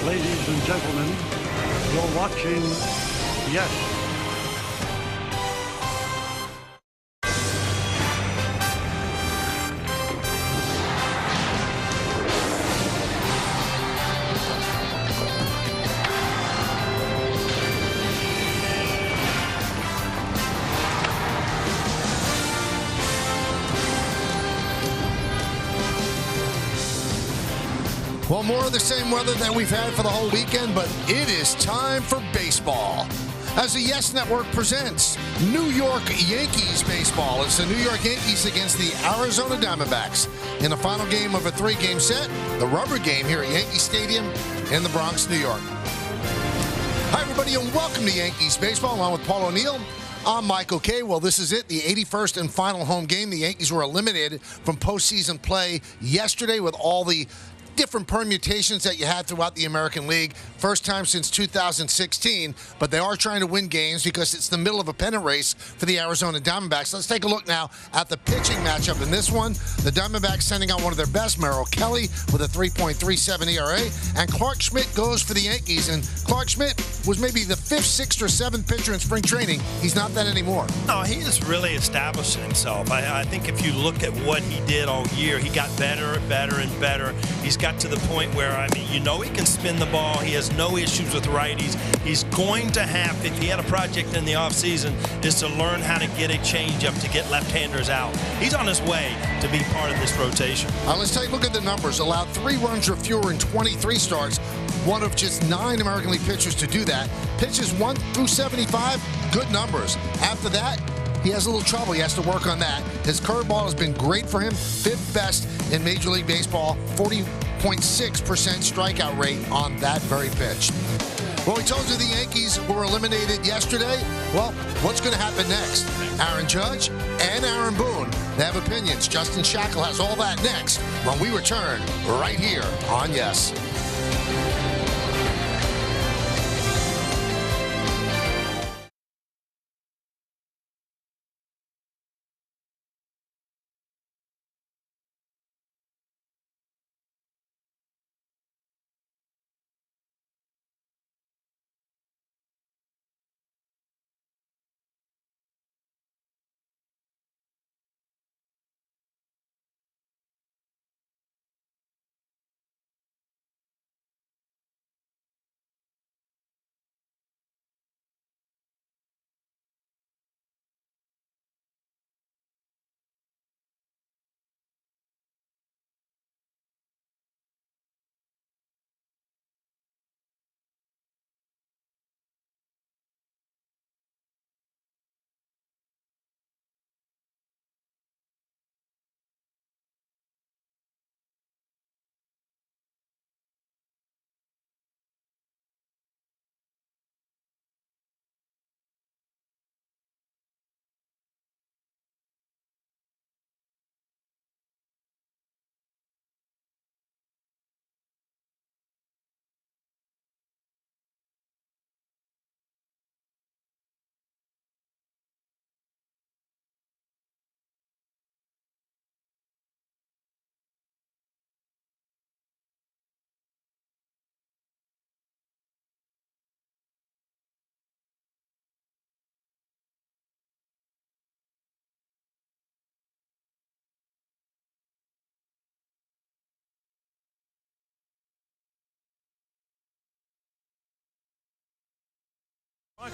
Ladies and gentlemen, you're watching Yes. Well, more of the same weather that we've had for the whole weekend, but it is time for baseball. As the Yes Network presents New York Yankees baseball. It's the New York Yankees against the Arizona Diamondbacks in the final game of a 3-game set, the rubber game here at Yankee Stadium in the Bronx, New York. Hi, everybody, and welcome to Yankees baseball, along with Paul O'Neill. I'm Michael Kay. Well, this is it, the 81st and final home game. The Yankees were eliminated from postseason play yesterday with all the different permutations that you had throughout the American League. First time since 2016, but they are trying to win games because it's the middle of a pennant race for the Arizona Diamondbacks. Let's take a look now at the pitching matchup in this one. The Diamondbacks sending out one of their best, Merrill Kelly, with a 3.37 ERA, and Clark Schmidt goes for the Yankees. And Clark Schmidt was maybe the 5th, 6th, or 7th pitcher in spring training. He's not that anymore. No, he is really establishing himself. I think if you look at what he did all year, he got better and better and better. He's got to the point where, I mean, you know he can spin the ball. He has no issues with righties. He's going to have, if he had a project in the offseason, is to learn how to get a changeup to get left-handers out. He's on his way to be part of this rotation. Let's take a look at the numbers. Allowed 3 runs or fewer in 23 starts. One of just 9 American League pitchers to do that. Pitches 1 through 75, good numbers. After that, he has a little trouble. He has to work on that. His curveball has been great for him. 5th best in Major League Baseball. 40.6% strikeout rate on that very pitch. Well, we told you the Yankees were eliminated yesterday. Well, what's going to happen next? Aaron Judge and Aaron Boone, they have opinions. Justin Shackle has all that next when we return right here on Yes.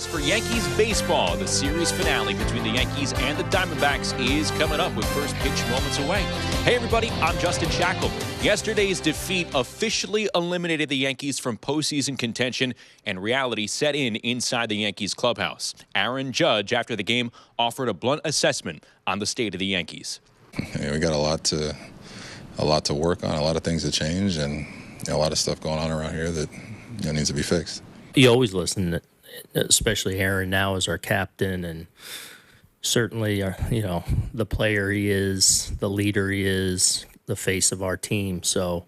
For Yankees baseball, the series finale between the Yankees and the Diamondbacks is coming up with first pitch moments away. Hey everybody, I'm Justin Shackle. Yesterday's defeat officially eliminated the Yankees from postseason contention, and reality set in inside the Yankees clubhouse. Aaron Judge, after the game, offered a blunt assessment on the state of the Yankees. We got a lot to work on, a lot of things to change, and a lot of stuff going on around here that needs to be fixed. You always listen, especially Aaron now as our captain, and certainly, the player he is, the leader he is, the face of our team. So,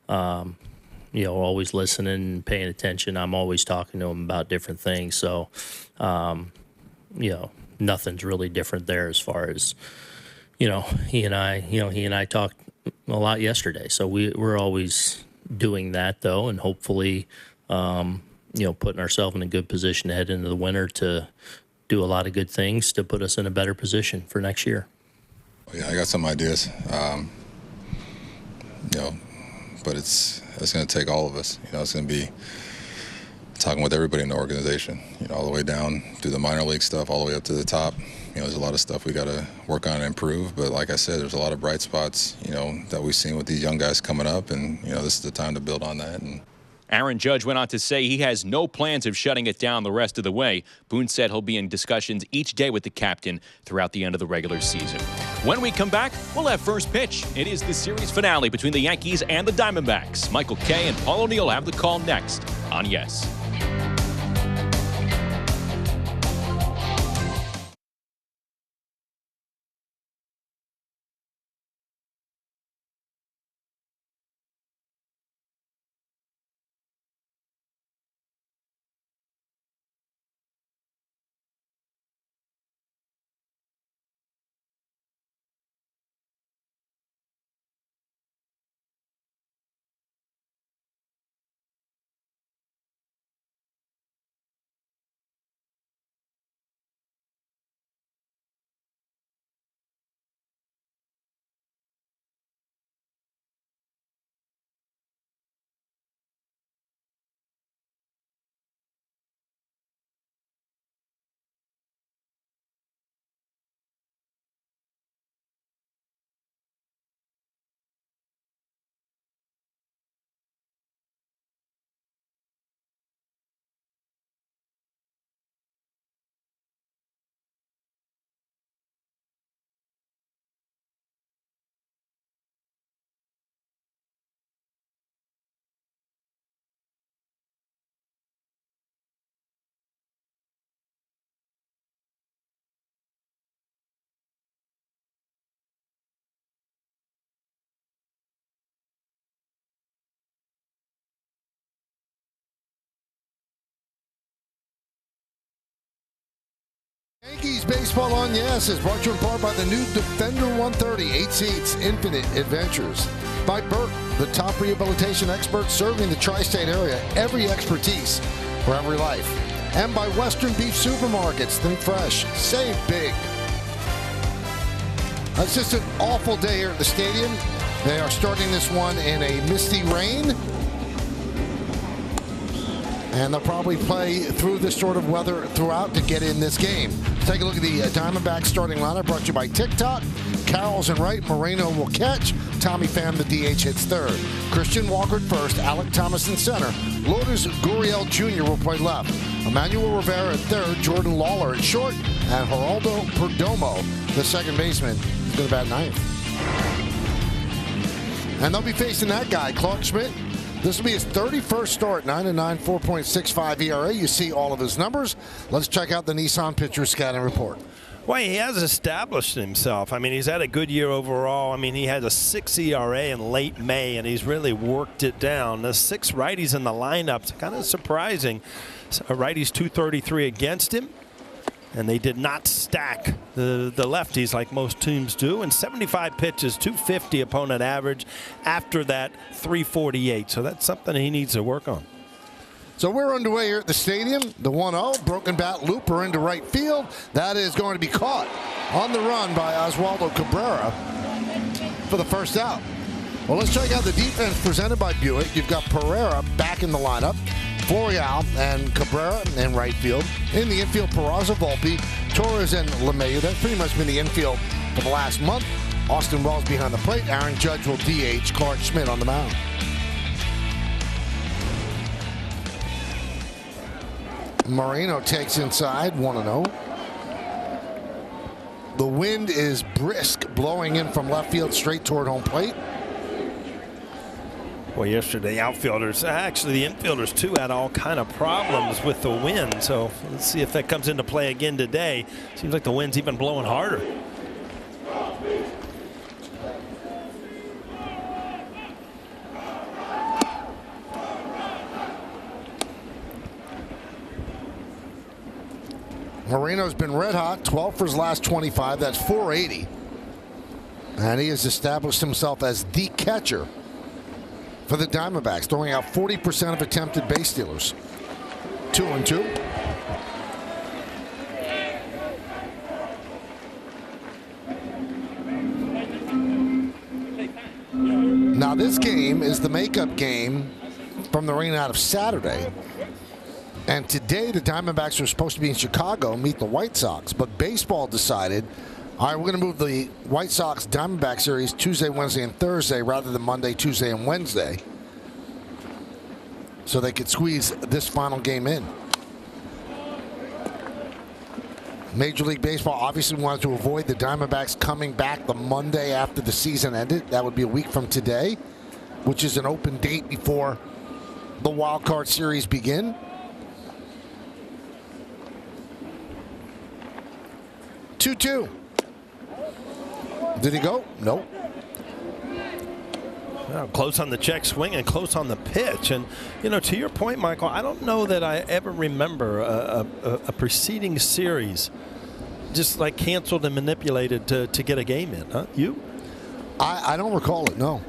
always listening, paying attention. I'm always talking to him about different things. So, nothing's really different there as far as, he and I talked a lot yesterday. So we're always doing that, though, and hopefully putting ourselves in a good position to head into the winter to do a lot of good things to put us in a better position for next year. Yeah, I got some ideas, but it's going to take all of us. It's going to be talking with everybody in the organization, all the way down through the minor league stuff, all the way up to the top. There's a lot of stuff we got to work on and improve. But like I said, there's a lot of bright spots, that we've seen with these young guys coming up, and this is the time to build on that. And Aaron Judge went on to say he has no plans of shutting it down the rest of the way. Boone said he'll be in discussions each day with the captain throughout the end of the regular season. When we come back, we'll have first pitch. It is the series finale between the Yankees and the Diamondbacks. Michael Kay and Paul O'Neill have the call next on Yes. Yankees baseball on Yes is brought to you in part by the new Defender 130, 8 seats, infinite adventures. By Burke, the top rehabilitation expert serving the tri-state area, every expertise for every life. And by Western Beef Supermarkets, think fresh, save big. It's just an awful day here at the stadium. They are starting this one in a misty rain. And they'll probably play through this sort of weather throughout to get in this game. Take a look at the Diamondbacks starting lineup brought to you by TikTok. Carroll's in right, Moreno will catch. Tommy Pham, the DH, hits third. Christian Walker at first, Alec Thomas in center. Lourdes Gurriel Jr. will play left. Emmanuel Rivera at third, Jordan Lawler at short, and Geraldo Perdomo, the second baseman, is going to bat ninth. And they'll be facing that guy, Clark Schmidt. This will be his 31st start, 9-9, 4.65 ERA. You see all of his numbers. Let's check out the Nissan pitcher scouting report. Well, he has established himself. I mean, he's had a good year overall. I mean, he had a 6 ERA in late May, and he's really worked it down. The 6 righties in the lineup, it's kind of surprising. Righties 233 against him, and they did not stack the lefties like most teams do. And 75 pitches, 250 opponent average. After that, 348. So that's something he needs to work on. So we're underway here at the stadium. The 1-0, broken bat looper into right field. That is going to be caught on the run by Oswaldo Cabrera for the first out. Well, let's check out the defense presented by Buick. You've got Pereira back in the lineup. Florial and Cabrera in right field. In the infield, Peraza, Volpe, Torres, and LeMahieu. That's pretty much been the infield for the last month. Austin Wells behind the plate. Aaron Judge will DH. Clark Schmidt on the mound. Moreno takes inside, 1-0. The wind is brisk, blowing in from left field straight toward home plate. Well, yesterday, outfielders, actually the infielders too, had all kind of problems with the wind. So let's see if that comes into play again today. Seems like the wind's even blowing harder. Moreno's been red hot, 12 for his last 25. That's 480. And he has established himself as the catcher for the Diamondbacks, throwing out 40% of attempted base stealers. 2-2. Now this game is the makeup game from the rain out of Saturday. And today the Diamondbacks are supposed to be in Chicago, meet the White Sox. But baseball decided, all right, we're going to move the White Sox-Diamondback series Tuesday, Wednesday, and Thursday rather than Monday, Tuesday, and Wednesday, so they could squeeze this final game in. Major League Baseball obviously wanted to avoid the Diamondbacks coming back the Monday after the season ended. That would be a week from today, which is an open date before the wild card series begin. 2-2. Did he go? Nope. Well, close on the check swing and close on the pitch. And, you know, to your point, Michael, I don't know that I ever remember a preceding series just like canceled and manipulated to get a game in. Huh? You? I don't recall it, no.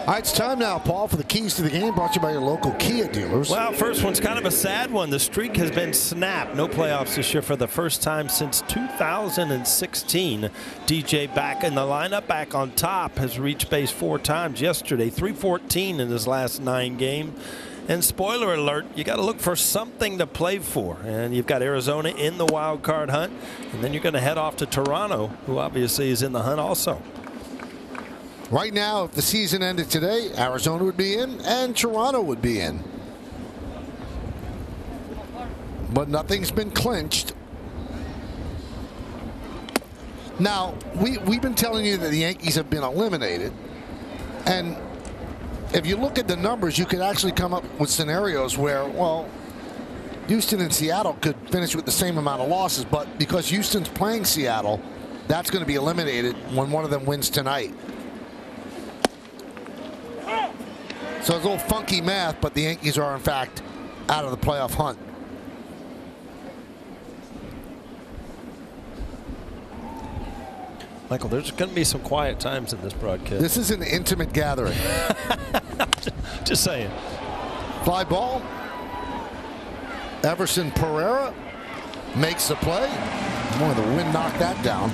All right, it's time now, Paul, for the keys to the game, brought to you by your local Kia dealers. Well, first one's kind of a sad one. The streak has been snapped. No playoffs this year for the first time since 2016. DJ back in the lineup, back on top, has reached base 4 times yesterday, 314 in his last 9 games. And spoiler alert, you got to look for something to play for. And you've got Arizona in the wild card hunt. And then you're going to head off to Toronto, who obviously is in the hunt also. Right now, if the season ended today, Arizona would be in and Toronto would be in. But nothing's been clinched. Now, we've been telling you that the Yankees have been eliminated. And if you look at the numbers, you could actually come up with scenarios where, well, Houston and Seattle could finish with the same amount of losses. But because Houston's playing Seattle, that's going to be eliminated when one of them wins tonight. So it's a little funky math, but the Yankees are, in fact, out of the playoff hunt. Michael, there's going to be some quiet times in this broadcast. This is an intimate gathering. Just saying. Fly ball. Everson Pereira makes the play. Boy, the wind knocked that down.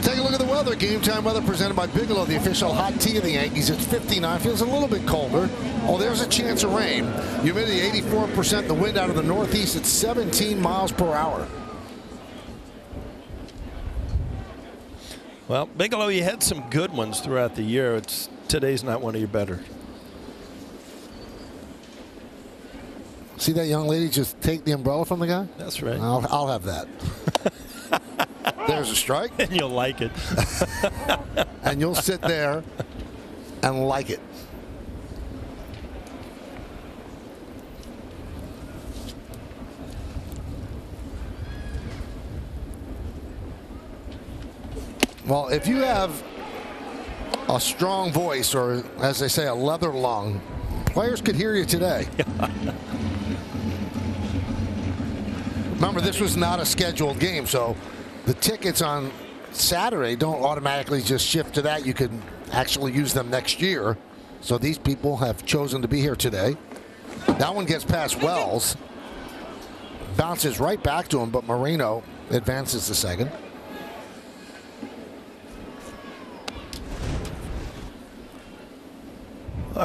Take a look at the weather. Game time weather presented by Bigelow, the official hot tea of the Yankees. It's 59. Feels a little bit colder. Oh, there's a chance of rain. Humidity 84%. The wind out of the northeast at 17 miles per hour. Well, Bigelow, you had some good ones throughout the year. Today's not one of your better. See that young lady just take the umbrella from the guy? That's right. I'll have that. There's a strike. And you'll like it. And you'll sit there and like it. Well, if you have a strong voice, or as they say, a leather lung, players could hear you today. Remember, this was not a scheduled game, so the tickets on Saturday don't automatically just shift to that. You can actually use them next year. So these people have chosen to be here today. That one gets past Wells. Bounces right back to him, but Moreno advances the second.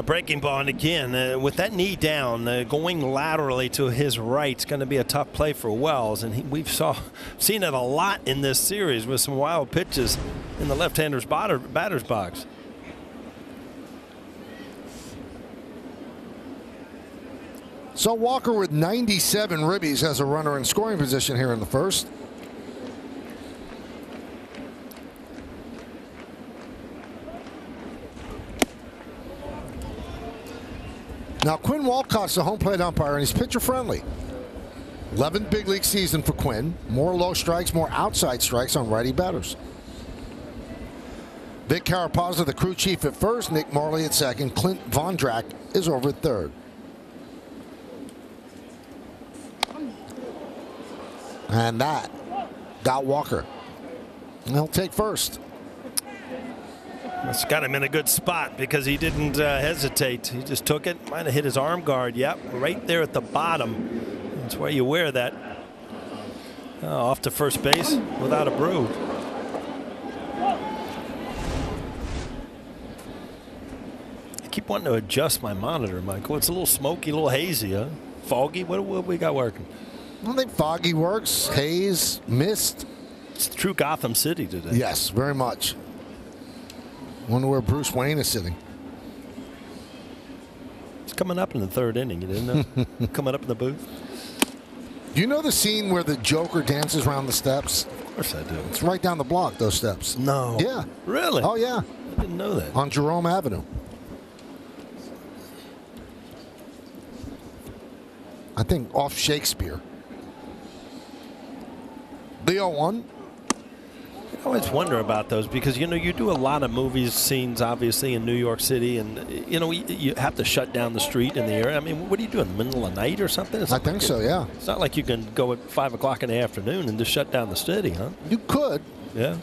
Breaking ball, and again, with that knee down, going laterally to his right is going to be a tough play for Wells. And we've seen it a lot in this series with some wild pitches in the left-hander's batter's box. So Walker with 97 ribbies has a runner in scoring position here in the first. Now, Quinn Walcott's the home plate umpire, and he's pitcher friendly. 11th big league season for Quinn. More low strikes, more outside strikes on righty batters. Vic Carapazza, the crew chief at first. Nick Marley at second. Clint Vondrack is over at third. And that got Walker. He'll take first. That's got him in a good spot because he didn't hesitate. He just took it. Might have hit his arm guard. Yep, right there at the bottom. That's why you wear that. Off to first base without a brew. I keep wanting to adjust my monitor, Michael. It's a little smoky, a little hazy, huh? Foggy. What we got working? I think foggy works. Haze, mist. It's true Gotham City today. Yes, very much. Wonder where Bruce Wayne is sitting. It's coming up in the third inning. You didn't know? Coming up in the booth. Do you know the scene where the Joker dances around the steps? Of course I do. It's right down the block, those steps. No. Yeah. Really? Oh, yeah. I didn't know that. On Jerome Avenue. I think off Shakespeare. The 0-1. I always wonder about those because, you know, you do a lot of movies scenes, obviously, in New York City, and, you know, you have to shut down the street in the area. I mean, what do you do in the middle of the night or something? I think so, yeah. It's not like you can go at 5 o'clock in the afternoon and just shut down the city, huh? You could. Yeah.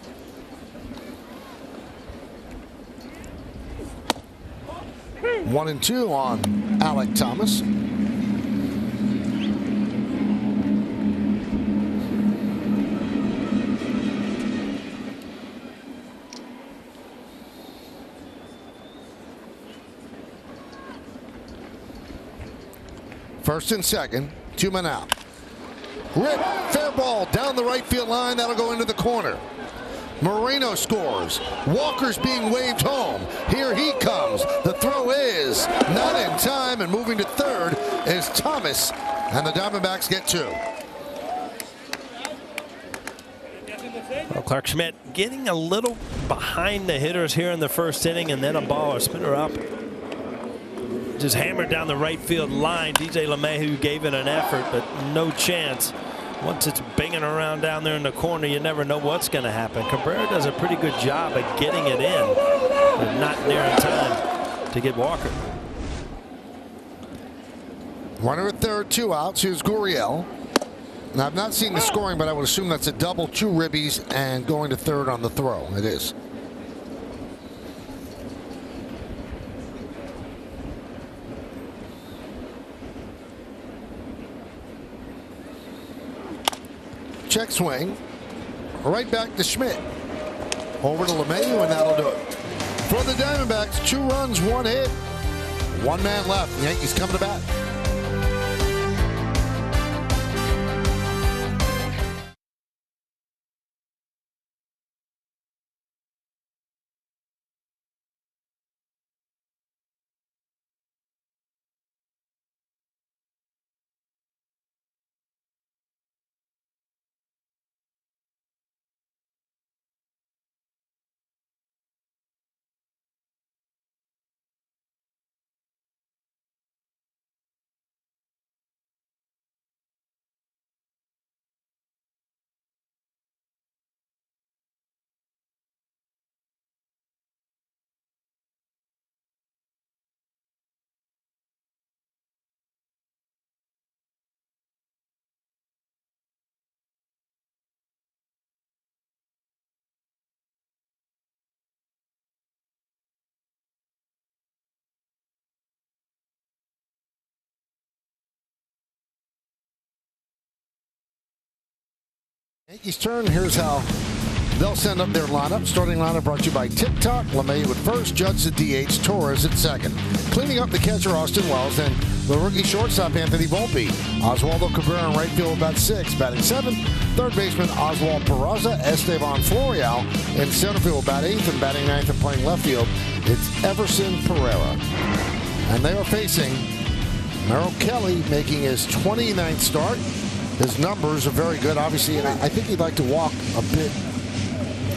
One and two on Alec Thomas. First and second, 2 men out. Rip, fair ball down the right field line. That'll go into the corner. Moreno scores. Walker's being waved home. Here he comes. The throw is not in time, and moving to third is Thomas, and the Diamondbacks get 2. Well, Clark Schmidt getting a little behind the hitters here in the first inning, and then a ball, a spinner up. Just hammered down the right field line. DJ LeMahieu gave it an effort, but no chance. Once it's banging around down there in the corner, you never know what's going to happen. Cabrera does a pretty good job of getting it in, but not near in time to get Walker. Runner at third, 2 outs. Here's Gurriel. Now, I've not seen the scoring, but I would assume that's a double, 2 ribbies, and going to third on the throw. It is. Check swing. Right back to Schmidt. Over to LeMahieu, and that'll do it. For the Diamondbacks, 2 runs, 1 hit. 1 man left. The Yankees coming to bat. Yankees turn. Here's how they'll send up their lineup. Starting lineup brought to you by TikTok. LeMahieu at first, Judge the DH, Torres at second. Cleaning up the catcher, Austin Wells, then the rookie shortstop, Anthony Volpe. Oswaldo Cabrera in right field, about 6. Batting 7th, third baseman, Oswald Peraza. Esteban Florial in center field, about 8th, and batting 9th and playing left field, it's Everson Pereira. And they are facing Merrill Kelly, making his 29th start. His numbers are very good, obviously, and I think he'd like to walk a bit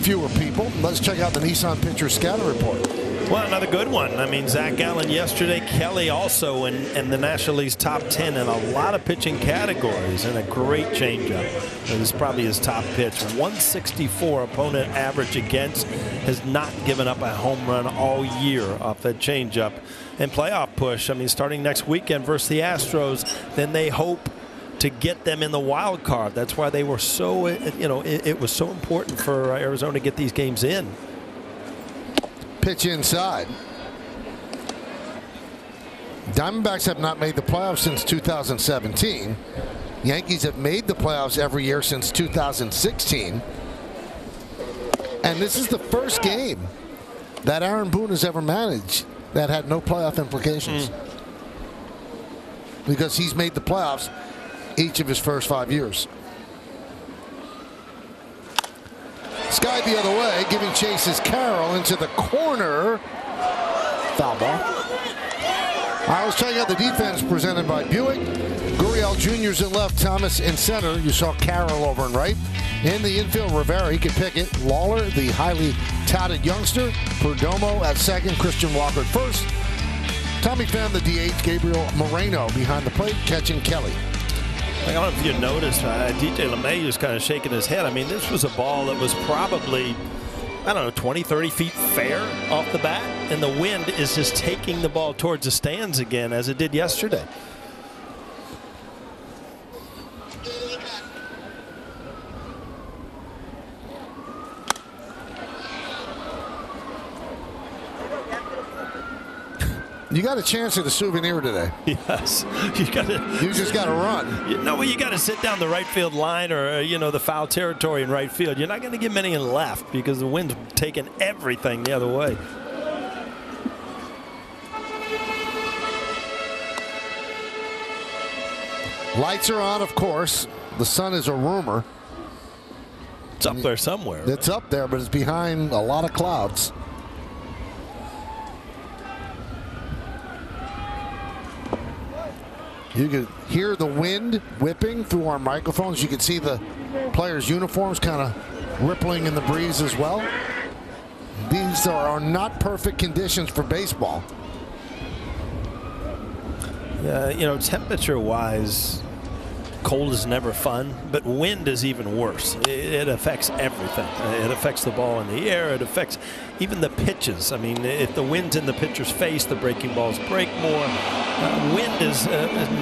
fewer people. Let's check out the Nissan pitcher scouting report. Well, another good one. I mean, Zach Gallen yesterday, Kelly also in the National League's top 10 in a lot of pitching categories, and a great changeup. This is probably his top pitch. 164 opponent average against. Has not given up a home run all year off that changeup. And playoff push, I mean, starting next weekend versus the Astros, then they hope to get them in the wild card. That's why they were so, it was so important for Arizona to get these games in. Pitch inside. Diamondbacks have not made the playoffs since 2017. Yankees have made the playoffs every year since 2016. And this is the first game that Aaron Boone has ever managed that had no playoff implications. Because he's made the playoffs each of his first 5 years. Sky the other way, giving chase is Carroll into the corner. Foul ball. I was checking out the defense presented by Buick. Gurriel Jr.'s in left, Thomas in center. You saw Carroll over and right. In the infield, Rivera, he could pick it. Lawler, the highly touted youngster. Perdomo at second, Christian Walker at first. Tommy Pham, the DH, Gabriel Moreno behind the plate, catching Kelly. I don't know if you noticed, DJ LeMahieu is kind of shaking his head. I mean, this was a ball that was probably, I don't know, 20, 30 feet fair off the bat, and the wind is just taking the ball towards the stands again as it did yesterday. You got a chance at a souvenir today. Yes, you just got to run. You know, you got to sit down the right field line, or the foul territory in right field. You're not going to get many in left because the wind's taking everything the other way. Lights are on, of course. The sun is a rumor. It's up there somewhere. It's up there, but it's behind a lot of clouds. You could hear the wind whipping through our microphones. You could see the players' uniforms kind of rippling in the breeze as well. These are not perfect conditions for baseball. Yeah, temperature-wise, cold is never fun, but wind is even worse. It affects everything. It affects the ball in the air. It affects even the pitches. I mean, if the wind's in the pitcher's face, the breaking balls break more. Wind is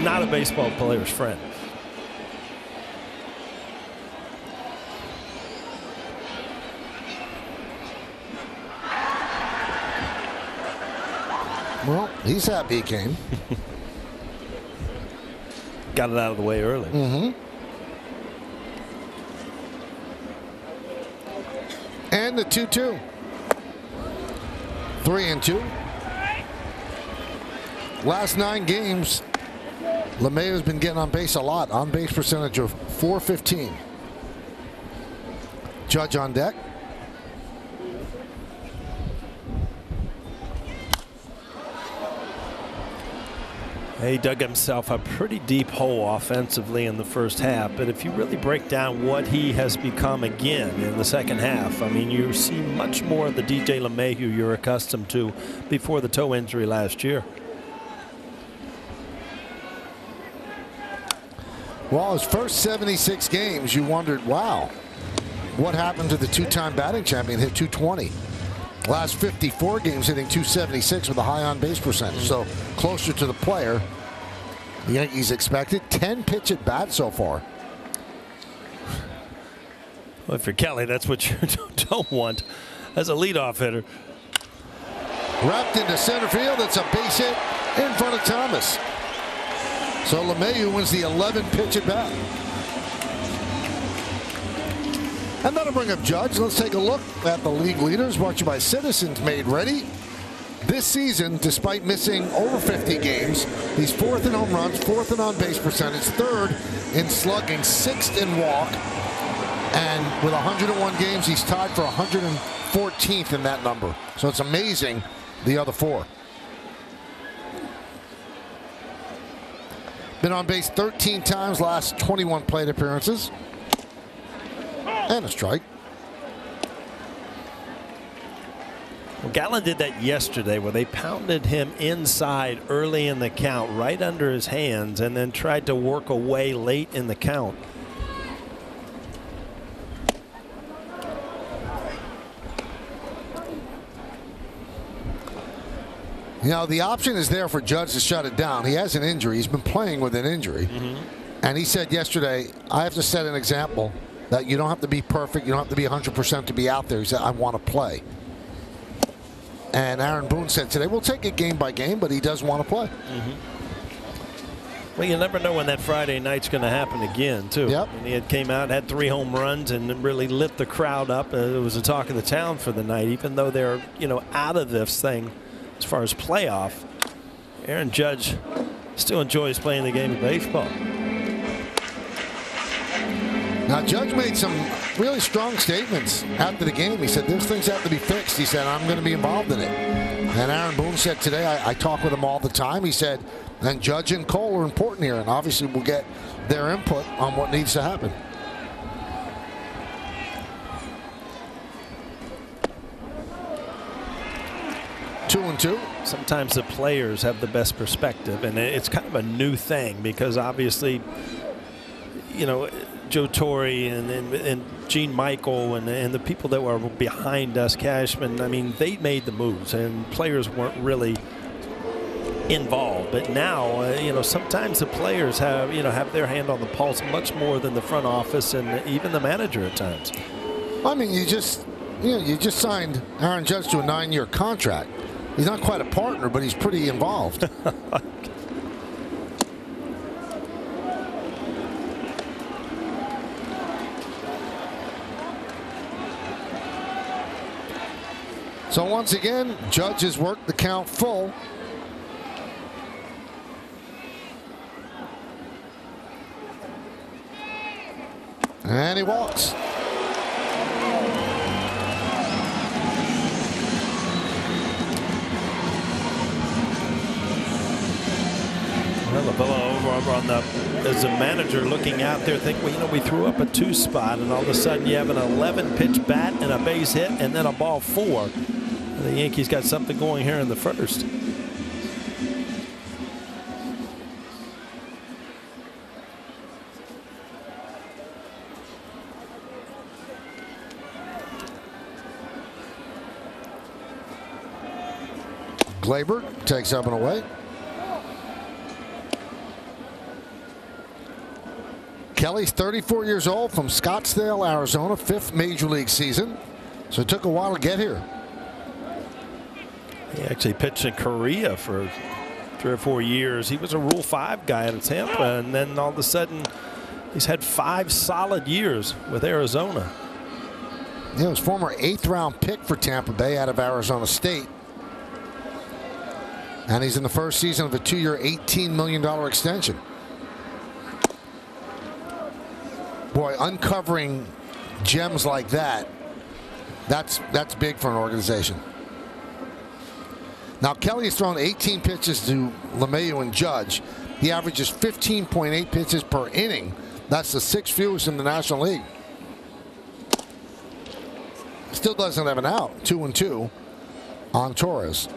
not a baseball player's friend. Well, he's happy he came. Got it out of the way early. And the 2-2. 3-2. Last 9 games, LeMahieu's been getting on base a lot. On base percentage of .415. Judge on deck. He dug himself a pretty deep hole offensively in the first half, but if you really break down what he has become again in the second half, I mean, you see much more of the DJ LeMahieu you're accustomed to before the toe injury last year. Well, his first 76 games, you wondered, wow, what happened to the two-time batting champion? Hit .220. Last 54 games hitting .276 with a high on-base percentage. So closer to the player the Yankees expected. 10 pitch at bat so far. Well, for Kelly, that's what you don't want as a leadoff hitter. Wrapped into center field. It's a base hit in front of Thomas. So LeMahieu wins the 11 pitch at bat. And that'll bring up Judge. Let's take a look at the league leaders. Brought to you by Citizens Made Ready. This season, despite missing over 50 games, he's 4th in home runs, 4th in on-base percentage, 3rd in slugging, 6th in walk. And with 101 games, he's tied for 114th in that number. So it's amazing, the other 4. Been on base 13 times, last 21 plate appearances. And a strike. Well, Gallen did that yesterday where they pounded him inside early in the count, right under his hands, and then tried to work away late in the count. You know, the option is there for Judge to shut it down. He has an injury. He's been playing with an injury. And he said yesterday, I have to set an example that you don't have to be perfect. You don't have to be 100% to be out there. He said, I want to play. And Aaron Boone said today, we'll take it game by game, but he does want to play. Well, you never know when that Friday night's going to happen again, too. Yep. And he had came out, had 3 home runs, and really lit the crowd up. It was the talk of the town for the night, even though they're, out of this thing as far as playoff. Aaron Judge still enjoys playing the game of baseball. Now, Judge made some really strong statements after the game. He said, those things have to be fixed. He said, I'm going to be involved in it. And Aaron Boone said today, I talk with him all the time. He said, and Judge and Cole are important here, and obviously we'll get their input on what needs to happen. Two and two. Sometimes the players have the best perspective, and it's kind of a new thing because obviously, Joe Torre and Gene Michael and the people that were behind us, Cashman, I mean, they made the moves, and players weren't really involved. But now, sometimes the players have their hand on the pulse much more than the front office and even the manager at times. I mean, you just signed Aaron Judge to a 9-year contract. He's not quite a partner, but he's pretty involved. So once again, Judge has worked the count full. And he walks. Well, the fellow over on as a manager looking out there think, well, we threw up a 2 spot, and all of a sudden you have an 11-pitch bat and a base hit and then a ball 4. And the Yankees got something going here in the first. Glaber takes up and away. Kelly's 34 years old from Scottsdale, Arizona, 5th major league season. So it took a while to get here. He actually pitched in Korea for 3 or 4 years. He was a Rule 5 guy out of Tampa, and then all of a sudden he's had 5 solid years with Arizona. He was former 8th-round pick for Tampa Bay out of Arizona State. And he's in the first season of a 2-year, $18 million extension. Boy, uncovering gems like that's big for an organization. Now, Kelly has thrown 18 pitches to LeMahieu and Judge. He averages 15.8 pitches per inning. That's the 6th fewest in the National League. Still doesn't have an out. 2-2 on Torres.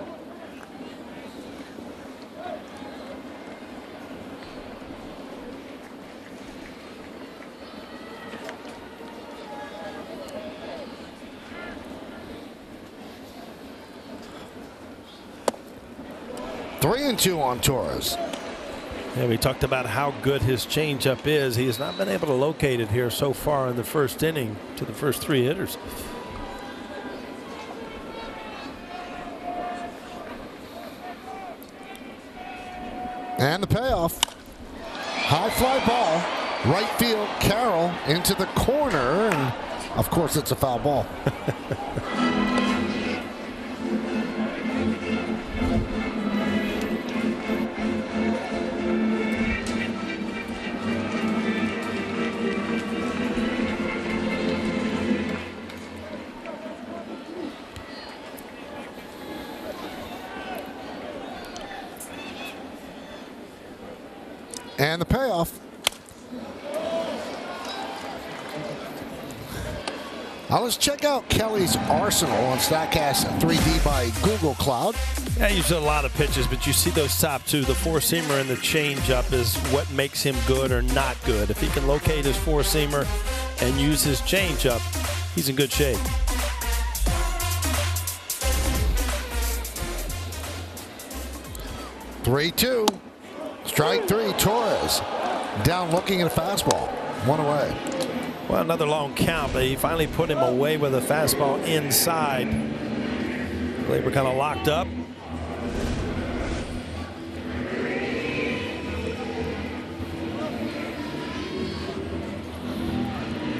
Three and 2 on Torres. Yeah, we talked about how good his changeup is. He has not been able to locate it here so far in the first inning to the first 3 hitters. And the payoff. High fly ball. Right field. Carroll into the corner. And of course, it's a foul ball. And the payoff. Now let's check out Kelly's arsenal on StatCast 3D by Google Cloud. Yeah, he uses a lot of pitches, but you see those top 2. The 4-seamer and the changeup is what makes him good or not good. If he can locate his 4-seamer and use his changeup, he's in good shape. Three-two. Strike 3, Torres. Down looking at a fastball. 1 away. Well, another long count, but he finally put him away with a fastball inside. They were kind of locked up.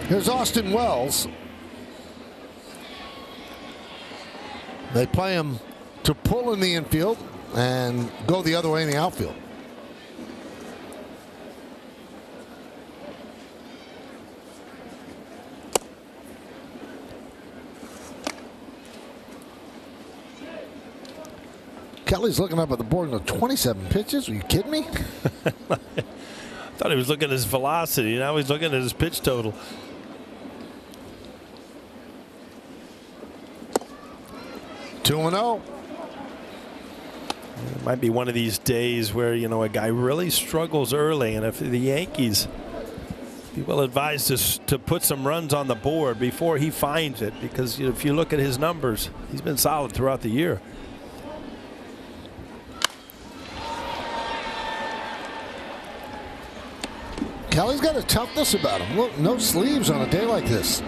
Here's Austin Wells. They play him to pull in the infield and go the other way in the outfield. Kelly's looking up at the board and 27 pitches. Are you kidding me? Thought he was looking at his velocity. Now he's looking at his pitch total. Two and 0. It might be one of these days where, you know, a guy really struggles early, and if the Yankees be well advised to put some runs on the board before he finds it, because if you look at his numbers, he's been solid throughout the year. Kelly's got a toughness about him. Look, no sleeves on a day like this.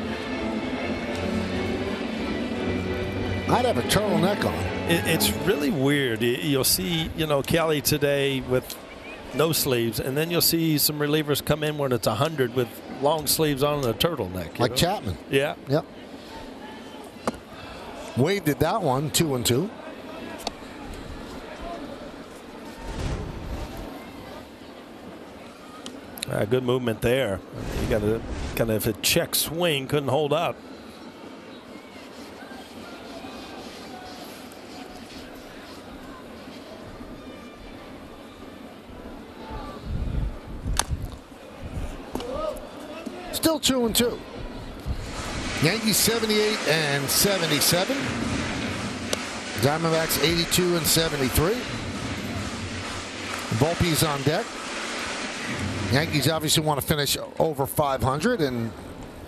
I'd have a turtleneck on. It's really weird. You'll see, you know, Kelly today with no sleeves, and then you'll see some relievers come in when it's 100 with long sleeves on and a turtleneck. Like Chapman. Yeah. Yep. Wade did that one, 2 and 2. Good movement there. You got a kind of a check swing, couldn't hold up. Still 2 and 2. Yankees 78 and 77. Diamondbacks 82 and 73. Volpe's on deck. Yankees obviously want to finish over 500 and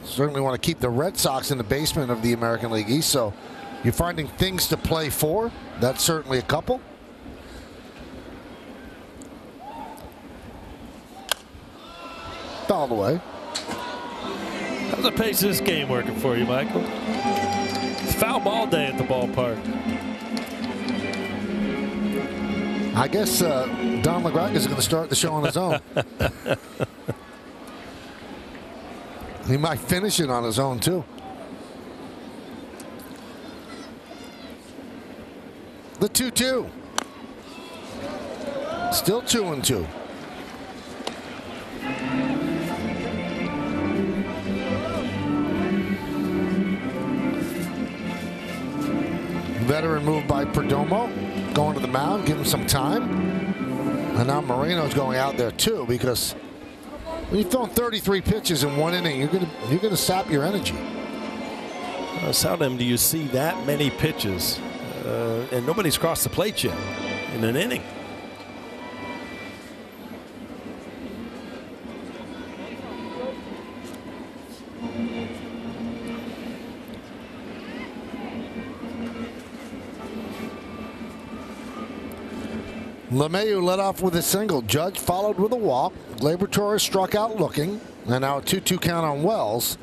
certainly want to keep the Red Sox in the basement of the American League East. So you're finding things to play for. That's certainly a couple. Fouled away. How's the pace of this game working for you, Michael? It's foul ball day at the ballpark. I guess Don McGregor is going to start the show on his own. He might finish it on his own, too. The 2-2. Still 2 and 2. Veteran move by Perdomo. Going to the mound, give him some time. And now Moreno's going out there too, because when you're throwing 33 pitches in one inning, you're gonna sap your energy. Seldom do you see that many pitches, and nobody's crossed the plate yet in an inning. LeMahieu led off with a single. Judge followed with a walk. Gleyber Torres struck out looking. And now a 2-2 count on Wells.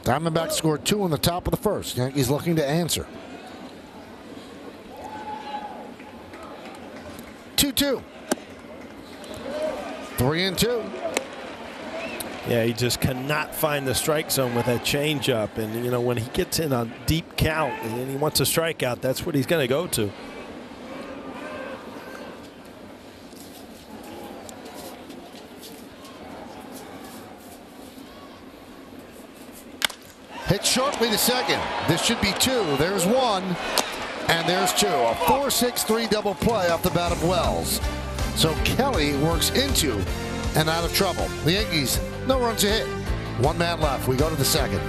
Diamondbacks scored 2 in the top of the first. Yankees looking to answer. 2-2. 3 and 2. Yeah, he just cannot find the strike zone with that changeup. And, you know, when he gets in a deep count and he wants a strikeout, that's what he's going to go to. Hit shortly to second. This should be 2. There's 1. And there's 2. A 4-6-3 double play off the bat of Wells. So Kelly works into and out of trouble. The Yankees, no runs to hit. 1 man left. We go to the second.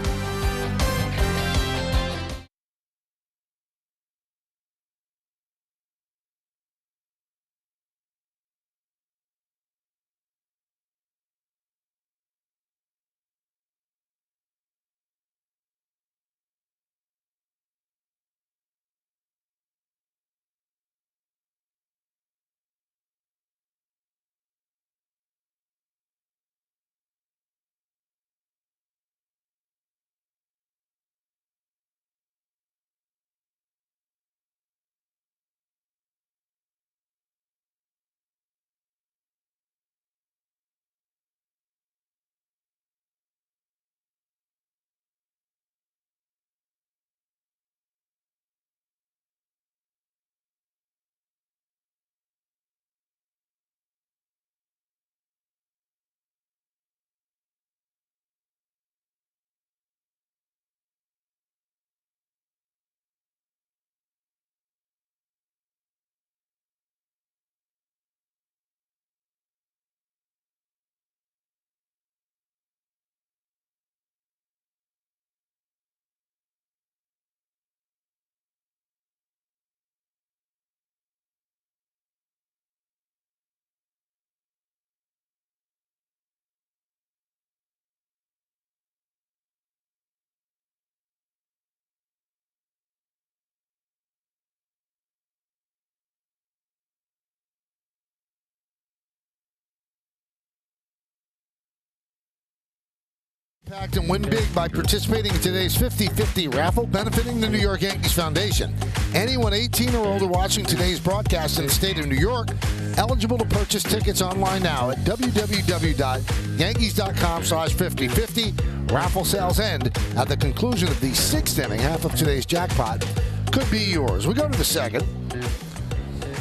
Impact and win big by participating in today's 50-50 raffle benefiting the New York Yankees Foundation. Anyone 18 or older watching today's broadcast in the state of New York eligible to purchase tickets online now at www.yankees.com/5050. Raffle sales end at the conclusion of the sixth inning. Half of today's jackpot could be yours. We go to the second.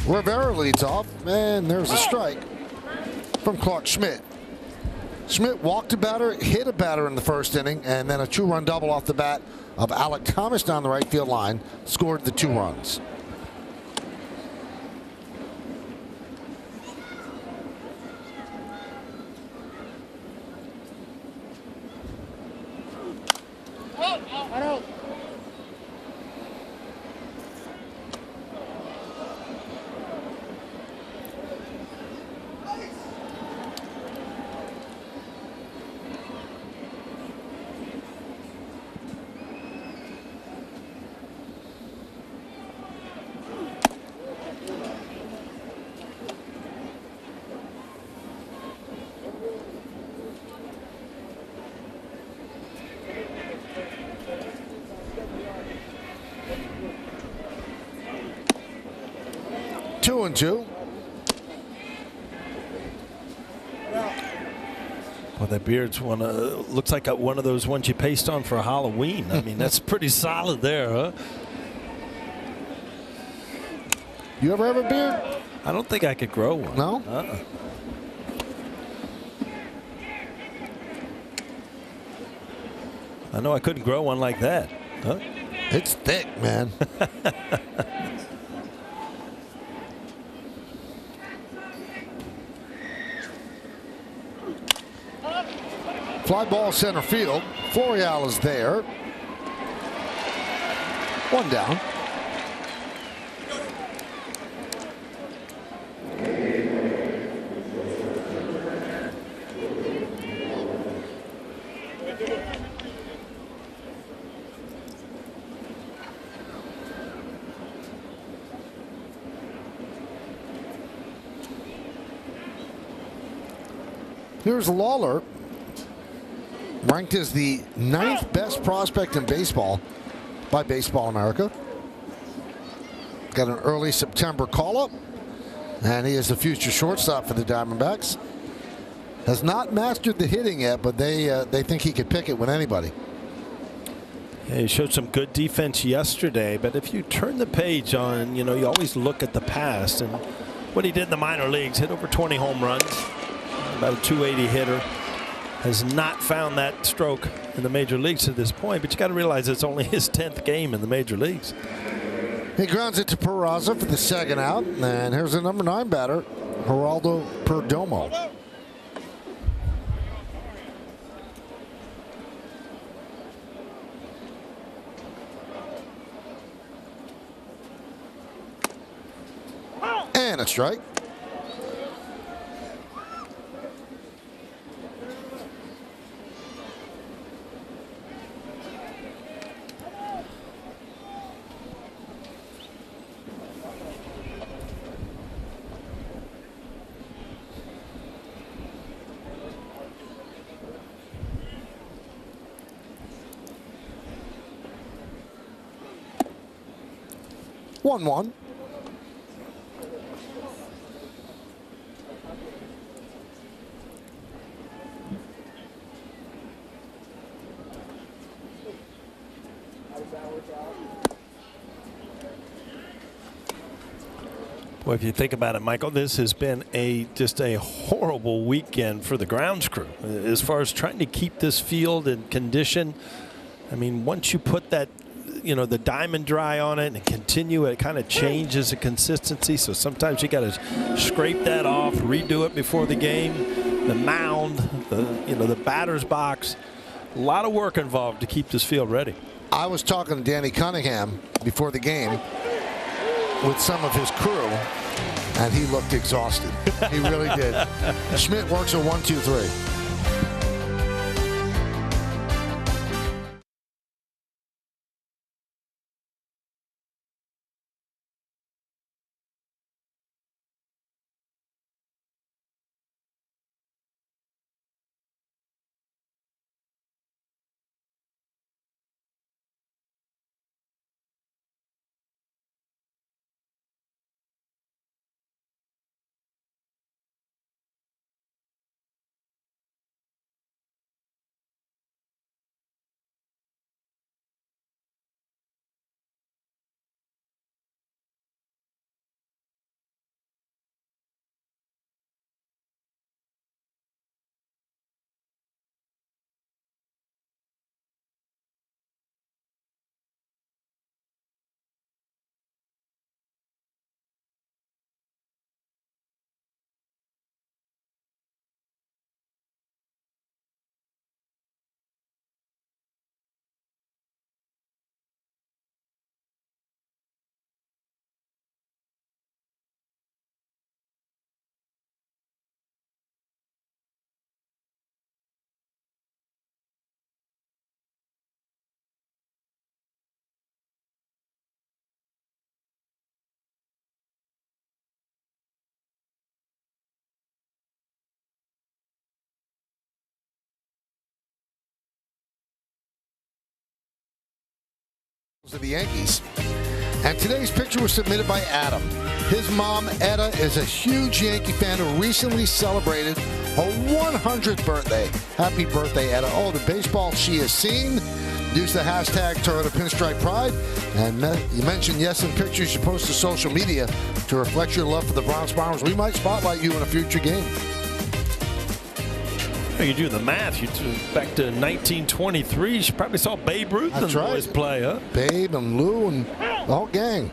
Rivera leads off, and there's a strike from Clark Schmidt. Schmidt walked a batter, hit a batter in the first inning, and then a two-run double off the bat of Alec Thomas down the right field line scored the 2 runs. Two and two. Well, that beard's looks like one of those ones you paste on for Halloween. I mean, that's pretty solid there, huh? You ever have a beard? I don't think I could grow one. No? I know I couldn't grow one like that. Huh? It's thick, man. Fly ball center field. Florial is there. 1 down. Here's Lawler, ranked as the 9th best prospect in baseball by Baseball America. Got an early September call-up, and he is the future shortstop for the Diamondbacks. Has not mastered the hitting yet, but they think he could pick it with anybody. Yeah, he showed some good defense yesterday, but if you turn the page on, you always look at the past and what he did in the minor leagues. Hit over 20 home runs, about a 280 hitter. Has not found that stroke in the major leagues to this point, but you got to realize it's only his 10th game in the major leagues. He grounds it to Peraza for the second out, and here's the number 9 batter, Geraldo Perdomo. And a strike. One. Well, if you think about it, Michael, this has been just a horrible weekend for the grounds crew as far as trying to keep this field in condition. I mean, once you put that, the diamond dry on it and continue, it kind of changes the consistency. So sometimes you got to scrape that off, redo it before the game. The mound, the batter's box, a lot of work involved to keep this field ready. I was talking to Danny Cunningham before the game with some of his crew, and he looked exhausted. He really did. Schmidt works a 1-2-3. of the Yankees. And today's picture was submitted by Adam. His mom, Etta, is a huge Yankee fan who recently celebrated her 100th birthday. Happy birthday, Etta. Oh, the baseball she has seen. Use the hashtag Toyota Pinstripe Pride. And you mentioned yes in pictures you post to social media to reflect your love for the Bronx Bombers. We might spotlight you in a future game. You do the math. You back to 1923. You probably saw Babe Ruth and the boys play, huh? Babe and Lou and the whole gang.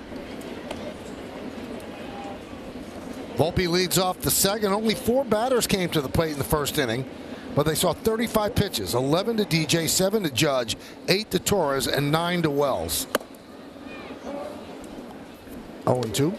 Volpe leads off the second. Only 4 batters came to the plate in the first inning, but they saw 35 pitches, 11 to DJ, 7 to Judge, 8 to Torres, and 9 to Wells. 0-2.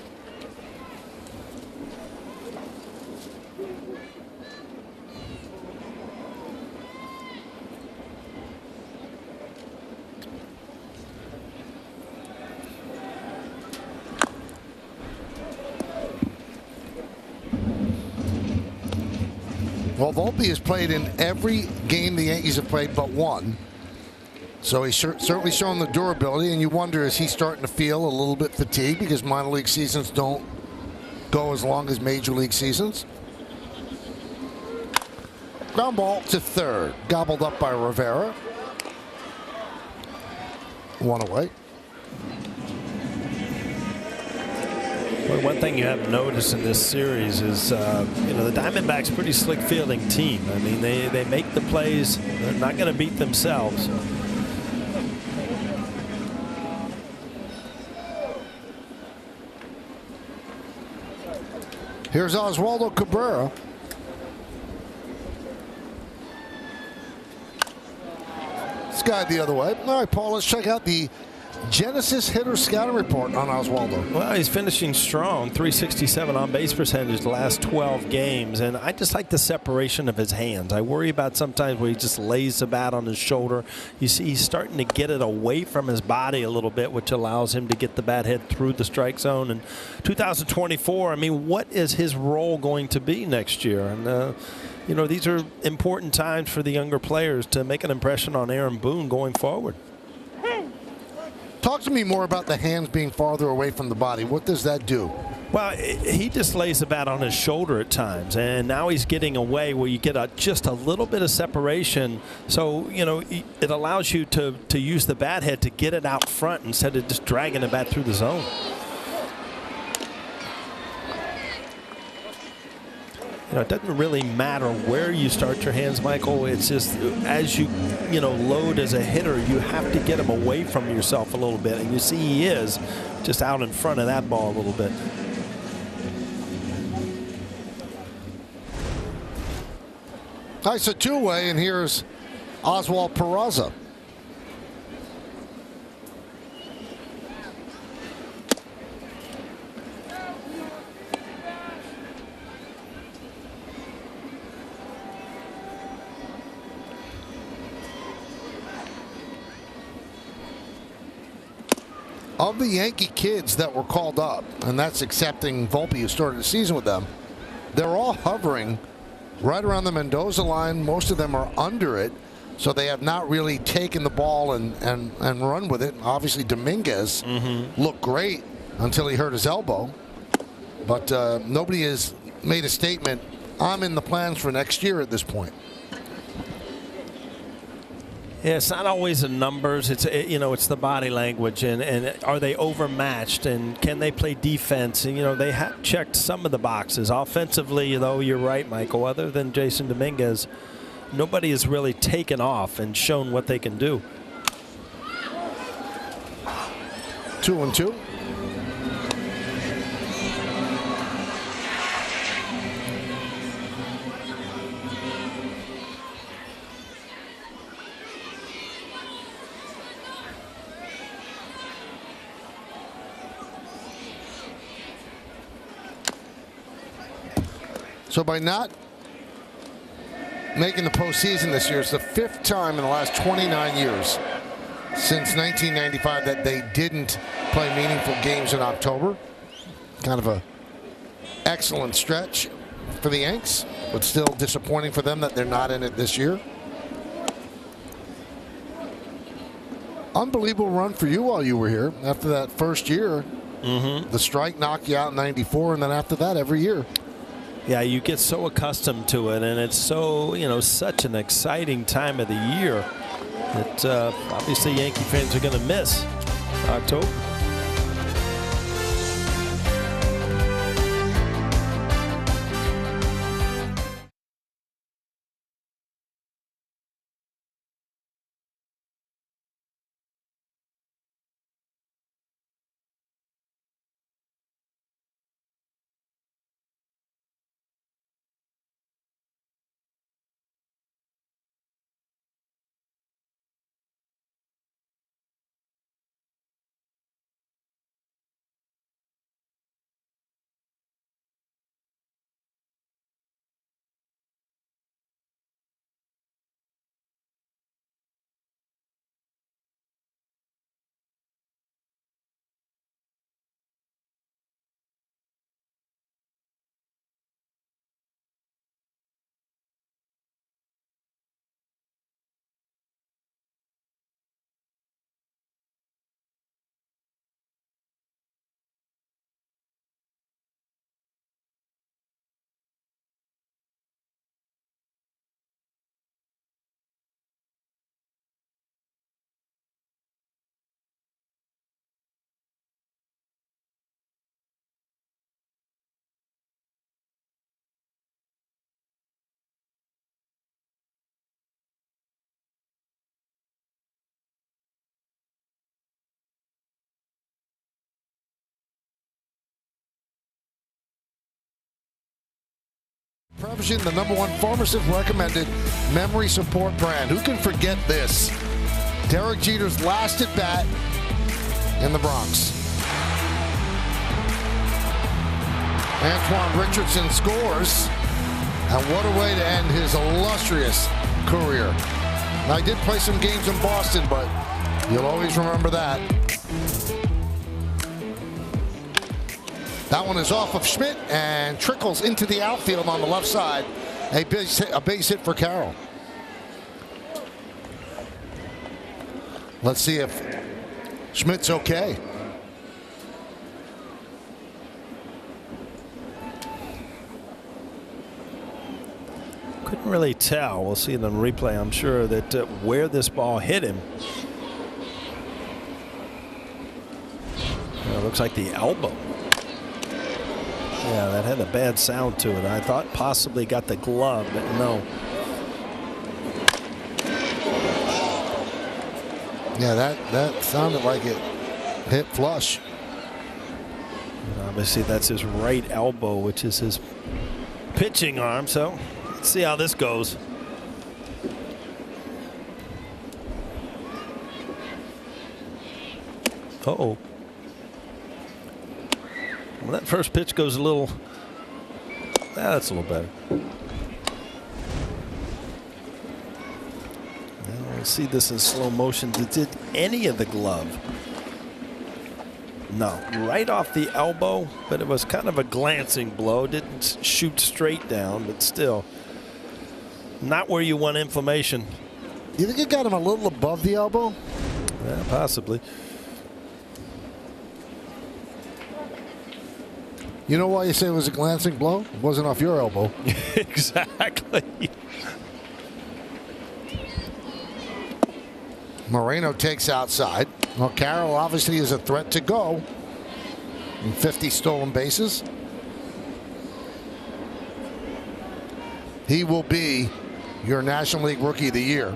Well, Volpe has played in every game the Yankees have played but one. So he's certainly shown the durability, and you wonder, is he starting to feel a little bit fatigued because minor league seasons don't go as long as major league seasons? Ground ball to third, gobbled up by Rivera. 1 away. Well, one thing you have noticed in this series is, the Diamondbacks pretty slick fielding team. I mean, they make the plays. They're not going to beat themselves. Here's Oswaldo Cabrera. This guy the other way. All right, Paul, let's check out the Genesis hitter scouting report on Oswaldo. Well, he's finishing strong, 367 on base percentage the last 12 games, and I just like the separation of his hands. I worry about sometimes where he just lays the bat on his shoulder. You see he's starting to get it away from his body a little bit, which allows him to get the bat head through the strike zone. And 2024, I mean, what is his role going to be next year? And these are important times for the younger players to make an impression on Aaron Boone going forward. Talk to me more about the hands being farther away from the body. What does that do? Well, he just lays the bat on his shoulder at times, and now he's getting away where you get just a little bit of separation. So, it allows you to use the bat head to get it out front instead of just dragging the bat through the zone. It doesn't really matter where you start your hands, Michael. It's just as you load as a hitter, you have to get him away from yourself a little bit. And you see he is just out in front of that ball a little bit. Nice, a two-way, and here's Oswald Peraza. Of the Yankee kids that were called up, and that's accepting Volpe, who started the season with them, they're all hovering right around the Mendoza line. Most of them are under it, so they have not really taken the ball and run with it. Obviously, Dominguez looked great until he hurt his elbow, but nobody has made a statement, I'm in the plans for next year at this point. Yeah, it's not always the numbers. It's it's the body language, and are they overmatched, and can they play defense? And they have checked some of the boxes offensively. Though you're right, Michael. Other than Jason Dominguez, nobody has really taken off and shown what they can do. 2-2. So by not making the postseason this year, it's the 5th time in the last 29 years since 1995 that they didn't play meaningful games in October. Kind of a excellent stretch for the Yanks, but still disappointing for them that they're not in it this year. unbelievable run for you while you were here. After that first year, the strike knocked you out in '94, and then after that, every year. Yeah, you get so accustomed to it, and it's so, such an exciting time of the year that obviously Yankee fans are going to miss October. Prevagen, the #1 pharmacist recommended memory support brand. Who can forget this? Derek Jeter's last at bat in the Bronx. Antoine Richardson scores, and what a way to end his illustrious career. Now, he did play some games in Boston, but you'll always remember that. That one is off of Schmidt and trickles into the outfield on the left side. A base hit for Carroll. Let's see if Schmidt's okay. Couldn't really tell. We'll see it on replay. I'm sure that where this ball hit him. It looks like the elbow. Yeah, that had a bad sound to it. I thought possibly got the glove, but no. Yeah, that sounded like it hit flush. And obviously, that's his right elbow, which is his pitching arm. So let's see how this goes. Uh-oh. Well, that first pitch goes a little. That's a little better. We'll see this in slow motion. Did any of the glove? No, right off the elbow, but it was kind of a glancing blow. Didn't shoot straight down, but still not where you want inflammation. You think it got him a little above the elbow? Yeah, possibly. You know why you say it was a glancing blow? It wasn't off your elbow. Exactly. Moreno takes outside. Well, Carroll obviously is a threat to go. And 50 stolen bases. He will be your National League Rookie of the Year.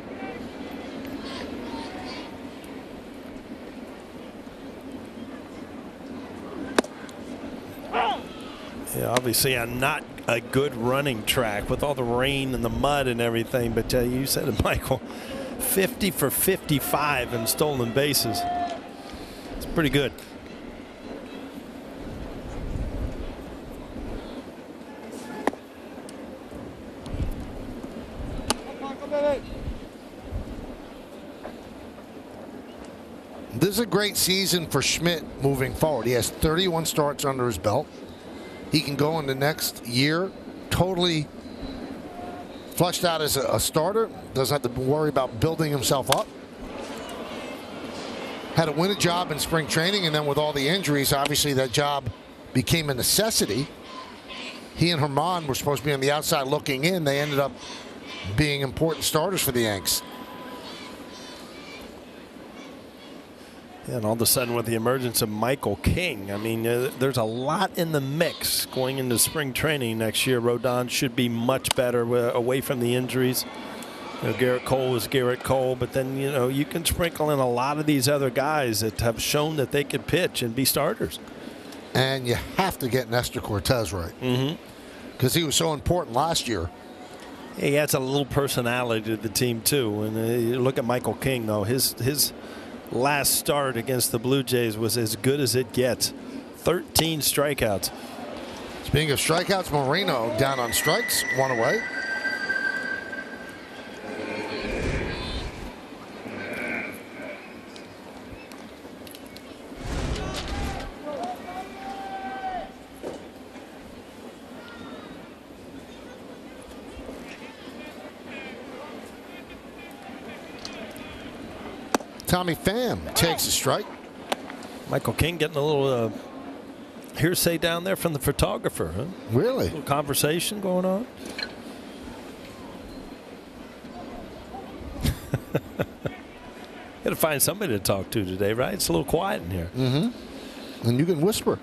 Yeah, obviously not a good running track with all the rain and the mud and everything, but you said it, Michael, 50 for 55 in stolen bases. It's pretty good. This is a great season for Schmidt moving forward. He has 31 starts under his belt. He can go in the next year totally flushed out as a starter. Doesn't have to worry about building himself up. had to win a job in spring training, and then with all the injuries, obviously that job became a necessity. He and Herman were supposed to be on the outside looking in. They ended up being important starters for the Yanks. And all of a sudden, with the emergence of Michael King, I mean, there's a lot in the mix going into spring training next year. Rodon should be much better away from the injuries. Garrett Cole is Garrett Cole, but then, you can sprinkle in a lot of these other guys that have shown that they could pitch and be starters. And you have to get Nestor Cortez right. Because he was so important last year. He adds a little personality to the team, too. And you look at Michael King, though. His last start against the Blue Jays was as good as it gets. 13 strikeouts. Speaking of strikeouts, Moreno down on strikes, one away. Tommy Pham takes a strike. Michael King getting a little hearsay down there from the photographer, huh? Really? A little conversation going on. Got to find somebody to talk to today, right? It's a little quiet in here. And you can whisper.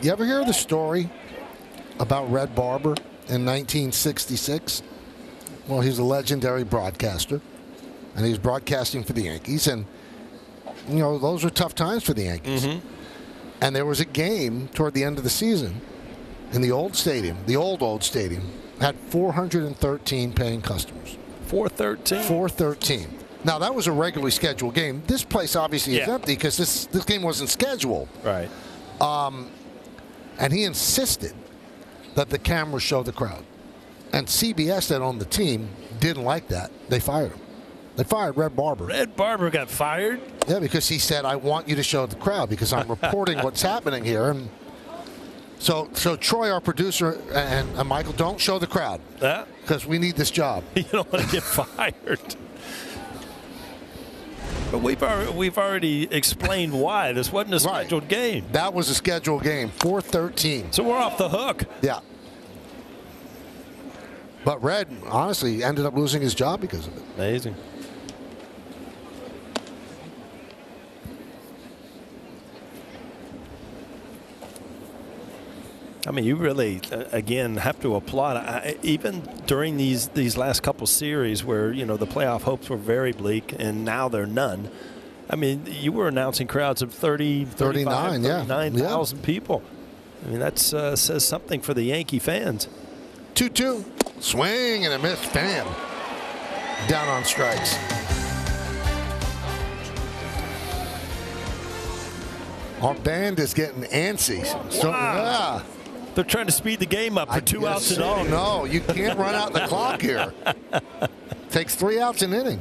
You ever hear the story about Red Barber in 1966? Well, he's a legendary broadcaster, and he was broadcasting for the Yankees, and those were tough times for the Yankees. And there was a game toward the end of the season in the old stadium. The old stadium had 413 paying customers. 413. 413. Now that was a regularly scheduled game. This place obviously is empty because this game wasn't scheduled. Right. And he insisted that the cameras show the crowd. And CBS, that owned the team, didn't like that. They fired him. They fired Red Barber. Red Barber got fired? Yeah, because he said, I want you to show the crowd because I'm reporting what's happening here. And so Troy, our producer, and Michael, don't show the crowd because we need this job. You don't want to get fired. But we've already explained why. This wasn't a scheduled game. That was a scheduled game, 413. So we're off the hook. Yeah. But Red, honestly, ended up losing his job because of it. Amazing. I mean, you really, again, have to applaud. Even during these last couple series where, the playoff hopes were very bleak and now they're none. I mean, you were announcing crowds of 39,000 people. I mean, that says something for the Yankee fans. 2-2. Swing and a miss. Pham down on strikes. Our band is getting antsy. Wow. They're trying to speed the game up for 2 outs an inning. No, you can't run out the clock here. Takes 3 outs an inning.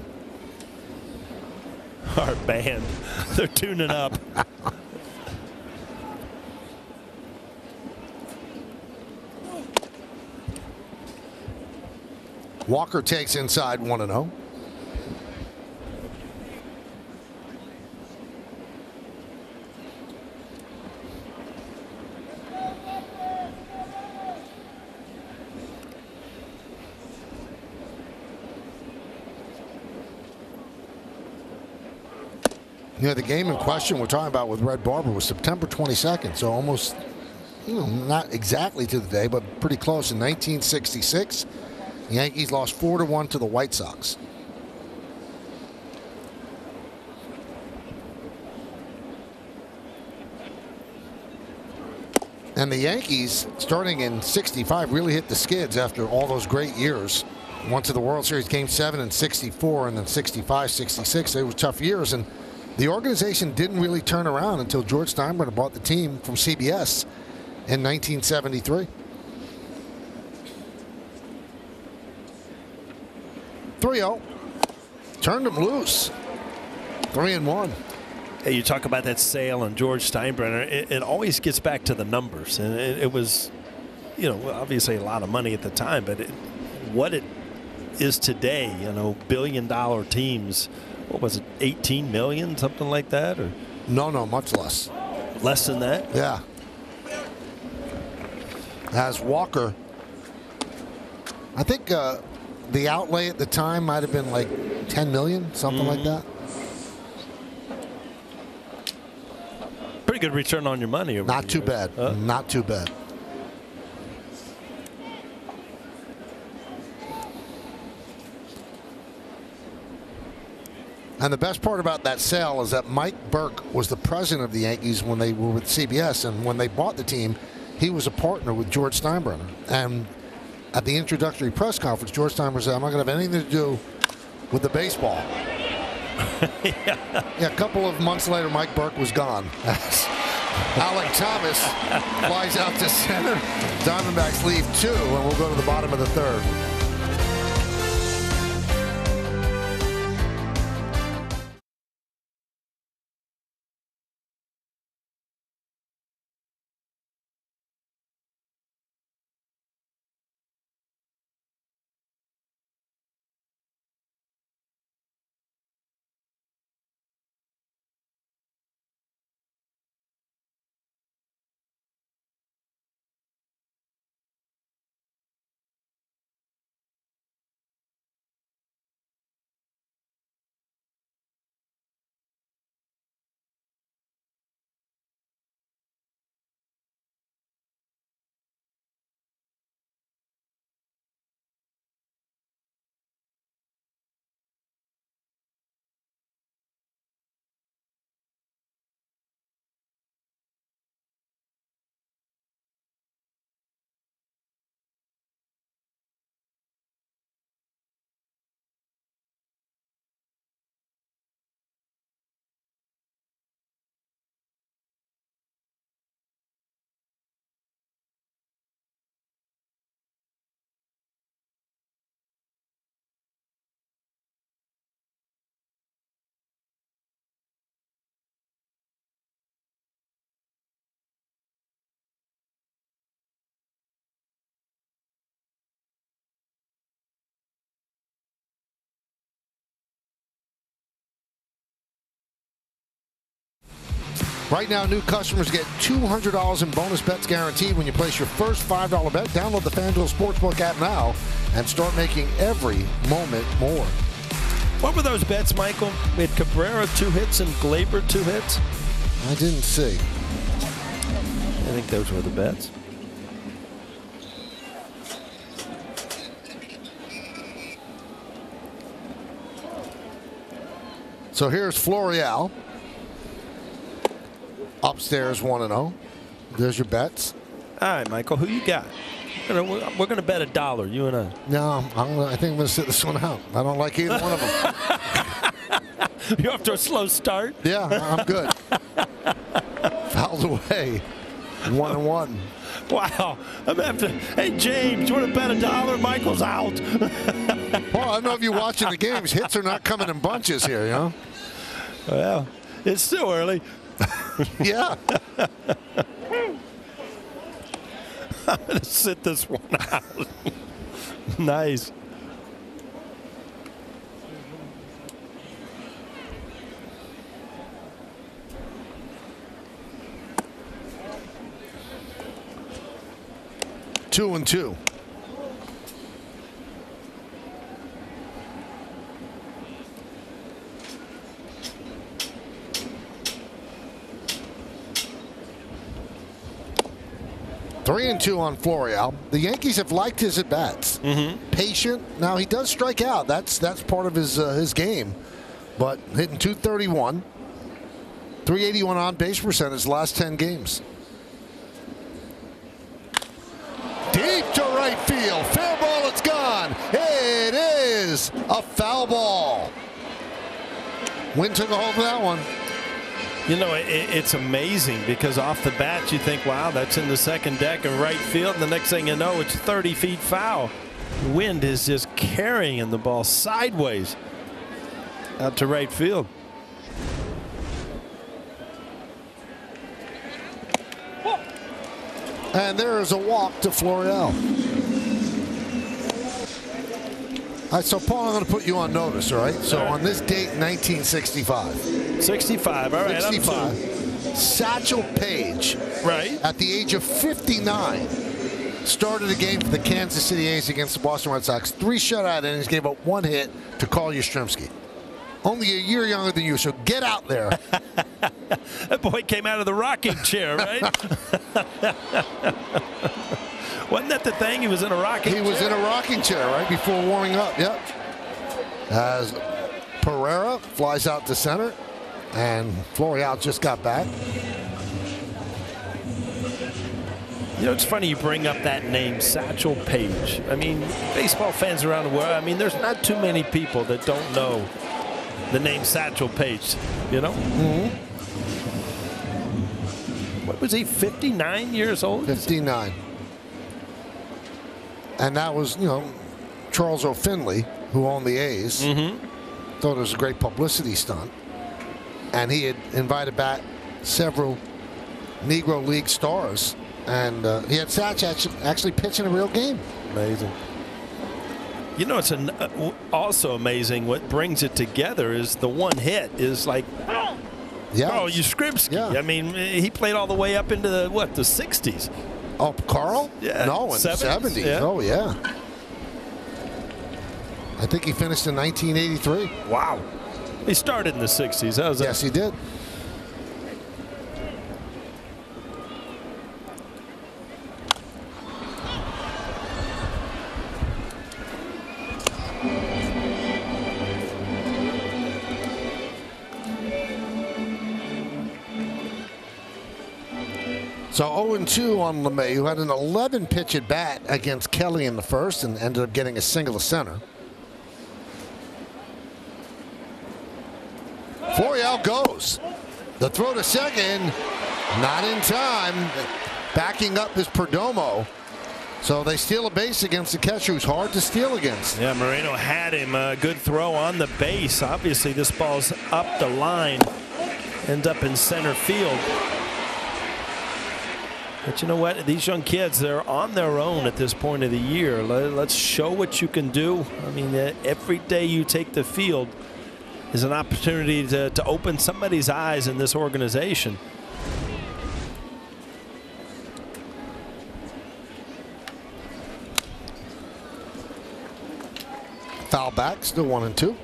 Our band, they're tuning up. Walker takes inside 1-0. The game in question we're talking about with Red Barber was September 22nd, so almost, not exactly to the day, but pretty close. In 1966, the Yankees lost 4-1 to the White Sox. And the Yankees, starting in 65, really hit the skids after all those great years. Went to the World Series Game 7 in 64, and then 65, 66. They were tough years, and the organization didn't really turn around until George Steinbrenner bought the team from CBS in 1973. 3-0. Turned him loose. 3-1. Hey, you talk about that sale on George Steinbrenner. It always gets back to the numbers, and it was, obviously a lot of money at the time, but what it is today, billion-dollar teams. What was it, 18 million, something like that, or? No, much less. Less than that? Yeah. As Walker, I think the outlay at the time might have been like 10 million, something like that. Pretty good return on your money. Over Not too bad. Not too bad. And the best part about that sale is that Mike Burke was the president of the Yankees when they were with CBS, and when they bought the team, he was a partner with George Steinbrenner. And at the introductory press conference, George Steinbrenner said, "I'm not going to have anything to do with the baseball." Yeah, a couple of months later, Mike Burke was gone. Alec Thomas flies out to center. Diamondbacks leave 2, and we'll go to the bottom of the 3rd. Right now, new customers get $200 in bonus bets guaranteed when you place your first $5 bet. Download the FanDuel Sportsbook app now and start making every moment more. What were those bets, Michael? We had Cabrera 2 hits and Glaber 2 hits. I didn't see. I think those were the bets. So here's Florial. Upstairs 1-0. There's your bets. All right, Michael, who you got? We're going to bet $1, you and I. No, I think I'm going to sit this one out. I don't like either one of them. You're off to a slow start? Yeah, I'm good. Fouled away. 1-1. Wow. I'm after. Hey, James, you want to bet $1? Michael's out. Well, I don't know if you're watching the games. Hits are not coming in bunches here, you know? Well, it's still early. Yeah. I'm going to sit this one out. Nice. 2-2. Three and 2 on Florial. The Yankees have liked his at-bats. Patient. Now, he does strike out. That's part of his game. But hitting .231. .381 on-base percentage his last 10 games. Deep to right field. Fair ball, it's gone. It is a foul ball. Wynn took a hold of that one. You know, it's amazing because off the bat you think, wow, that's in the second deck of right field. And the next thing you know, it's 30 feet foul. Wind is just carrying the ball sideways out to right field. And there is a walk to Florial. All right, so Paul, I'm going to put you on notice, all right? So on this date, 1965. 65, all right. 65. Satchel Paige, right, at the age of 59, started a game for the Kansas City A's against the Boston Red Sox. 3 shutout innings, gave up 1 hit to Carl Yastrzemski. Only a year younger than you, so get out there. That boy came out of the rocking chair, right? Wasn't that the thing? He was in a rocking chair? He was in a rocking chair right before warming up, yep. As Pereira flies out to center, and Florial just got back. You know, it's funny you bring up that name, Satchel Paige. I mean, baseball fans around the world, I mean, there's not too many people that don't know the name Satchel Paige, you know? Mm-hmm. What was he, 59 years old? 59. And that was, you know, Charles O'Finley, who owned the A's, thought it was a great publicity stunt. And he had invited back several Negro League stars. And he had Satch actually pitching a real game. Amazing. You know, it's also amazing. What brings it together is the one hit is like, Carl Yastrzemski. Yeah. I mean, he played all the way up into the 60s. Oh, Carl? Yeah. No, in the 70s. Yeah. Oh, yeah. I think he finished in 1983. Wow. He started in the 60s. That was yes, he did. So 0-2 on LeMay, who had an 11-pitch at bat against Kelly in the first and ended up getting a single to center. Florial goes. The throw to second, not in time. Backing up is Perdomo. So they steal a base against the catcher who's hard to steal against. Yeah, Moreno had him. A good throw on the base. Obviously, this ball's up the line. Ends up in center field. But you know what? These young kids, they're on their own at this point of the year. Let's show what you can do. I mean, every day you take the field is an opportunity to open somebody's eyes in this organization. Foul back, still 1-2.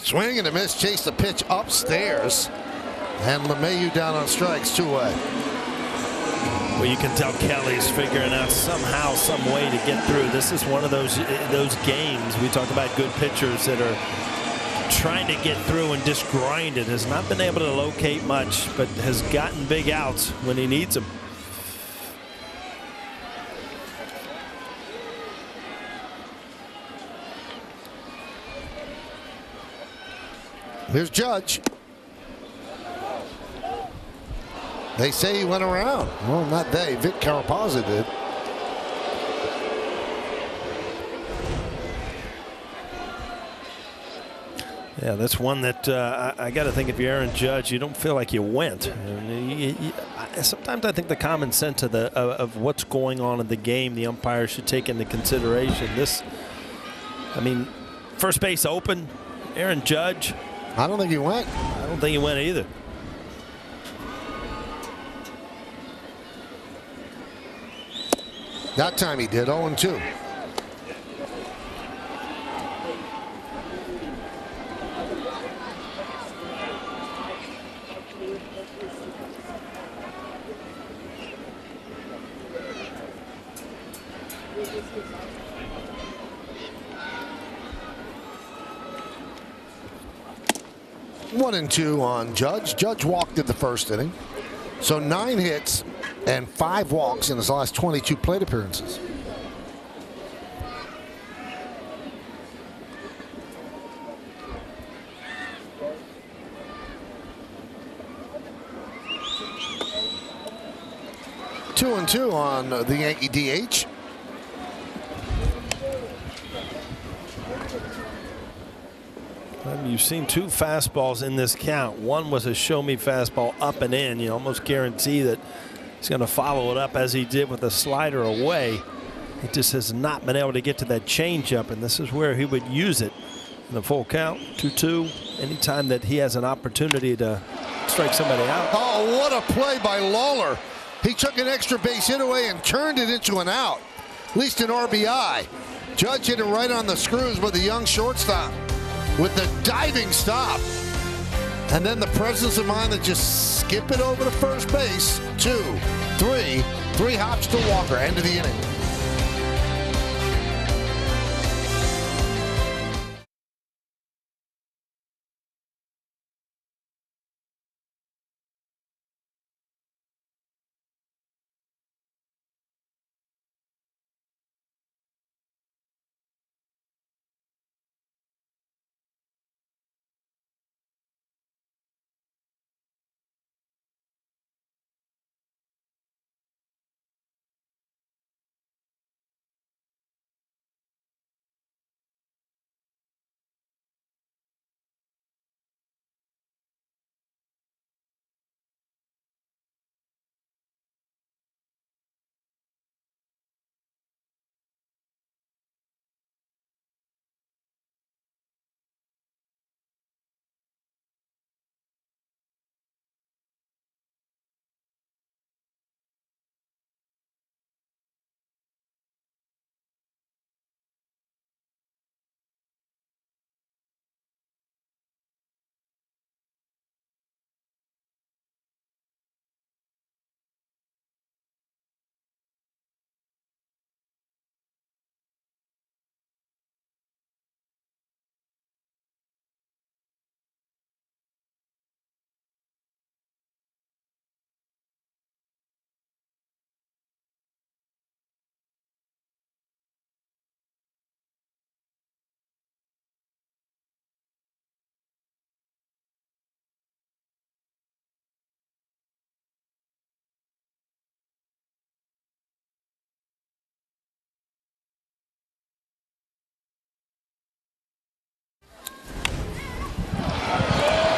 Swing and a miss, chase the pitch upstairs. And LeMahieu down on strikes, 2-away. Well, you can tell Kelly's figuring out somehow, some way to get through. This is one of those games. We talk about good pitchers that are trying to get through and just grind it. Has not been able to locate much, but has gotten big outs when he needs them. Here's Judge. They say he went around. Well, not they. Vic Carapazza did. Yeah, that's one that I got to think if you're Aaron Judge, you don't feel like you went. Sometimes I think the common sense of what's going on in the game, the umpire should take into consideration. I mean, first base open, Aaron Judge. I don't think he went. I don't think he went either. That time he did, 0-2. One and two on Judge. Judge walked in the first inning. So 9 hits and 5 walks in his last 22 plate appearances. Two and two on the Yankee DH. You've seen 2 fastballs in this count. One was a show-me fastball up and in. You almost guarantee that he's going to follow it up as he did with a slider away. He just has not been able to get to that changeup, and this is where he would use it in the full count. 2-2. Anytime that he has an opportunity to strike somebody out. Oh, what a play by Lawler. He took an extra base hit away and turned it into an out. At least an RBI. Judge hit it right on the screws with the young shortstop with the diving stop. And then the presence of mind to just skip it over to first base. 2, 3, 3 hops to Walker. End of the inning.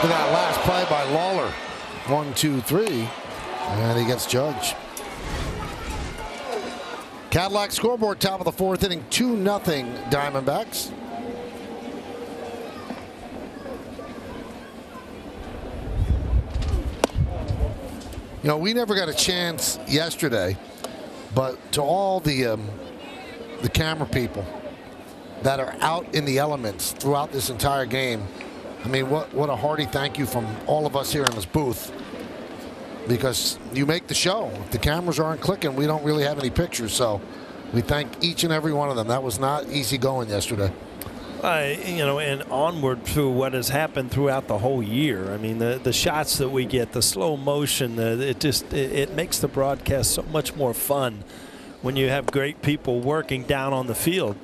Look at that last play by Lawler. 1, 2, 3. And he gets Judge. Cadillac scoreboard, top of the 4th inning, 2-0 Diamondbacks. You know, we never got a chance yesterday, but to all the camera people that are out in the elements throughout this entire game, I mean, what a hearty thank you from all of us here in this booth, because you make the show. If the cameras aren't clicking, we don't really have any pictures, so we thank each and every one of them. That was not easy going yesterday. You know, and onward through what has happened throughout the whole year. I mean, the shots that we get, the slow motion, it makes the broadcast so much more fun when you have great people working down on the field.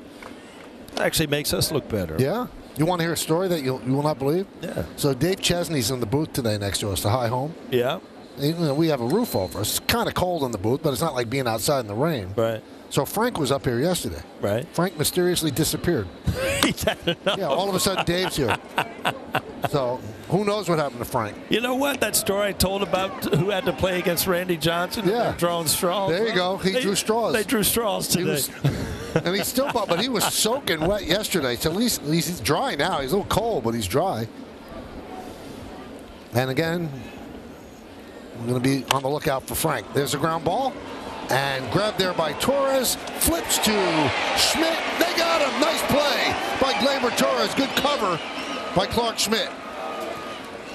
It actually makes us look better. Yeah. You want to hear a story that you will not believe? Yeah. So Dave Chesney's in the booth today next to us, the high home. Yeah. You know, we have a roof over us. It's kind of cold in the booth, but it's not like being outside in the rain. Right. So Frank was up here yesterday. Right. Frank mysteriously disappeared. Yeah, all of a sudden Dave's here. So who knows what happened to Frank? You know what? That story I told about who had to play against Randy Johnson? Yeah. Drawing straws. There you go. He drew straws. They drew straws today. And he's still, but he was soaking wet yesterday. So at least he's dry now. He's a little cold, but he's dry. And again, I'm going to be on the lookout for Frank. There's a ground ball. And grabbed there by Torres. Flips to Schmidt. They got him. Nice play by Gleyber Torres. Good cover by Clark Schmidt.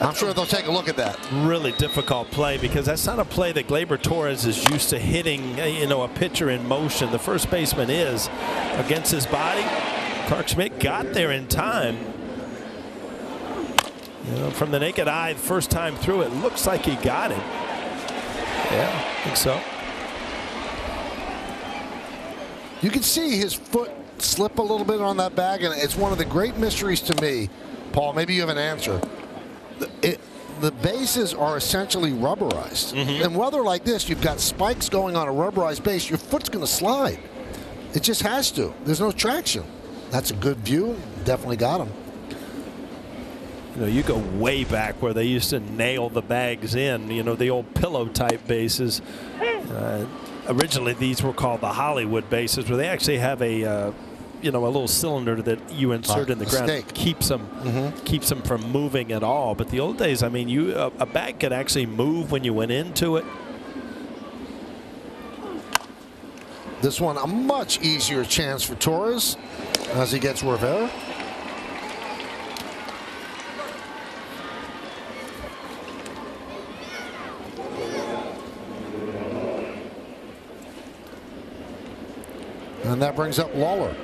I'm sure they'll take a look at that. Really difficult play, because that's not a play that Gleyber Torres is used to hitting, you know, a pitcher in motion. The first baseman is against his body. Clark Schmidt got there in time. You know, from the naked eye, the first time through, it looks like he got him. Yeah, I think so. You can see his foot slip a little bit on that bag, and it's one of the great mysteries to me. Paul, maybe you have an answer. The bases are essentially rubberized. In weather like this, you've got spikes going on a rubberized base. Your foot's going to slide. It just has to. There's no traction. That's a good view. Definitely got him. You know, you go way back where they used to nail the bags in, you know, the old pillow type bases. Originally, these were called the Hollywood bases, where they actually have a, you know, a little cylinder that you insert in the ground. Stake. Keeps them from moving at all. But the old days, I mean, a bag could actually move when you went into it. This one a much easier chance for Torres as he gets Rivera. And that brings up Lawler.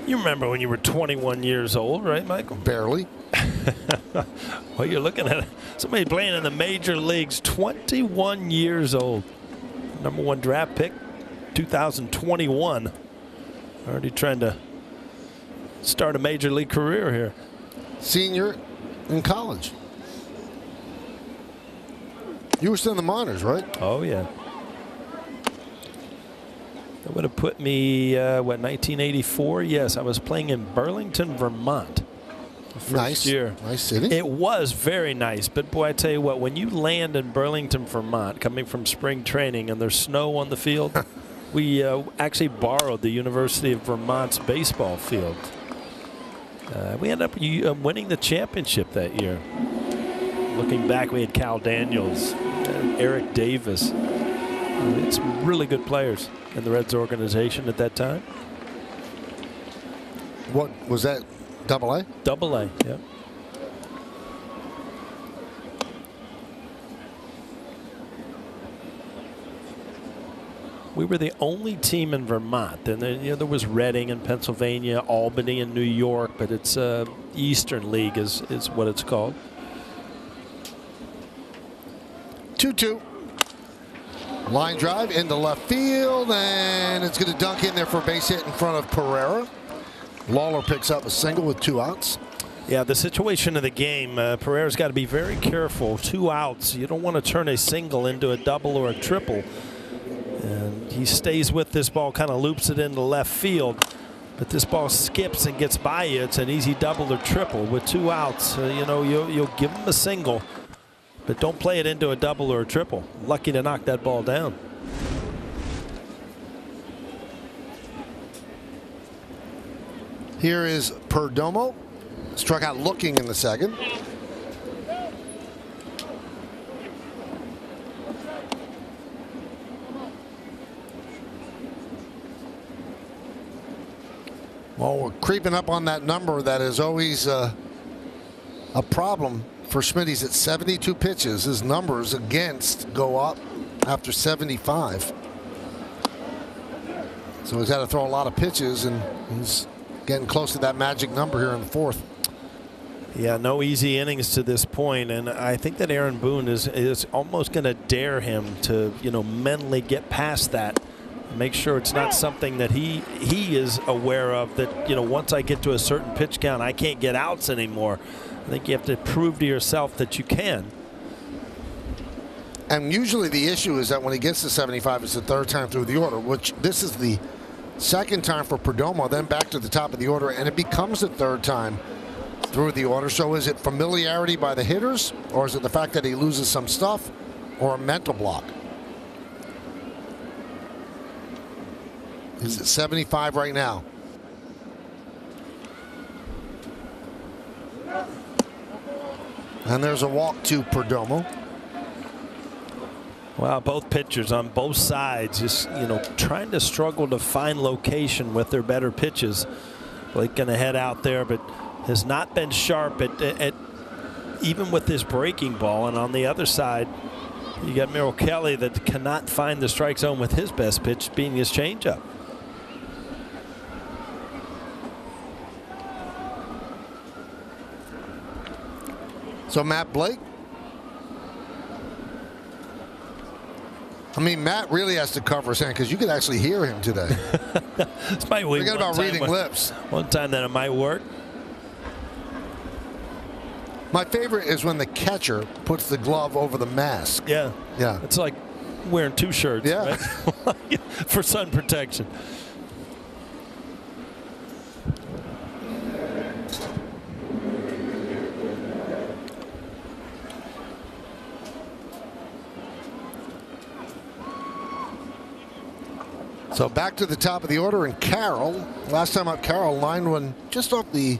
You remember when you were 21 years old, right, Michael? Barely. Well, you're looking at somebody playing in the major leagues, 21 years old. #1 draft pick, 2021. Already trying to start a major league career here. Senior in college. You were still in the minors, right? Oh, yeah. That would have put me, what, 1984? Yes, I was playing in Burlington, Vermont. Nice Year. Nice city. It was very nice, but boy, I tell you what, when you land in Burlington, Vermont, coming from spring training and there's snow on the field, we actually borrowed the University of Vermont's baseball field. We ended up winning the championship that year. Looking back, we had Cal Daniels, Eric Davis. We had some really good players in the Reds organization at that time. What was that? AA? AA, yeah. We were the only team in Vermont. And then, you know, there was Reading in Pennsylvania, Albany in New York, but it's Eastern League is what it's called. 2-2. Line drive into left field, and it's going to dunk in there for a base hit in front of Pereira. Lawler picks up a single with 2 outs. Yeah, the situation of the game, Pereira's got to be very careful. 2 outs. You don't want to turn a single into a double or a triple. And he stays with this ball, kind of loops it into left field. But this ball skips and gets by you. It's an easy double or triple. With 2 outs, you know, you'll give him a single, but don't play it into a double or a triple. Lucky to knock that ball down. Here is Perdomo. Struck out looking in the second. Well, we're creeping up on that number that is always a problem for Smitty's at 72 pitches. His numbers against go up after 75. So he's got to throw a lot of pitches, and he's getting close to that magic number here in the 4th. Yeah, no easy innings to this point, and I think that Aaron Boone is almost going to dare him to, you know, mentally get past that. Make sure it's not something that he is aware of, that, you know, once I get to a certain pitch count, I can't get outs anymore. I think you have to prove to yourself that you can. And usually the issue is that when he gets to 75, it's the 3rd time through the order, which this is the 2nd time for Perdomo, then back to the top of the order, and it becomes the 3rd time through the order. So is it familiarity by the hitters, or is it the fact that he loses some stuff, or a mental block? He's at 75 right now. And there's a walk to Perdomo. Well, both pitchers on both sides just, you know, trying to struggle to find location with their better pitches. Blake going to head out there, but has not been sharp at even with this breaking ball. And on the other side, you got Merrill Kelly that cannot find the strike zone with his best pitch being his changeup. So Matt Blake. I mean, Matt really has to cover his hand because you could actually hear him today. This might work. Forget about reading lips. One time that it might work. My favorite is when the catcher puts the glove over the mask. Yeah. Yeah. It's like wearing two shirts. Yeah. Right? For sun protection. So back to the top of the order, and Carroll. Last time up, Carroll lined one just off the,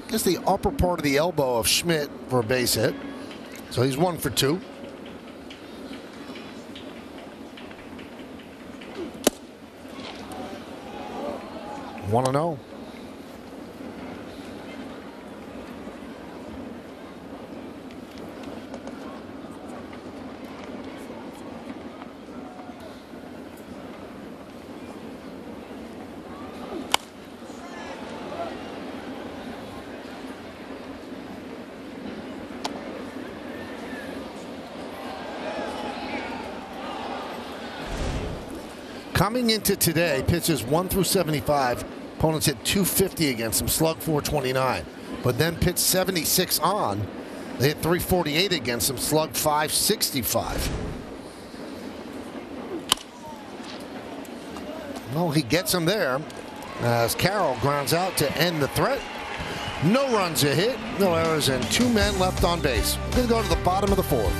I guess, the upper part of the elbow of Schmidt for a base hit. So he's 1 for 2. Want to know? Coming into today, pitches 1 through 75. Opponents hit 250 against him, slug 429. But then pitch 76 on. They hit 348 against him, slug 565. Well, he gets him there as Carroll grounds out to end the threat. No runs a hit, no errors, and 2 men left on base. We're going to go to the bottom of the 4th.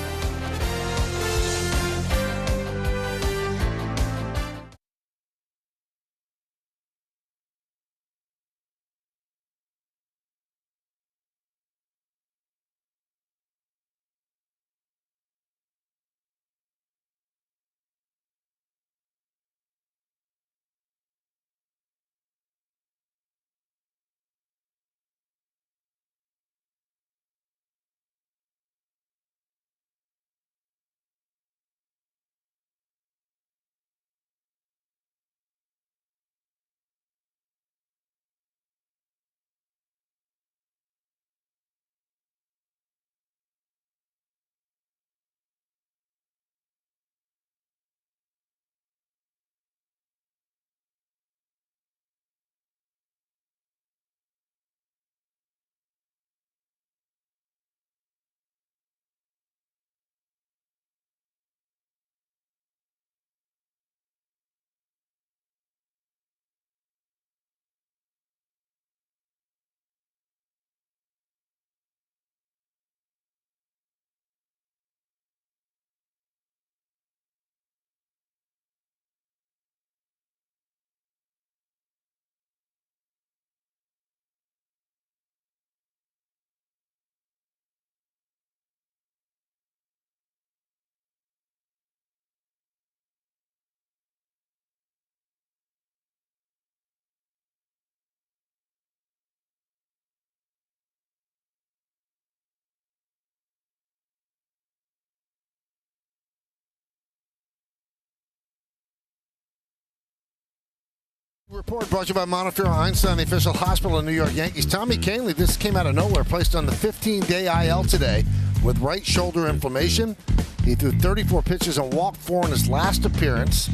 Report brought to you by Montefiore Einstein, the official hospital of New York Yankees. Tommy Kahnle, this came out of nowhere, placed on the 15-day IL today with right shoulder inflammation. He threw 34 pitches and walked 4 in his last appearance,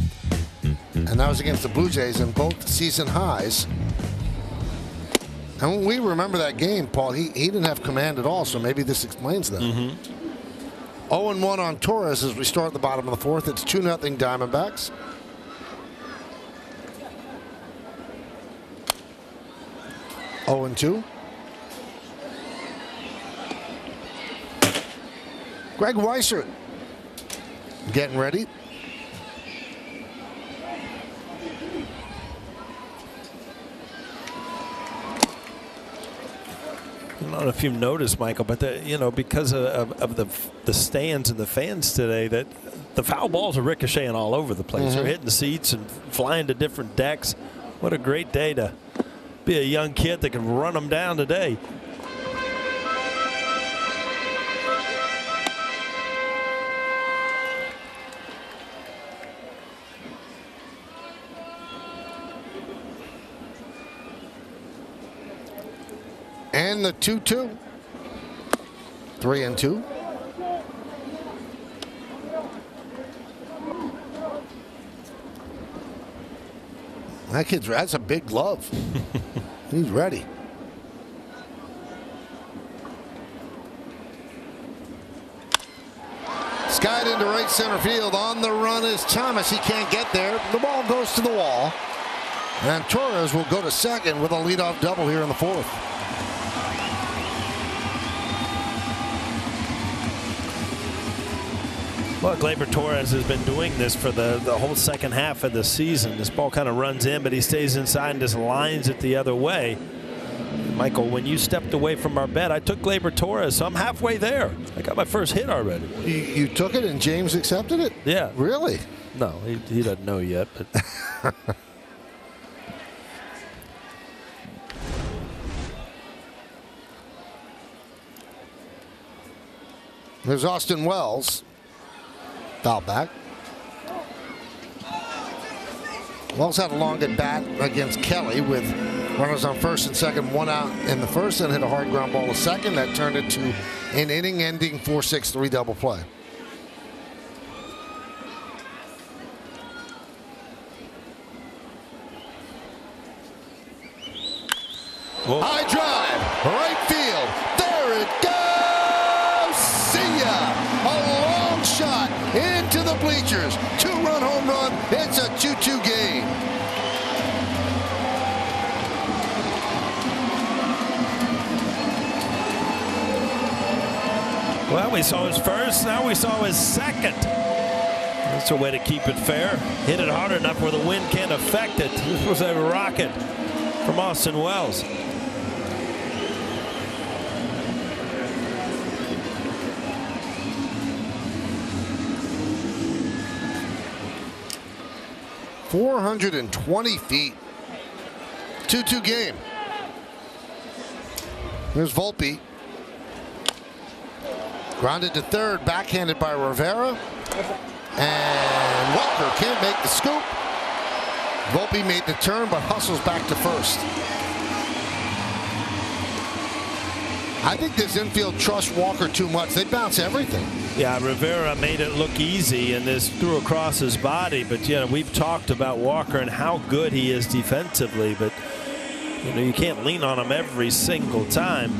and that was against the Blue Jays in both season highs. And when we remember that game, Paul, he didn't have command at all, so maybe this explains that. 0-1 on Torres as we start at the bottom of the 4th. It's 2-0 Diamondbacks. Oh and 2. Greg Weissert getting ready. I don't know if you've noticed, Michael, but because of the stands and the fans today, that the foul balls are ricocheting all over the place. They're hitting the seats and flying to different decks. What a great day to be a young kid that can run them down today. And the 2-2. 3-2. That's a big glove. He's ready. Skied into right center field. On the run is Thomas. He can't get there. The ball goes to the wall. And Torres will go to second with a leadoff double here in the fourth. Well, Gleyber Torres has been doing this for the whole second half of the season. This ball kind of runs in, but he stays inside and just lines it the other way. Michael, when you stepped away from our bet, I took Gleyber Torres, so I'm halfway there. I got my first hit already. You took it and James accepted it? Yeah. Really? No, he doesn't know yet. But There's Austin Wells. Foul back. Wells had a long at bat against Kelly with runners on first and second, one out in the first, and hit a hard ground ball to second. That turned into an inning-ending 4-6-3 double play. Whoa. High drive, right field. There it goes. See ya. A long shot into the bleachers. Two-run home run. It's a 2-2 game. well, we saw his first. Now we saw his second. That's a way to keep it fair. Hit it hard enough where the wind can't affect it. This was a rocket from Austin Wells. .420 feet. 2-2 game. Here's Volpe. Grounded to third, backhanded by Rivera. And Walker can't make the scoop. Volpe made the turn, but hustles back to first. I think this infield trusts Walker too much. They bounce everything. Yeah, Rivera made it look easy and this threw across his body. But, you know, we've talked about Walker and how good he is defensively. But, you know, you can't lean on him every single time.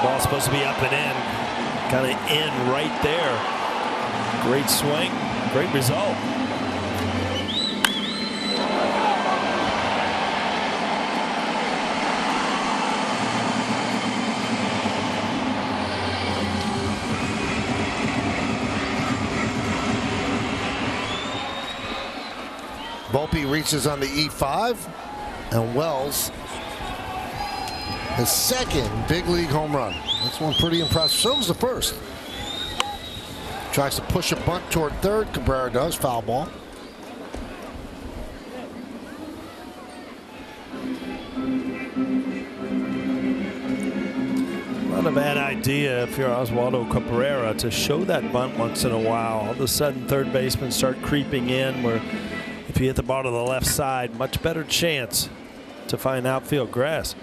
Ball's supposed to be up and in. Kind of in right there. Great swing. Great result. Volpe reaches on the E5, and Wells, his second big league home run. That's one pretty impressive. So was the first. Tries to push a bunt toward third. Cabrera does. Foul ball. Not a bad idea if you're Oswaldo Cabrera to show that bunt once in a while. All of a sudden, third basemen start creeping in where if you hit the ball to the left side, much better chance to find outfield grass.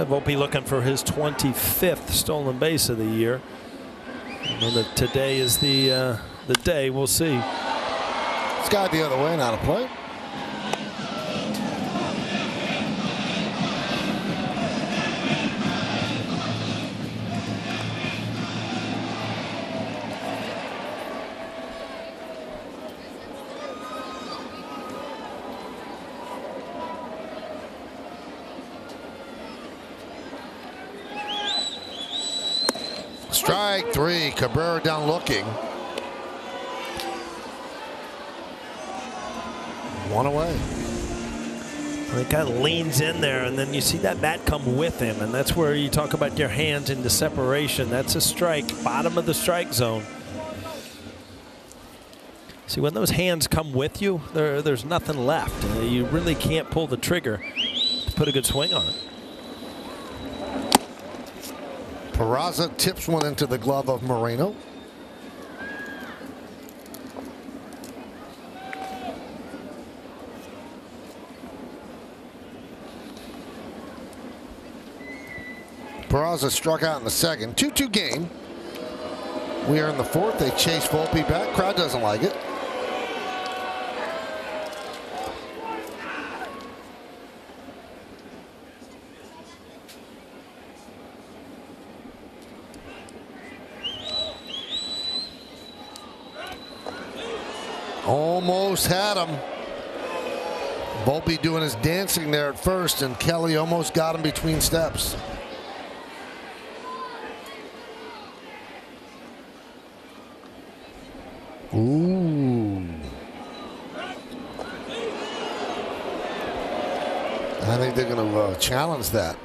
Volpe looking for his 25th stolen base of the year. I know that today is the day. We'll see. It's got the other way, not a play. Strike three. Cabrera down looking. One away. He kind of leans in there, and then you see that bat come with him, and that's where you talk about your hands into separation. That's a strike, bottom of the strike zone. See, when those hands come with you, there's nothing left. You really can't pull the trigger to put a good swing on it. Peraza tips one into the glove of Moreno. Peraza struck out in the second. 2-2 game. We are in the fourth. They chase Volpe back. Crowd doesn't like it. Almost had him. Volpe doing his dancing there at first, and Kelly almost got him between steps. Ooh. I think they're going to challenge that.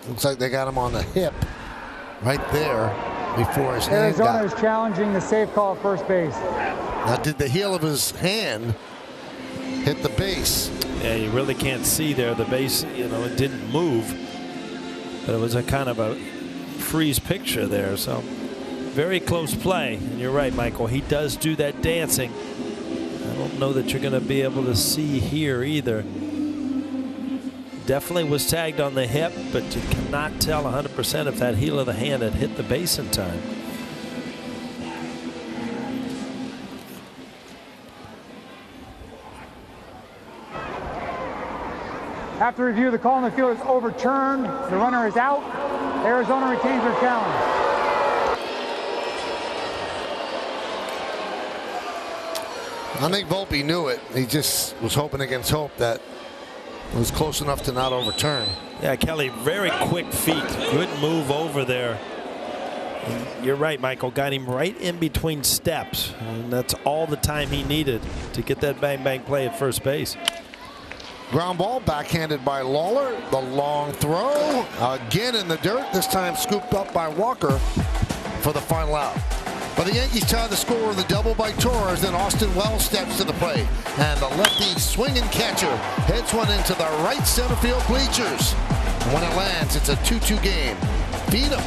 Looks like they got him on the hip right there before his hand got. Arizona is challenging the safe call at first base. Now, did the heel of his hand hit the base? Yeah, you really can't see there. The base, you know, it didn't move, but it was a kind of a freeze picture there. So very close play. And you're right, Michael. He does do that dancing. I don't know that you're going to be able to see here either. Definitely was tagged on the hip, but you cannot tell 100% if that heel of the hand had hit the base in time. After review, the call in the field is overturned. The runner is out. Arizona retains their challenge. I think Volpe knew it. He just was hoping against hope that it was close enough to not overturn. Yeah, Kelly, very quick feet. Good move over there. And you're right, Michael. Got him right in between steps. And that's all the time he needed to get that bang-bang play at first base. Ground ball backhanded by Lawler. The long throw. Again in the dirt. This time scooped up by Walker for the final out. But the Yankees tie the score with a double by Torres. Then Austin Wells steps to the plate. And the lefty swinging catcher hits one into the right center field bleachers. And when it lands, it's a 2-2 game. Feed him.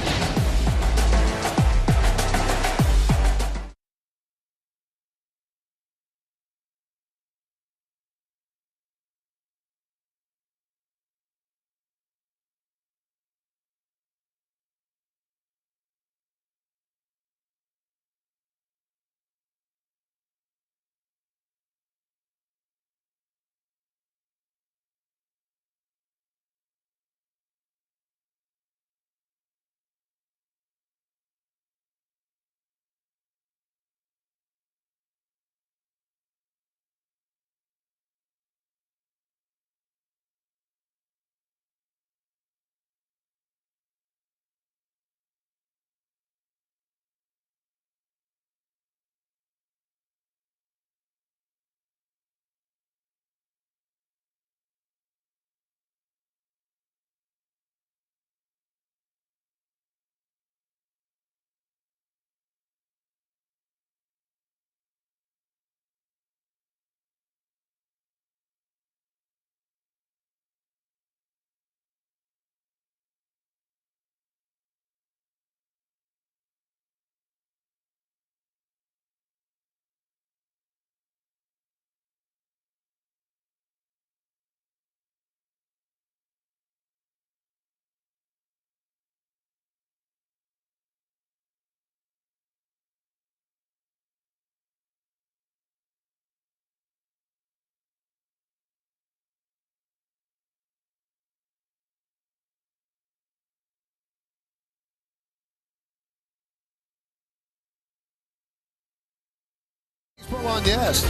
On yes.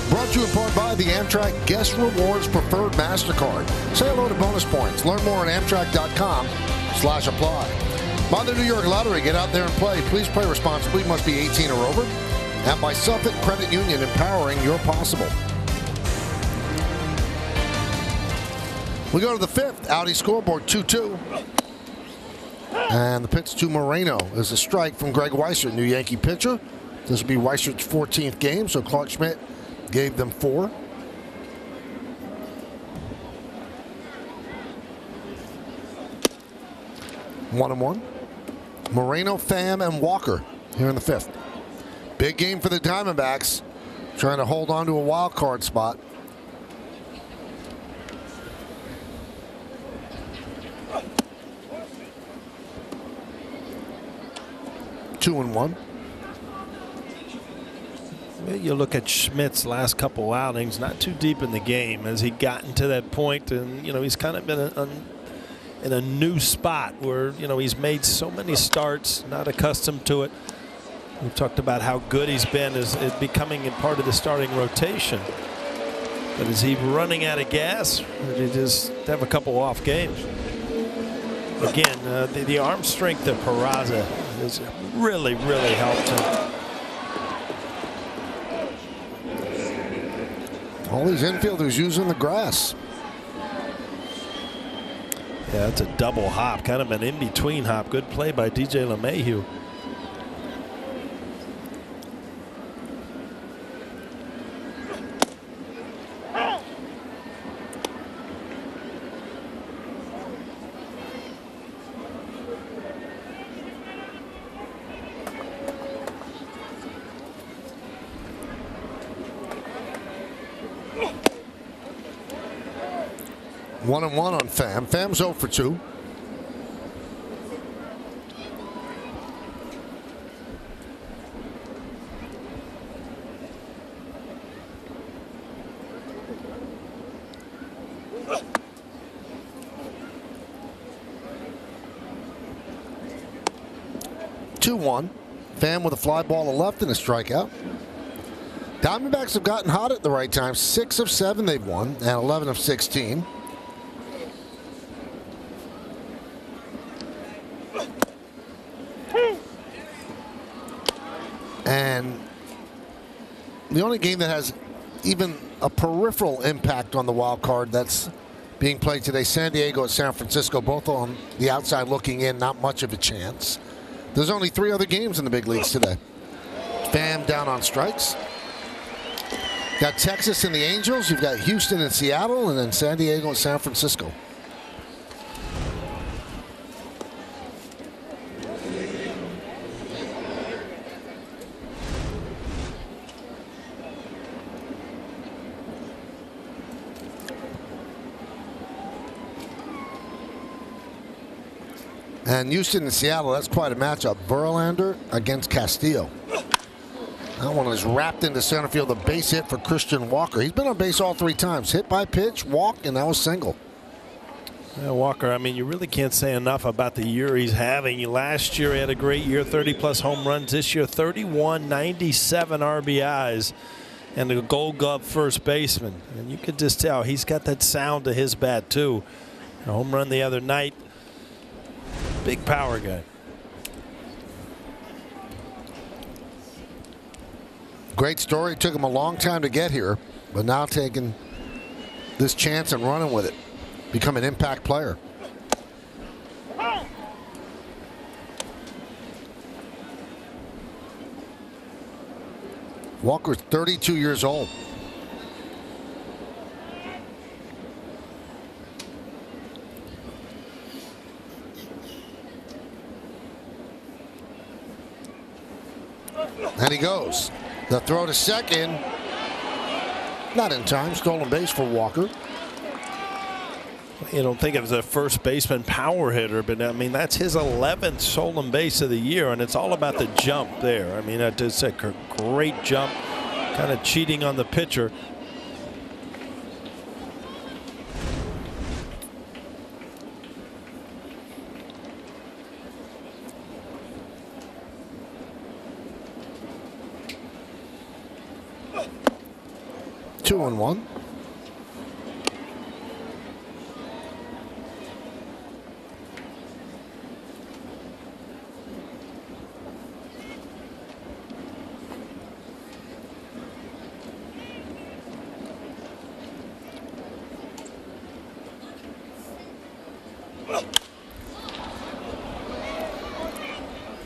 Brought to you in part by the Amtrak Guest Rewards Preferred MasterCard. Say hello to bonus points. Learn more at Amtrak.com/apply. By the New York Lottery, get out there and play. Please play responsibly. Must be 18 or over. And by Suffolk Credit Union, empowering your possible. We go to the fifth. Audi scoreboard 2-2. And the pitch to Moreno is a strike from Greg Weissert, new Yankee pitcher. This will be Weissert's 14th game, so Clark Schmidt gave them 4. 1-1. Moreno, Pham, and Walker here in the 5th. Big game for the Diamondbacks, trying to hold on to a wild card spot. Two and one. You look at Schmidt's last couple outings, not too deep in the game as he gotten to that point, and he's kind of been in a new spot where he's made so many starts, not accustomed to it. We've talked about how good he's been as becoming a part of the starting rotation. But is he running out of gas, or did he just have a couple off games? Again, the arm strength of Peraza has really helped him. All these infielders using the grass. Yeah, that's a double hop, kind of an in-between hop. Good play by DJ LeMahieu. One and one on Pham. Pham's 0 for 2. Pham with a fly ball to left and a strikeout. Diamondbacks have gotten hot at the right time. 6 of 7 they've won and 11 of 16. And the only game that has even a peripheral impact on the wild card that's being played today, San Diego and San Francisco, both on the outside looking in, not much of a chance. There's only 3 other games in the big leagues today. Pham down on strikes. Got Texas and the Angels. You've got Houston and Seattle, and then San Diego and San Francisco. And Houston and Seattle, that's quite a matchup. Verlander against Castillo. That one is wrapped into center field. A base hit for Christian Walker. He's been on base all 3 times. Hit by pitch, walk, and that was single. Yeah, Walker, I mean, you really can't say enough about the year he's having. Last year he had a great year, 30-plus home runs. This year, 31, 97 RBIs, and a Gold Glove first baseman. And you can just tell he's got that sound to his bat, too. A home run the other night. Big power guy. Great story. It took him a long time to get here, but now taking this chance and running with it. Become an impact player. Walker's 32 years old. And he goes. The throw to second. Not in time. Stolen base for Walker. You don't think of as a first baseman power hitter, but I mean, that's his 11th stolen base of the year, and it's all about the jump there. I mean, it's a great jump, kind of cheating on the pitcher. Two and one.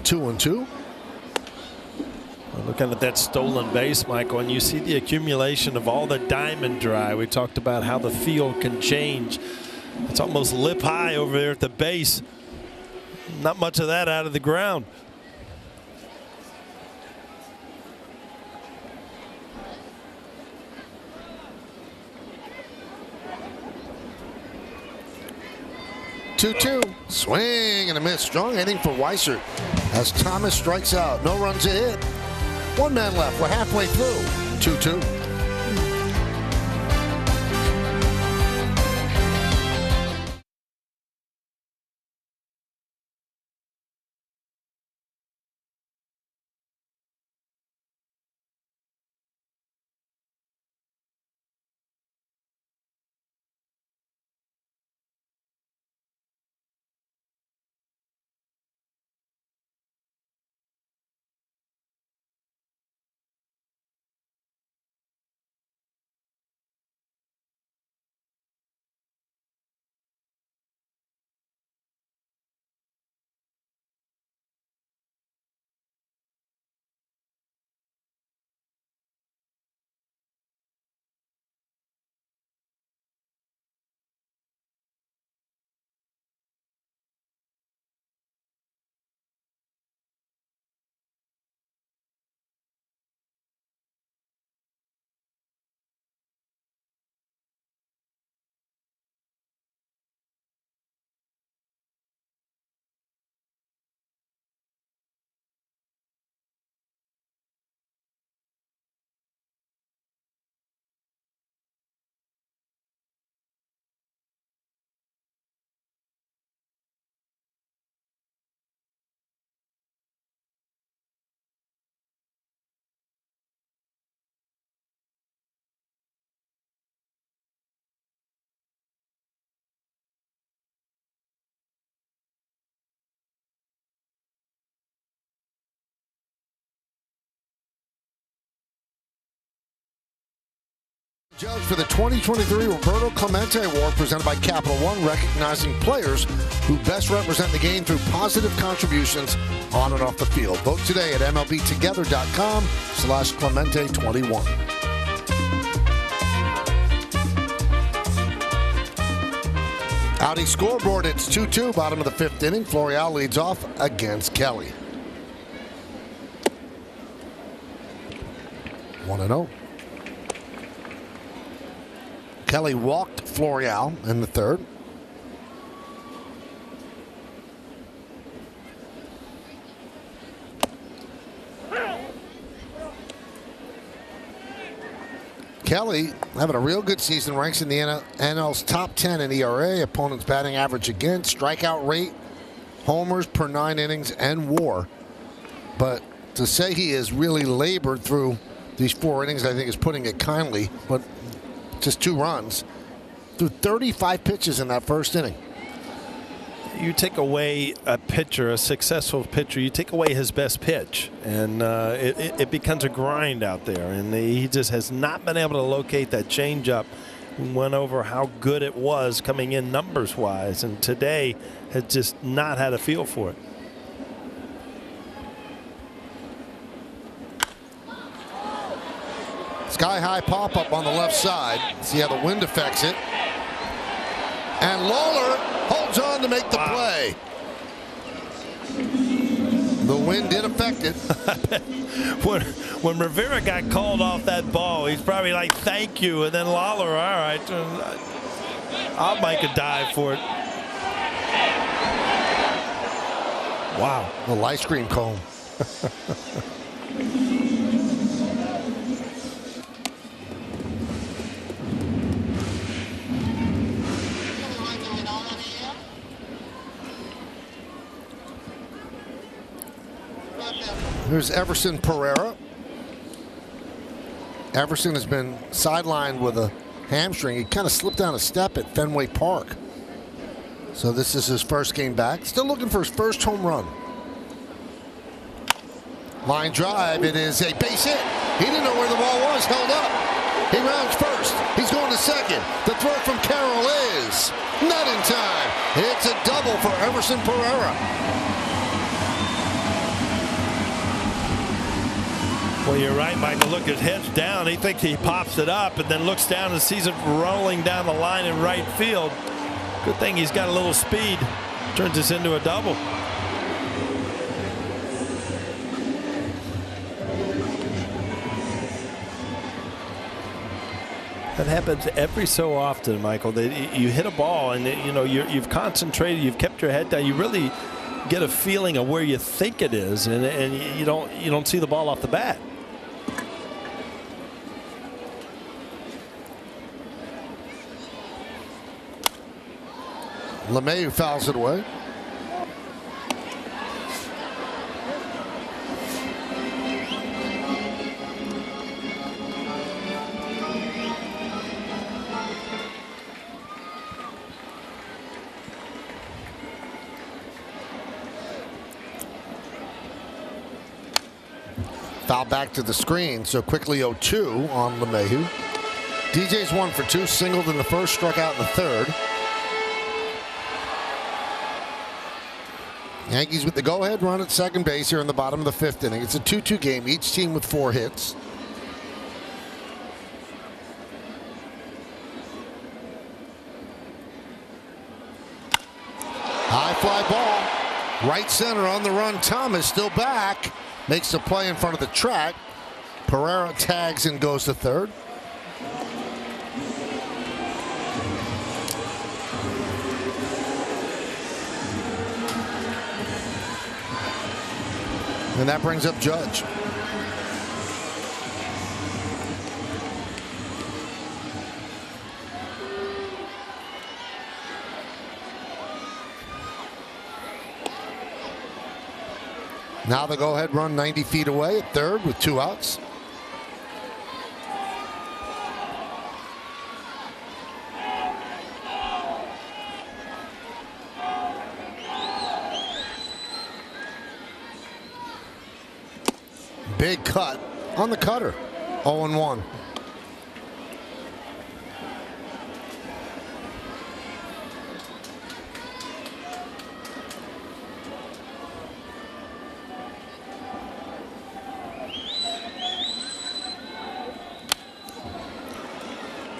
Two and two. Looking at that stolen base, Michael, and you see the accumulation of all the diamond dry. We talked about how the field can change. It's almost lip high over there at the base. Not much of that out of the ground. Two. Swing and a miss. Strong inning for Weissert as Thomas strikes out. No runs a hit. One man left. We're halfway through. 2-2. Judge for the 2023 Roberto Clemente Award presented by Capital One, recognizing players who best represent the game through positive contributions on and off the field. Vote today at MLBtogether.com/Clemente21. Audi scoreboard, it's 2-2, bottom of the fifth inning. Florial leads off against Kelly. 1-0. Kelly walked Florial in the third. Kelly having a real good season, ranks in the NL's top 10 in ERA, opponent's batting average against, strikeout rate, homers per 9 innings, and WAR. But to say he has really labored through these 4 innings, I think is putting it kindly. But just 2 runs through 35 pitches in that first inning. You take away a pitcher, a successful pitcher, you take away his best pitch, and it becomes a grind out there. And he just has not been able to locate that changeup. We went over how good it was coming in numbers-wise, and today has just not had a feel for it. Sky-high pop-up on the left side. See how the wind affects it. And Lawler holds on to make the play. The wind did affect it. when Rivera got called off that ball, he's probably like, thank you. And then Lawler, all right, I'll make a dive for it. Wow, the ice cream cone. Here's Everson Pereira. Everson has been sidelined with a hamstring. He kind of slipped down a step at Fenway Park. So this is his first game back. Still looking for his first home run. Line drive. It is a base hit. He didn't know where the ball was. Held up. He rounds first. He's going to second. The throw from Carroll is not in time. It's a double for Everson Pereira. Well, you're right, Michael. Look, his head's down. He thinks he pops it up and then looks down and sees it rolling down the line in right field. Good thing he's got a little speed. Turns this into a double. That happens every so often, Michael. You hit a ball and you've concentrated, you've kept your head down. You really get a feeling of where you think it is, and you don't see the ball off the bat. LeMahieu fouls it away. Foul back to the screen, so quickly 0-2 on LeMahieu. DJ's 1 for 2, singled in the first, struck out in the third. Yankees with the go-ahead run at second base here in the bottom of the fifth inning. It's a 2-2 game, each team with 4 hits. High fly ball. Right center on the run. Thomas still back. Makes the play in front of the track. Pereira tags and goes to third. And that brings up Judge. Now the go-ahead run 90 feet away at third with 2 outs. Big cut on the cutter. 0-1.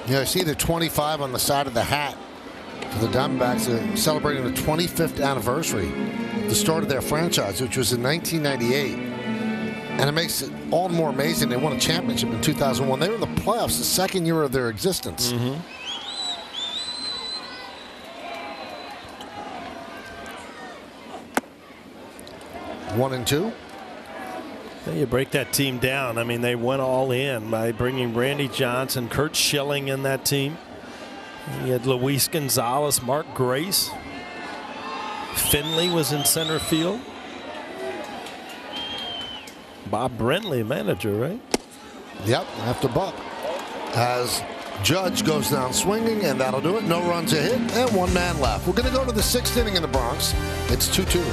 You know, see the 25 on the side of the hat for the Diamondbacks. They're celebrating the 25th anniversary, the start of their franchise, which was in 1998. And it makes it all the more amazing. They won a championship in 2001. They were in the playoffs the second year of their existence. 1-2. You break that team down. I mean, they went all in by bringing Randy Johnson, Kurt Schilling in that team. You had Luis Gonzalez, Mark Grace. Finley was in center field. Bob Brentley, manager, right? Yep, after Buck. As Judge goes down swinging, and that'll do it. No runs a hit, and 1 man left. We're going to go to the 6th inning in the Bronx. It's 2-2.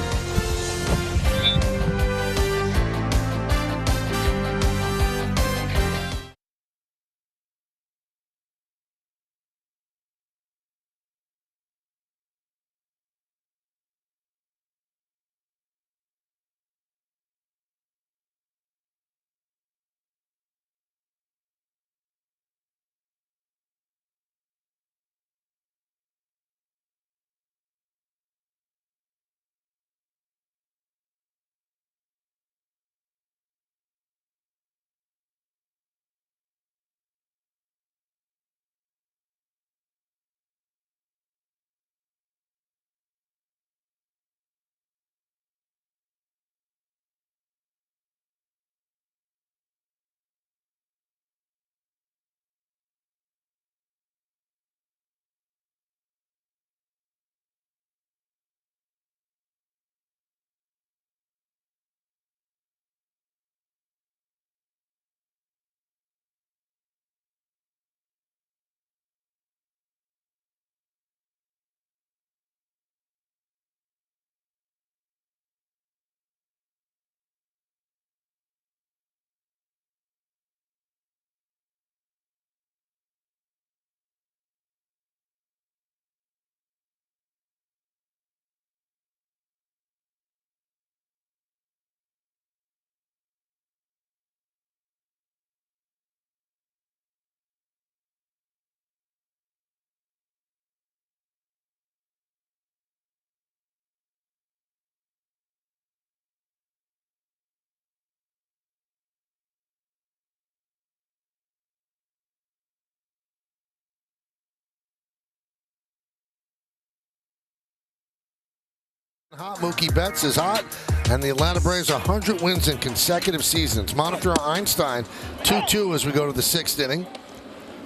Hot Mookie Betts is hot, and the Atlanta Braves 100 wins in consecutive seasons. Monitor Einstein 2-2 as we go to the 6th inning.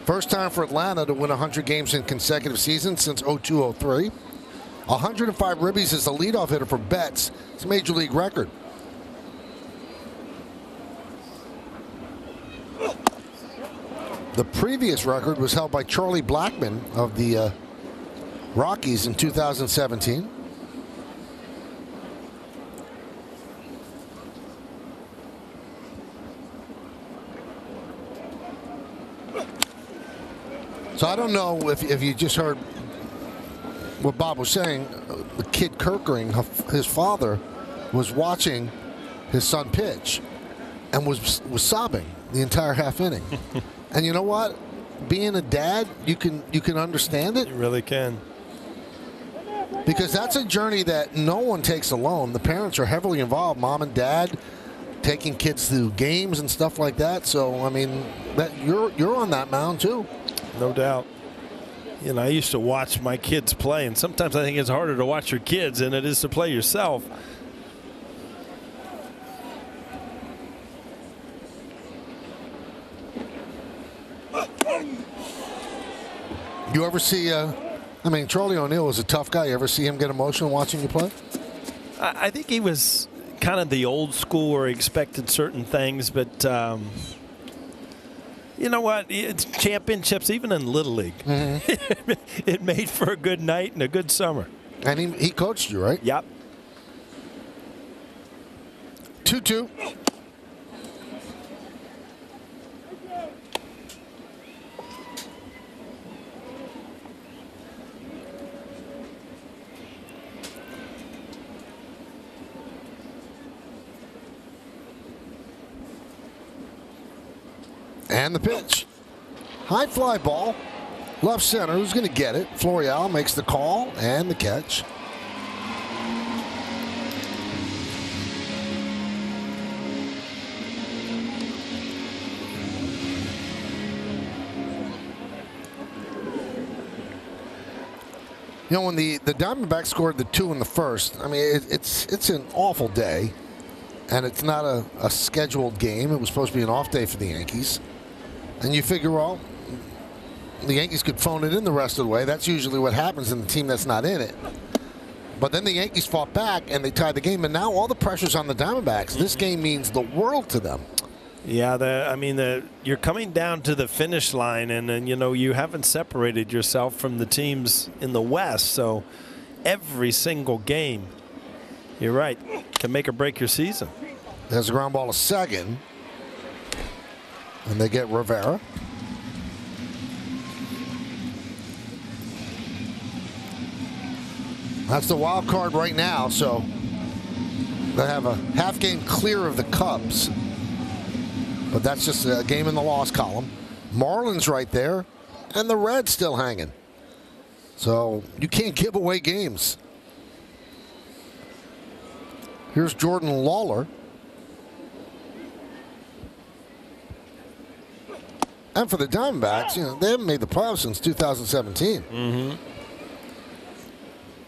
First time for Atlanta to win 100 games in consecutive seasons since 02-03. 105 ribbies as the leadoff hitter for Betts. It's a major league record. The previous record was held by Charlie Blackmon of the Rockies in 2017. So I don't know if you just heard what Bob was saying. The kid Kirkering, his father, was watching his son pitch and was sobbing the entire half inning. And you know what? Being a dad, you can understand it. You really can. Because that's a journey that no one takes alone. The parents are heavily involved, mom and dad, taking kids through games and stuff like that. So I mean, that you're on that mound too. No doubt. You know, I used to watch my kids play, and sometimes I think it's harder to watch your kids than it is to play yourself. You ever see, I mean, Charlie O'Neill was a tough guy. You ever see him get emotional watching you play? I think he was kind of the old school where he expected certain things, but you know what? It's championships, even in Little League. Mm-hmm. It made for a good night and a good summer. And he coached you, right? Yep. 2-2. And the pitch. High fly ball. Left center. Who's going to get it? Florial makes the call and the catch. You know, when the Diamondbacks scored the 2 in the first, I mean, it's an awful day. And it's not a scheduled game. It was supposed to be an off day for the Yankees. And you figure, well, the Yankees could phone it in the rest of the way. That's usually what happens in the team that's not in it. But then the Yankees fought back, and they tied the game. And now all the pressure's on the Diamondbacks. This game means the world to them. Yeah, you're coming down to the finish line, and you know, you haven't separated yourself from the teams in the West. So every single game, you're right, can make or break your season. There's a ground ball to second. And they get Rivera. That's the wild card right now, so they have a half game clear of the Cubs. But that's just a game in the loss column. Marlins right there, and the Reds still hanging. So you can't give away games. Here's Jordan Lawler. And for the Diamondbacks, you know, they haven't made the playoffs since 2017. Mm-hmm.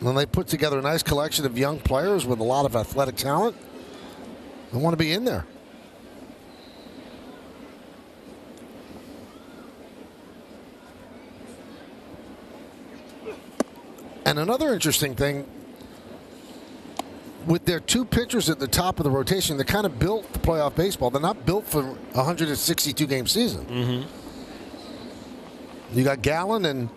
And they put together a nice collection of young players with a lot of athletic talent. They want to be in there. And another interesting thing, with their 2 pitchers at the top of the rotation, they're kind of built for playoff baseball. They're not built for a 162-game season. Mm-hmm. You got Gallen and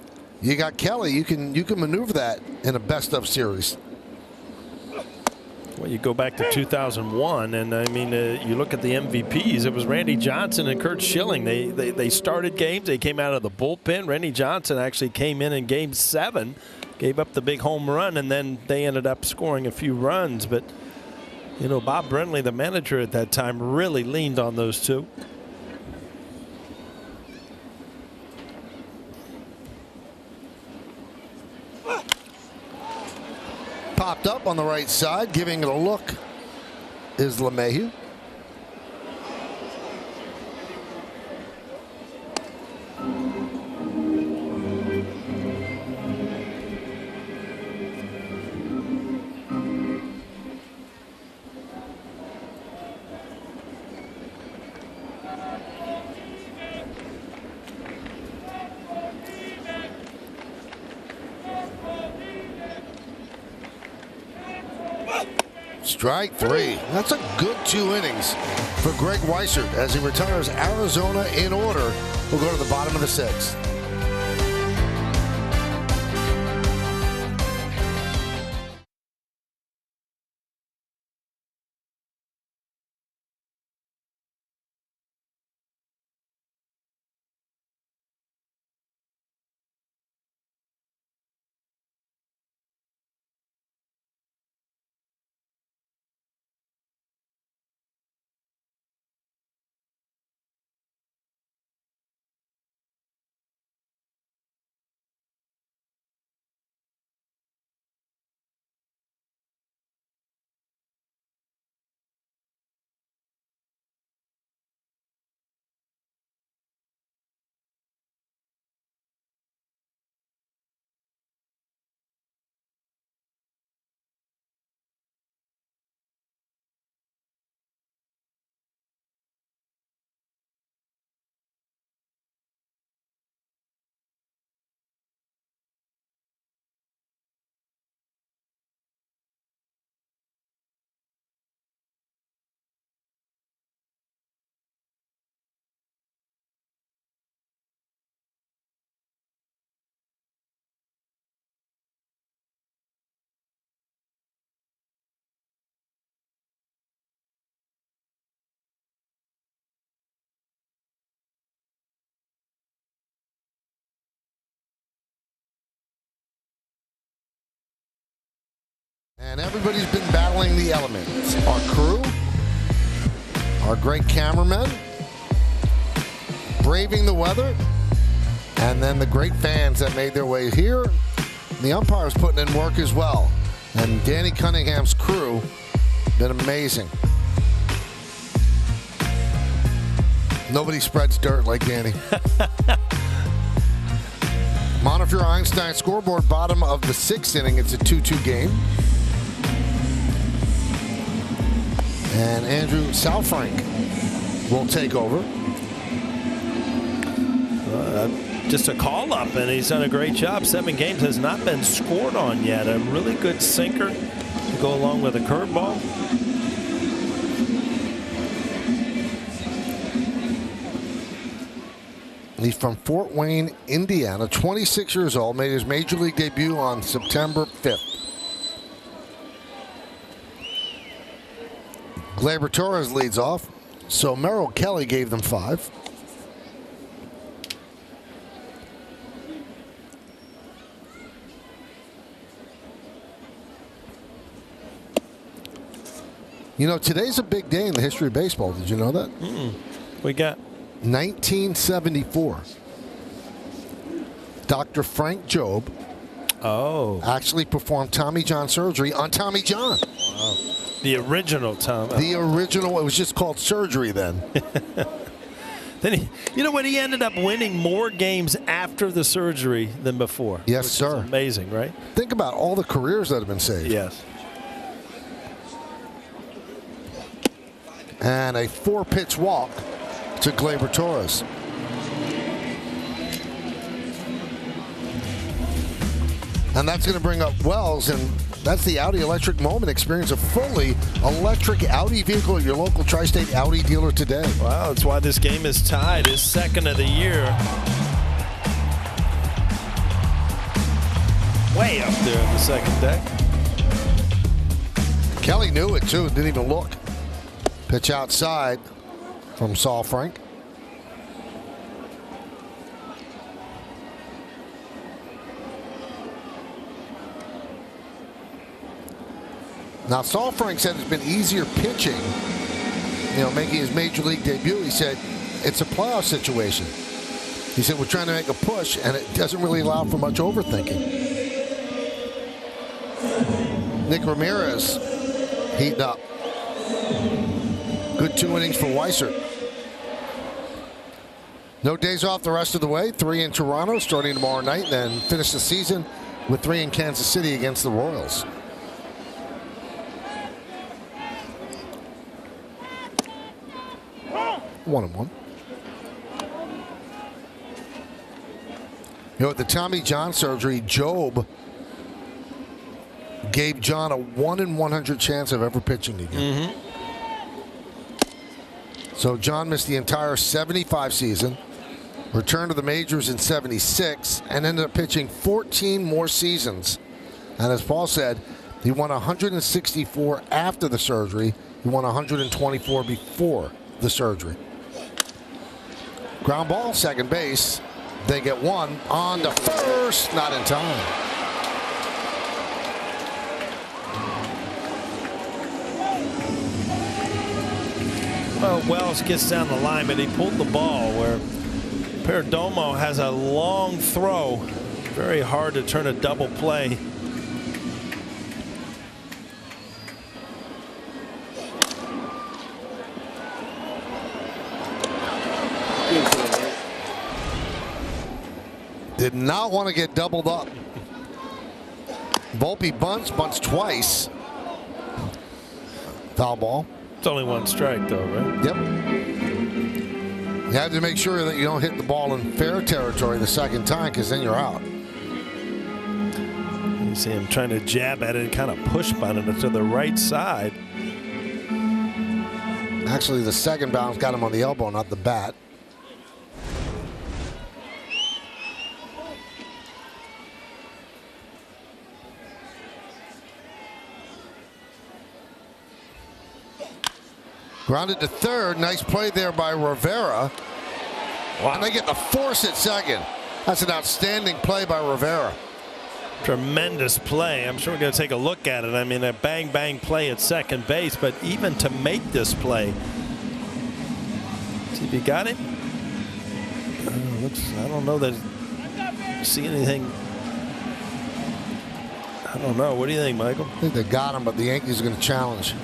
you got Kelly. You can maneuver that in a best-of series. Well, you go back to 2001, and I mean, you look at the MVPs. It was Randy Johnson and Curt Schilling. They started games. They came out of the bullpen. Randy Johnson actually came in Game 7. Gave up the big home run, and then they ended up scoring a few runs. But, you know, Bob Brenly, the manager at that time, really leaned on those 2. Popped up on the right side, giving it a look, is LeMahieu. Strike 3. That's a good 2 innings for Greg Weissert as he retires Arizona in order. We'll go to the bottom of the 6th. And everybody's been battling the elements. Our crew, our great cameramen, braving the weather, and then the great fans that made their way here. The umpires putting in work as well. And Danny Cunningham's crew, been amazing. Nobody spreads dirt like Danny. Montefiore Einstein scoreboard, bottom of the 6th inning. It's a 2-2 game. And Andrew Salfrank will take over. Just a call-up, and he's done a great job. 7 games, has not been scored on yet. A really good sinker to go along with a curveball. He's from Fort Wayne, Indiana, 26 years old, made his major league debut on September 5th. Gleyber Torres leads off, so Merrill Kelly gave them 5. You know, today's a big day in the history of baseball. Did you know that? We got 1974. Dr. Frank Jobe actually performed Tommy John surgery on Tommy John. Wow. The original Tom. The original. It was just called surgery then. Then you know what? He ended up winning more games after the surgery than before. Yes, which sir. is amazing, right? Think about all the careers that have been saved. Yes. And a 4-pitch walk to Gleyber Torres. And that's going to bring up Wells, and that's the Audi Electric Moment. Experience a fully electric Audi vehicle at your local Tri-State Audi dealer today. Wow, that's why this game is tied. His 2nd of the year. Way up there in the 2nd deck. Kelly knew it, too. Didn't even look. Pitch outside from Saul Frank. Now, Saul Frank said it's been easier pitching, you know, making his major league debut. He said it's a playoff situation. He said we're trying to make a push, and it doesn't really allow for much overthinking. Nick Ramirez heating up. Good 2 innings for Weissert. No days off the rest of the way. 3 in Toronto starting tomorrow night, then finish the season with 3 in Kansas City against the Royals. One and one. You know, with the Tommy John surgery, Jobe gave John a 1 in 100 chance of ever pitching again. So John missed the entire 75 season, returned to the majors in 76, and ended up pitching 14 more seasons. And as Paul said, he won 164 after the surgery. He won 124 before the surgery. Ground ball, second base. They get one on to first, not in time. Well, Wells gets down the line, but he pulled the ball where Perdomo has a long throw. Very hard to turn a double play. Did not want to get doubled up. Volpe bunts twice. Foul ball. It's only one strike, though, right? Yep. You have to make sure that you don't hit the ball in fair territory the second time, because then you're out. You see him trying to jab at it and kind of push button it to the right side. Actually, the second bounce got him on the elbow, not the bat. Grounded to third. Nice play there by Rivera. Wow. And they get the force at second. That's an outstanding play by Rivera. Tremendous play. I'm sure we're going to take a look at it. I mean, a bang bang play at second base, but even to make this play. See if he got it. I don't know that. See anything? I don't know. What do you think, Michael? I think they got him, but the Yankees are going to challenge.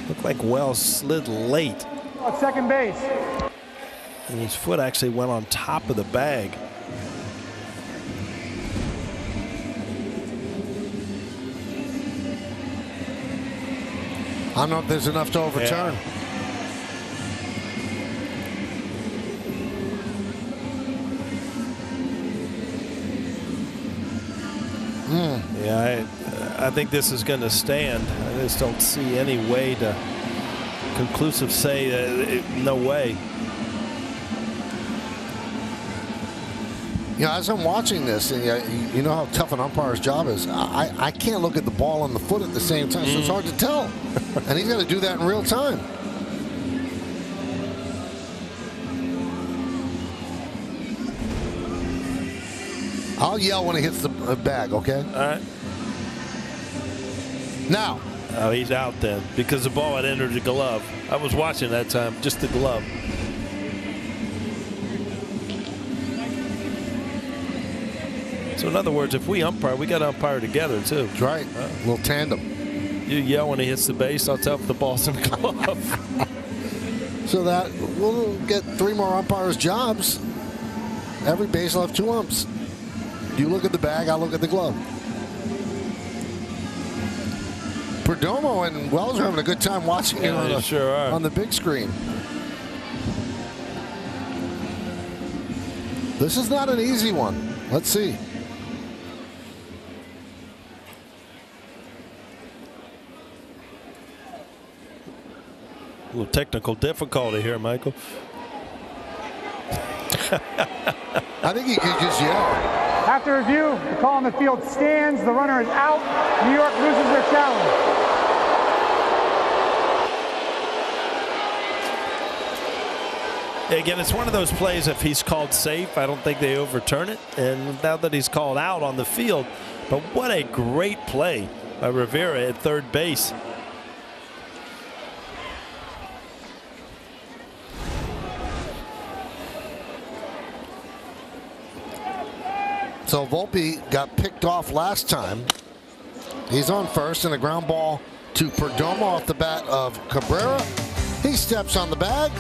Looked like Wells slid late. At second base. And his foot actually went on top of the bag. I don't know if there's enough to overturn. Yeah, I think this is going to stand. I just don't see any way to conclusive say no way. You know, as I'm watching this, and you know how tough an umpire's job is, I can't look at the ball and the foot at the same time, so it's hard to tell. And he's got to do that in real time. I'll yell when he hits the bag, okay? All right. Now. Oh, he's out then because the ball had entered the glove. I was watching that time, just the glove. So in other words, if we umpire, we got to umpire together too. That's right. A little tandem. You yell when he hits the base. I'll tell if the ball's in the glove. So that we'll get 3 more umpires' jobs. Every base will have 2 umps. You look at the bag, I'll look at the glove. Perdomo and Wells are having a good time watching it on the big screen. This is not an easy one. Let's see. A little technical difficulty here, Michael. I think he could just yell. After review, the call on the field stands. The runner is out. New York loses their challenge. Again, it's one of those plays, if he's called safe, I don't think they overturn it. And now that he's called out on the field, but what a great play by Rivera at third base. So Volpe got picked off last time. He's on first, and a ground ball to Perdomo off the bat of Cabrera. He steps on the bag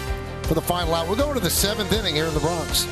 for the final out. We're going to the 7th inning here in the Bronx.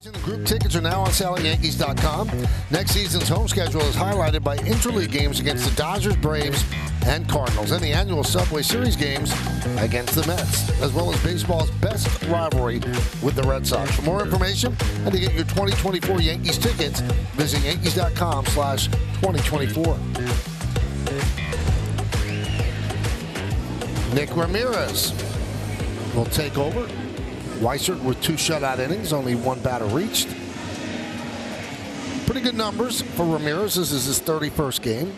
The group tickets are now on sale at Yankees.com. Next season's home schedule is highlighted by interleague games against the Dodgers, Braves, and Cardinals, and the annual Subway Series games against the Mets, as well as baseball's best rivalry with the Red Sox. For more information and to get your 2024 Yankees tickets, visit Yankees.com/2024. Nick Ramirez will take over. Weissert with 2 shutout innings, only 1 batter reached. Pretty good numbers for Ramirez. This is his 31st game.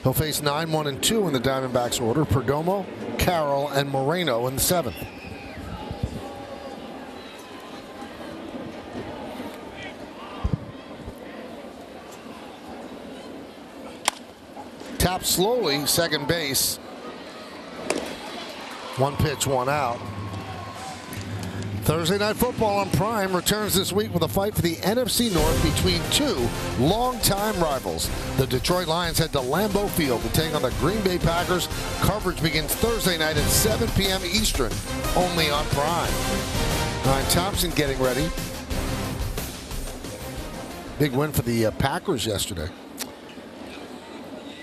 He'll face 9-1-2 in the Diamondbacks order. Perdomo, Carroll, and Moreno in the 7th. Tap slowly, second base. 1 pitch, 1 out. Thursday Night Football on Prime returns this week with a fight for the NFC North between 2 longtime rivals. The Detroit Lions head to Lambeau Field to take on the Green Bay Packers. Coverage begins Thursday night at 7 p.m. Eastern, only on Prime. Ryan Thompson getting ready. Big win for the Packers yesterday.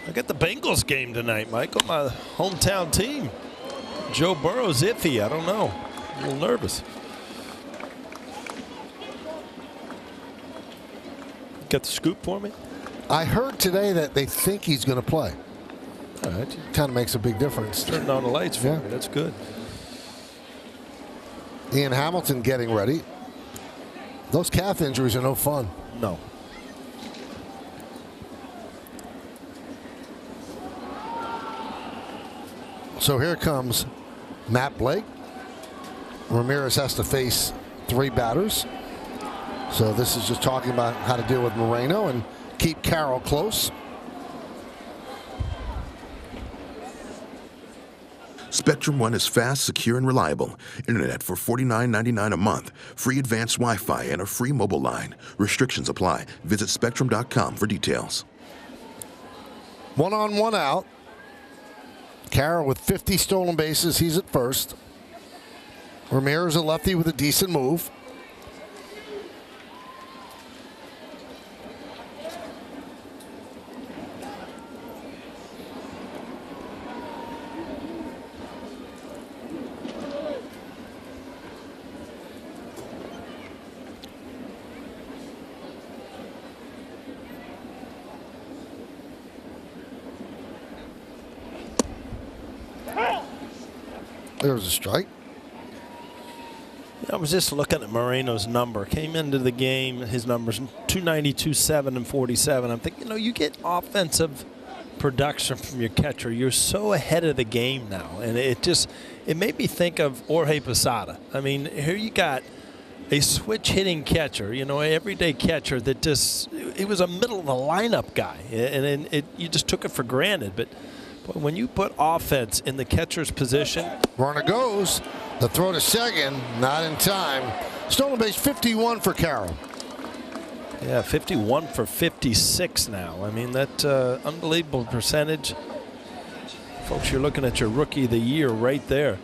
I got the Bengals game tonight, Michael. My hometown team. Joe Burrow's iffy. I don't know. A little nervous. Got the scoop for me? I heard today that they think he's going to play. All right. Kind of makes a big difference. Turning on the lights for me. That's good. Ian Hamilton getting ready. Those calf injuries are no fun. No. So here comes Matt Blake. Ramirez has to face 3 batters. So this is just talking about how to deal with Moreno and keep Carroll close. Spectrum One is fast, secure, and reliable. Internet for $49.99 a month. Free advanced Wi-Fi and a free mobile line. Restrictions apply. Visit Spectrum.com for details. 1 on, 1 out. Carroll with 50 stolen bases. He's at first. Ramirez a lefty with a decent move. There's a strike. I was just looking at Moreno's number. Came into the game, his numbers 292, 7, and 47. I'm thinking, you get offensive production from your catcher. You're so ahead of the game now, and it made me think of Jorge Posada. I mean, here you got a switch hitting catcher, an everyday catcher that it was a middle of the lineup guy, and you just took it for granted. But when you put offense in the catcher's position. Runner goes. The throw to second, not in time. Stolen base 51 for Carroll. Yeah, 51 for 56 now. I mean, that unbelievable percentage. Folks, you're looking at your rookie of the year right there.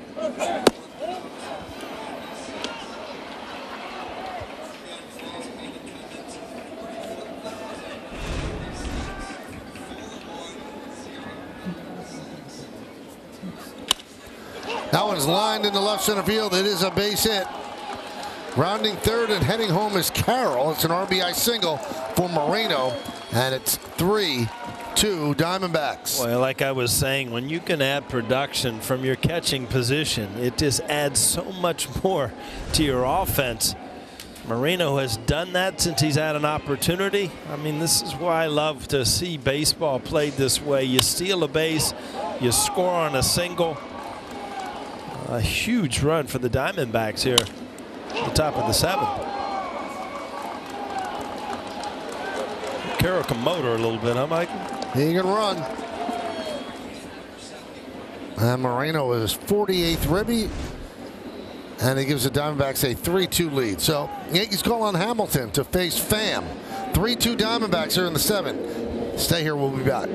That one's lined into left center field. It is a base hit. Rounding third and heading home is Carroll. It's an RBI single for Moreno, and it's 3-2 Diamondbacks. Well, like I was saying, when you can add production from your catching position, it just adds so much more to your offense. Moreno has done that since he's had an opportunity. I mean, this is why I love to see baseball played this way. You steal a base, you score on a single. A huge run for the Diamondbacks here at the top of the 7th. Carroll can motor a little bit, huh, Mike? He can run. And Moreno is 48th ribby. And he gives the Diamondbacks a 3-2 lead. So Yankees call on Hamilton to face Pham. 3-2 Diamondbacks here in the 7th. Stay here. We'll be back.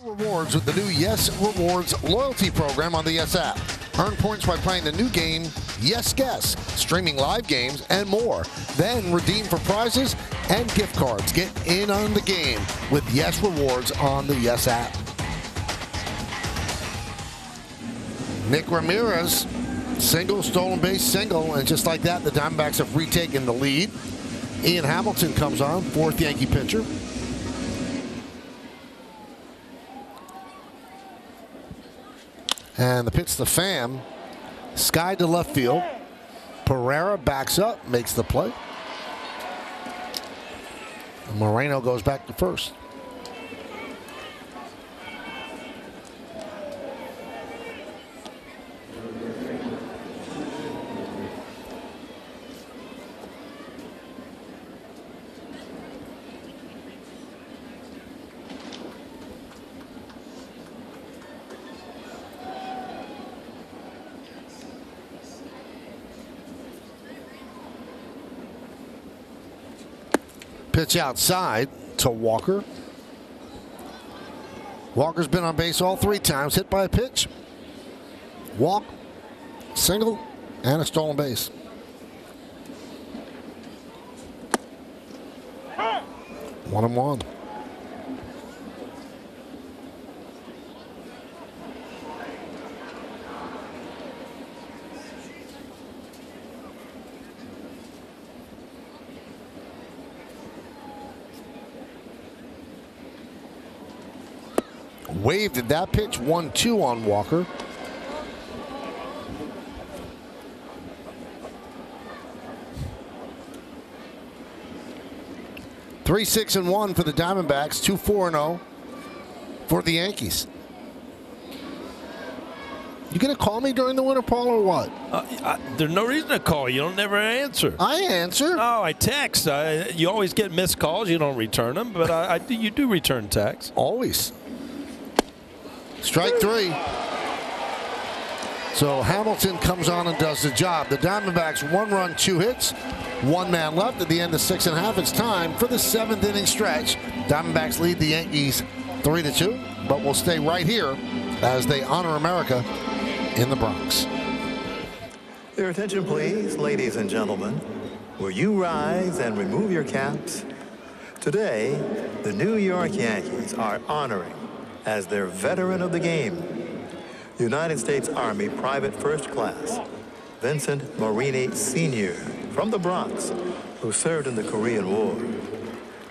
Rewards with the new Yes Rewards loyalty program on the Yes app. Earn points by playing the new game, Yes Guess, streaming live games, and more. Then redeem for prizes and gift cards. Get in on the game with Yes Rewards on the Yes app. Nick Ramirez, single, stolen base, single, and just like that, the Diamondbacks have retaken the lead. Ian Hamilton comes on, fourth Yankee pitcher. And the pitch to Pham. Sky to left field. Pereira backs up, makes the play. And Moreno goes back to first. Pitch outside to Walker. Walker's been on base all three times. Hit by a pitch, walk, single, and a stolen base. One and one. Waved at that pitch, 1-2 on Walker. Three, 6-1 for the Diamondbacks, 2-4-0 for the Yankees. You gonna call me during the winter, Paul, or what? There's no reason to call. You don't never answer. I answer. Oh, I text. You always get missed calls. You don't return them, but you do return texts. Always. Strike three. So Hamilton comes on and does the job. The Diamondbacks 1 run, 2 hits, 1 man left at the end of 6.5. It's time for the 7th inning stretch. Diamondbacks lead the Yankees 3-2, but we'll stay right here as they honor America in the Bronx. Your attention, please, ladies and gentlemen. Will you rise and remove your caps? Today, the New York Yankees are honoring as their veteran of the game, United States Army Private First Class, Vincent Marini Sr. from the Bronx, who served in the Korean War.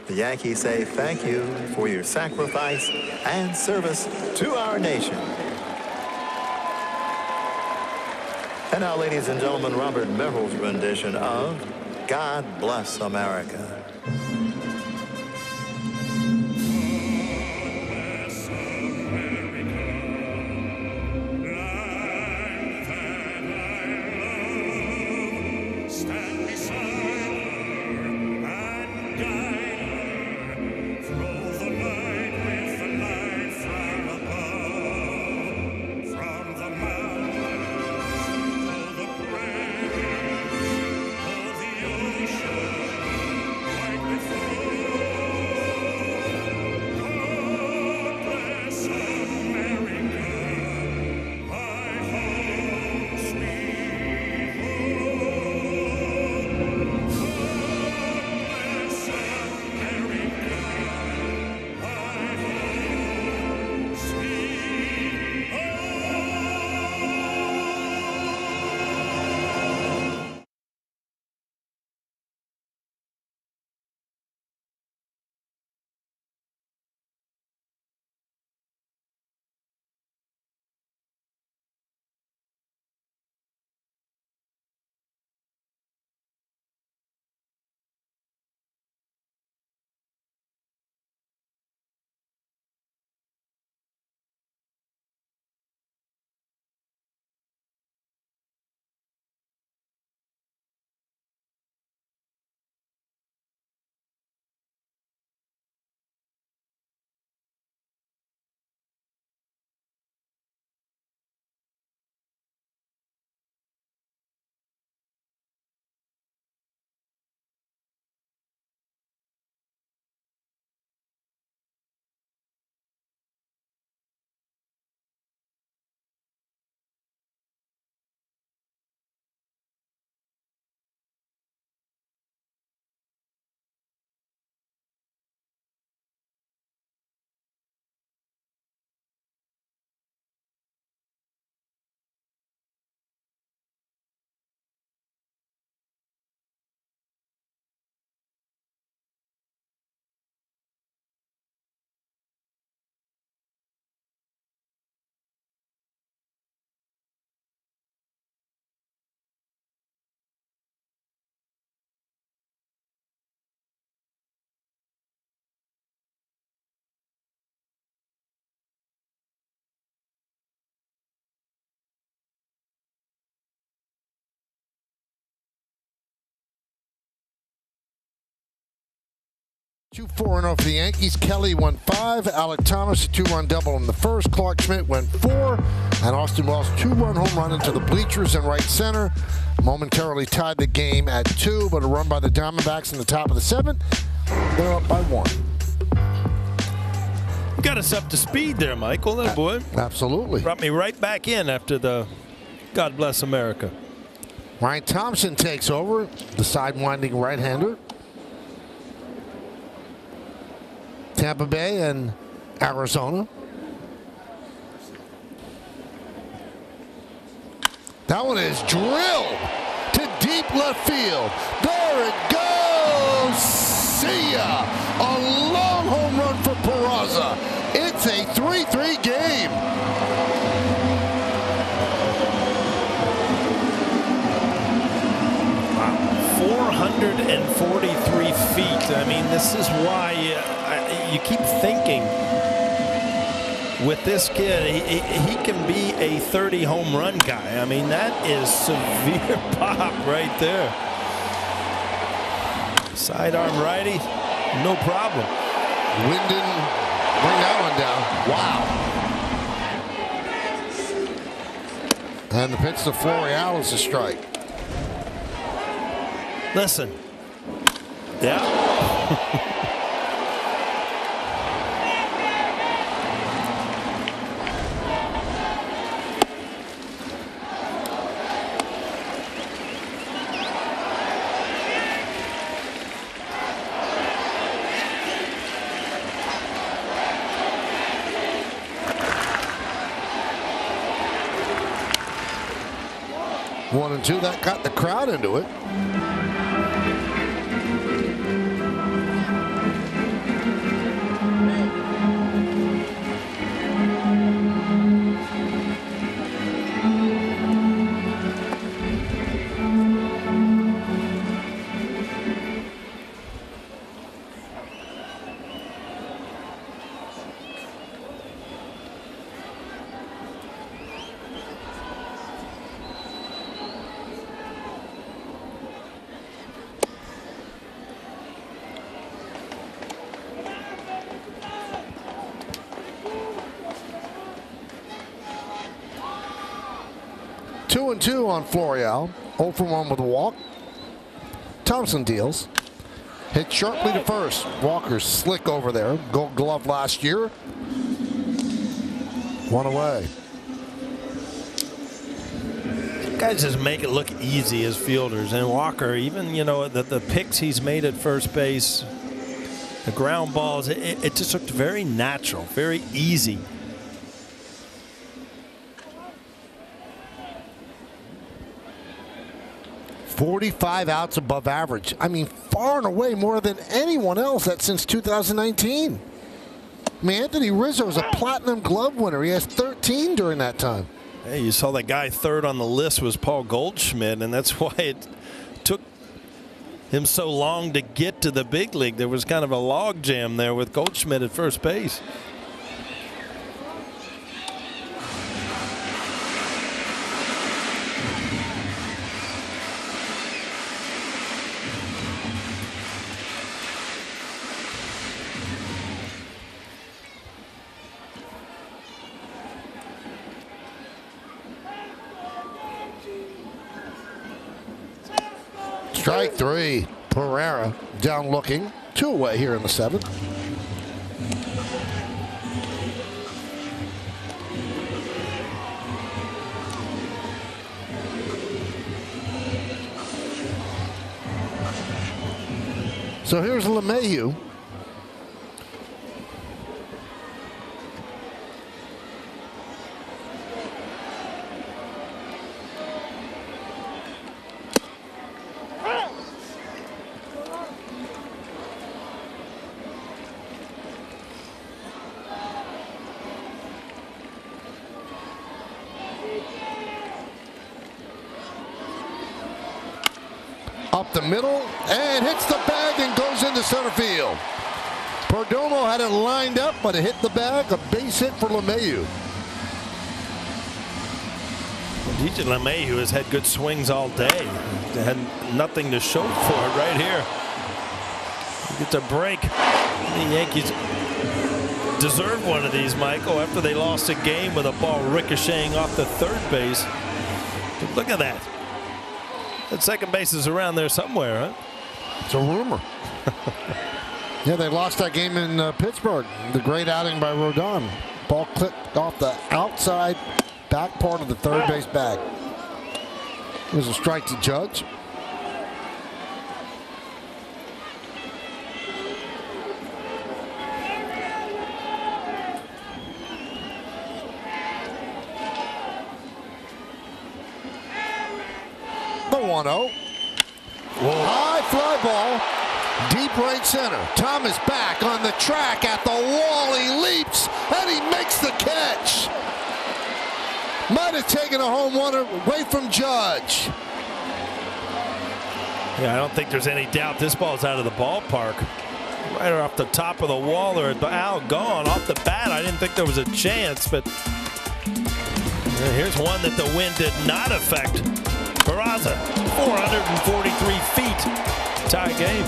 The Yankees say thank you for your sacrifice and service to our nation. And now, ladies and gentlemen, Robert Merrill's rendition of God Bless America. 2-4-0 for the Yankees. Kelly went 5. Alec Thomas, a 2-run double in the first. Clark Schmidt went 4. And Austin Wells, 2-run home run into the bleachers in right center. Momentarily tied the game at 2, but a run by the Diamondbacks in the top of the 7th. They're up by 1. Got us up to speed there, Michael. That boy. Absolutely. Brought me right back in after the God Bless America. Ryan Thompson takes over, the side-winding right-hander. Tampa Bay and Arizona. That one is drilled to deep left field. There it goes. See ya. A long home run for Peraza. It's a 3-3 game. Wow. 443 feet. I mean, this is why you keep thinking with this kid, he can be a 30 home run guy. I mean, that is severe pop right there. Sidearm righty, no problem. Wind didn't bring that one down. Wow. And the pitch to Florial is a strike. Listen. Yeah. 1-2. That got the crowd into it. Two and 2 on Florial. 0 for 1 with a walk. Thompson deals. Hit sharply to first. Walker's slick over there. Gold glove last year. 1 away. Guys just make it look easy as fielders. And Walker, even, you know, the picks he's made at first base, the ground balls, it just looked very natural, very easy. .45 outs above average. I mean, far and away more than anyone else that since 2019. I mean, Anthony Rizzo is a platinum glove winner. He has 13 during that time. Hey, you saw that guy third on the list was Paul Goldschmidt, and that's why it took him so long to get to the big league. There was kind of a log jam there with Goldschmidt at first base. Strike 3. Pereira down looking. 2 away here in the 7th. So here's LeMahieu. Up the middle and hits the bag and goes into center field. Perdomo had it lined up, but it hit the bag. A base hit for LeMahieu. DJ LeMahieu has had good swings all day. Had nothing to show for it right here. He gets a break. The Yankees deserve one of these, Michael, after they lost a game with a ball ricocheting off the third base. But look at that. That second base is around there somewhere, huh? It's a rumor. Yeah, they lost that game in Pittsburgh. The great outing by Rodon. Ball clipped off the outside back part of the third base bag. It was a strike to Judge. The 1-0. High fly ball. Deep right center. Thomas back on the track at the wall. He leaps and he makes the catch. Might have taken a home run away from Judge. Yeah, I don't think there's any doubt this ball's out of the ballpark. Right off the top of the wall or out, gone off the bat. I didn't think there was a chance, but here's one that the wind did not affect. Peraza, 443 feet. Tie game.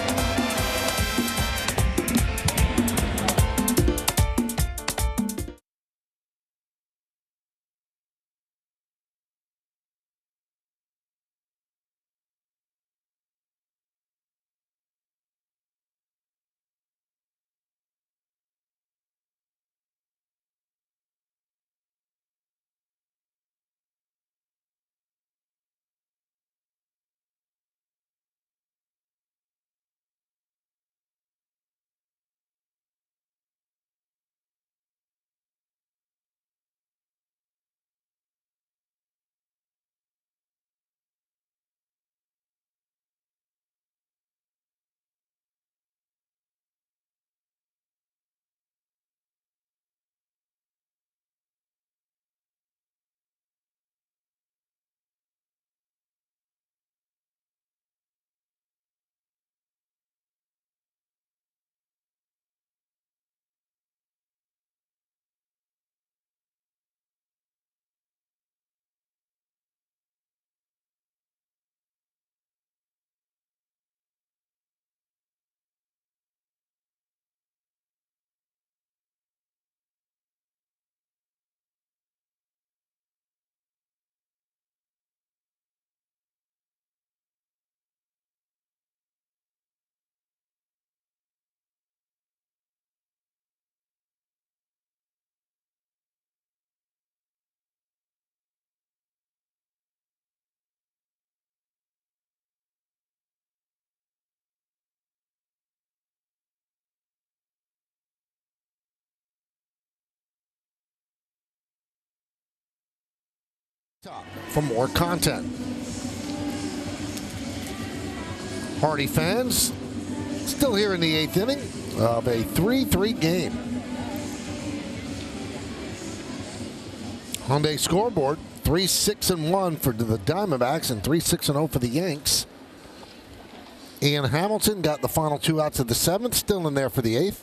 For more content. Hardy fans, still here in the 8th inning of a 3-3 game. Hyundai scoreboard, 3-6-1 for the Diamondbacks and 3-6-0 for the Yanks. Ian Hamilton got the final 2 outs of the 7th, still in there for the 8th.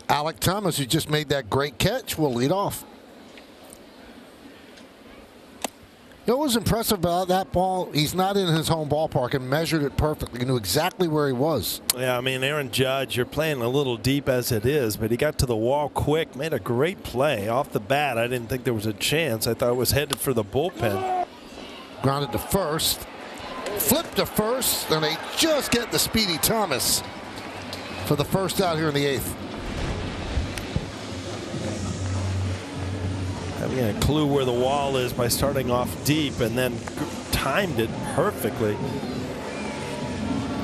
Alec Thomas, who just made that great catch, will lead off. What was impressive about that ball, he's not in his home ballpark and measured it perfectly. He knew exactly where he was. Yeah, I mean, Aaron Judge, you're playing a little deep as it is, but he got to the wall quick, made a great play. Off the bat, I didn't think there was a chance. I thought it was headed for the bullpen. Grounded to first. Flipped to first, and they just get the speedy Thomas for the first out here in the 8th. Having a clue where the wall is by starting off deep and then timed it perfectly.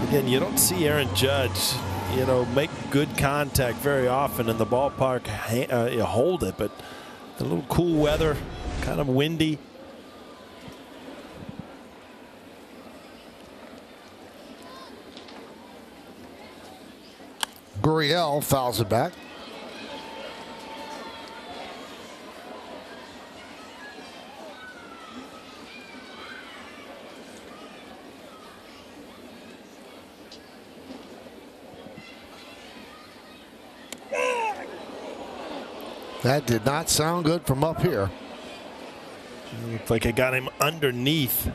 Again, you don't see Aaron Judge, make good contact very often in the ballpark. You hold it, but a little cool weather, kind of windy. Gurriel fouls it back. That did not sound good from up here. Looked like it got him underneath.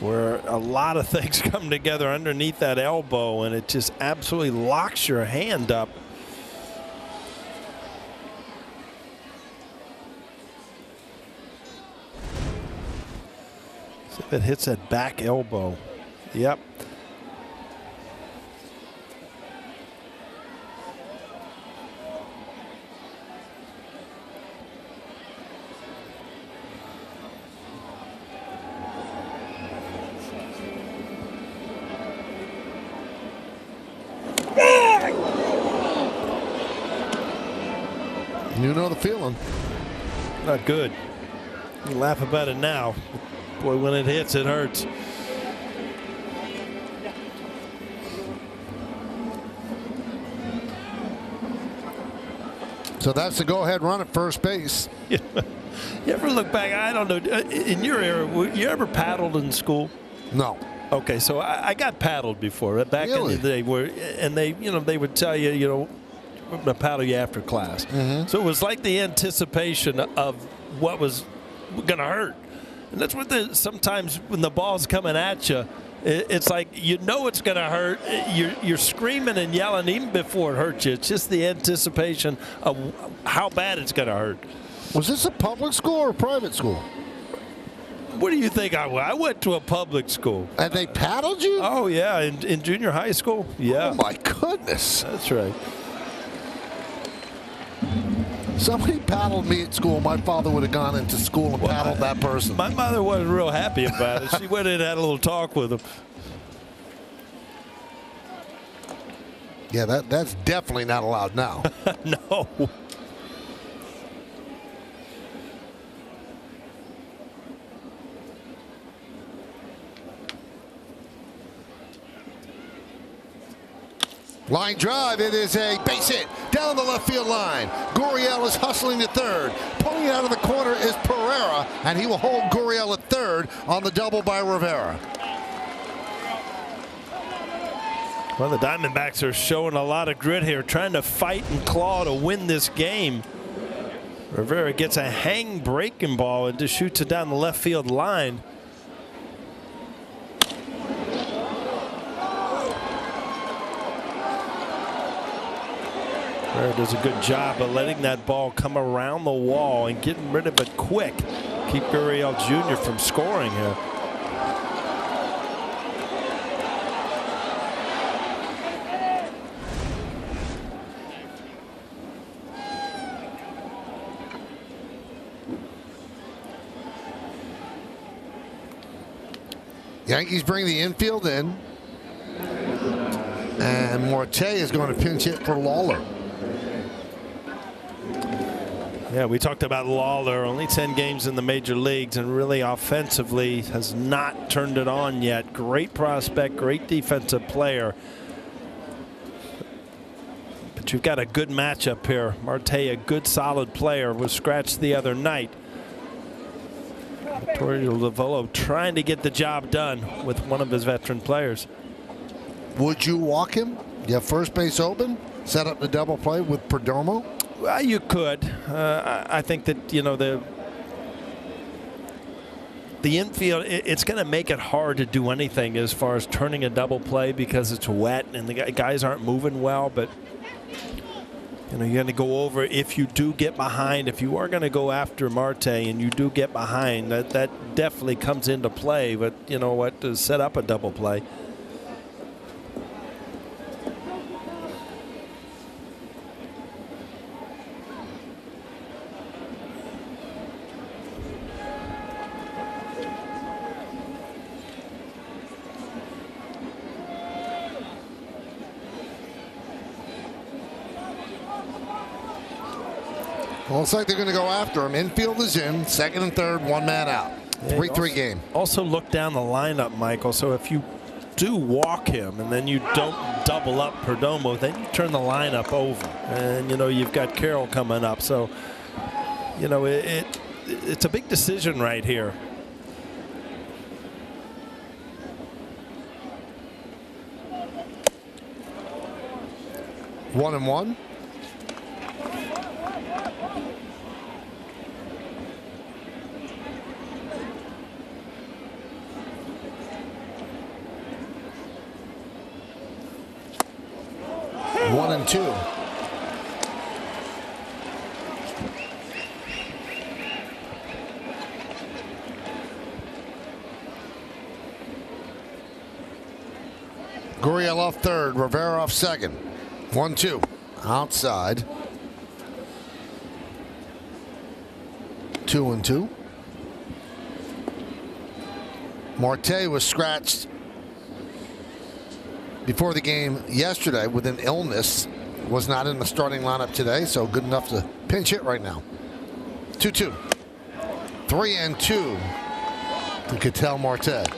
where a lot of things come together underneath that elbow, and it just absolutely locks your hand up. See if it hits that back elbow. Yep. You know the feeling. Not good. You laugh about it now. Boy, when it hits, it hurts. So that's the go-ahead run at first base. You ever look back? I don't know. In your era, you ever paddled in school? No. Okay, so I got paddled before back Really? in the day, and they would tell you, we're going to paddle you after class. So it was like the anticipation of what was going to hurt. And that's what sometimes when the ball's coming at you, it's like it's going to hurt. You're screaming and yelling even before it hurts you. It's just the anticipation of how bad it's going to hurt. Was this a public school or a private school? What do you think I went? I went to a public school. And they paddled you? Oh, yeah, in junior high school. Yeah. Oh, my goodness. That's right. Somebody paddled me at school. My father would have gone into school and paddled that person. My mother wasn't real happy about it. She went in and had a little talk with him. Yeah, that's definitely not allowed now. No. Line drive, it is a base hit down the left field line. Gurriel is hustling to third. Pulling it out of the corner is Pereira, and he will hold Gurriel at third on the double by Rivera. Well, the Diamondbacks are showing a lot of grit here, trying to fight and claw to win this game. Rivera gets a hang breaking ball and just shoots it down the left field line. Rivera does a good job of letting that ball come around the wall and getting rid of it quick. Keep Gurriel Jr. from scoring here. Yankees bring the infield in. And Marte is going to pinch hit for Lawler. Yeah, we talked about Lawler, only 10 games in the major leagues, and really offensively has not turned it on yet. Great prospect, great defensive player. But you've got a good matchup here. Marte, a good solid player, was scratched the other night. Vittorio Lavolo trying to get the job done with one of his veteran players. Would you walk him? You have first base open, set up the double play with Perdomo? Well, you could. I think that, the infield, it's going to make it hard to do anything as far as turning a double play because it's wet and the guys aren't moving well. But, you're going to go over if you do get behind. If you are going to go after Marte and you do get behind, that definitely comes into play. But you know what? To set up a double play. Well, looks like they're going to go after him. Infield is in, second and third, one man out. 3-3 game. Also look down the lineup, Michael. So if you do walk him and then you don't double up Perdomo, then you turn the lineup over. And, you've got Carroll coming up. So, it's a big decision right here. One and one. 1-2. Gurriel off third, Rivera off second. 1-2. Outside. 2-2. Marte was scratched before the game yesterday with an illness. Was not in the starting lineup today, so good enough to pinch hit right now. 2-2. 3-2 to Ketel Marte.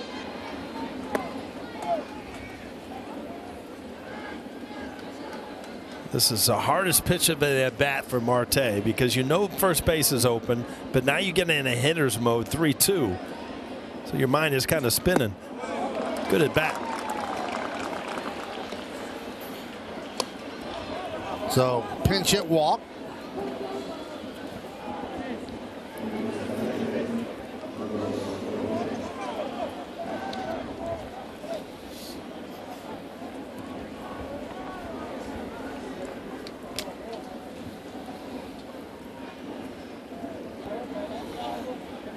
This is the hardest pitch of the at bat for Marte because you know first base is open, but now you get in a hitter's mode, 3-2. So your mind is kind of spinning. Good at bat. So pinch hit walk.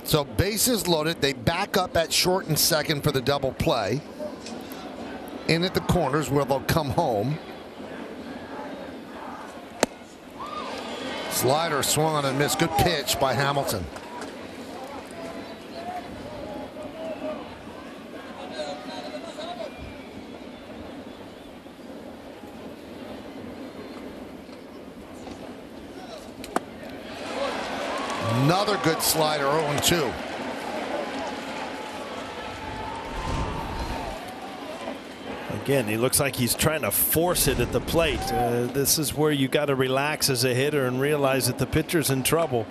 So bases loaded. They back up at short and second for the double play. In at the corners where they'll come home. Slider swung on and missed. Good pitch by Hamilton. Another good slider, 0-2. Again, he looks like he's trying to force it at the plate. This is where you got to relax as a hitter and realize that the pitcher's in trouble.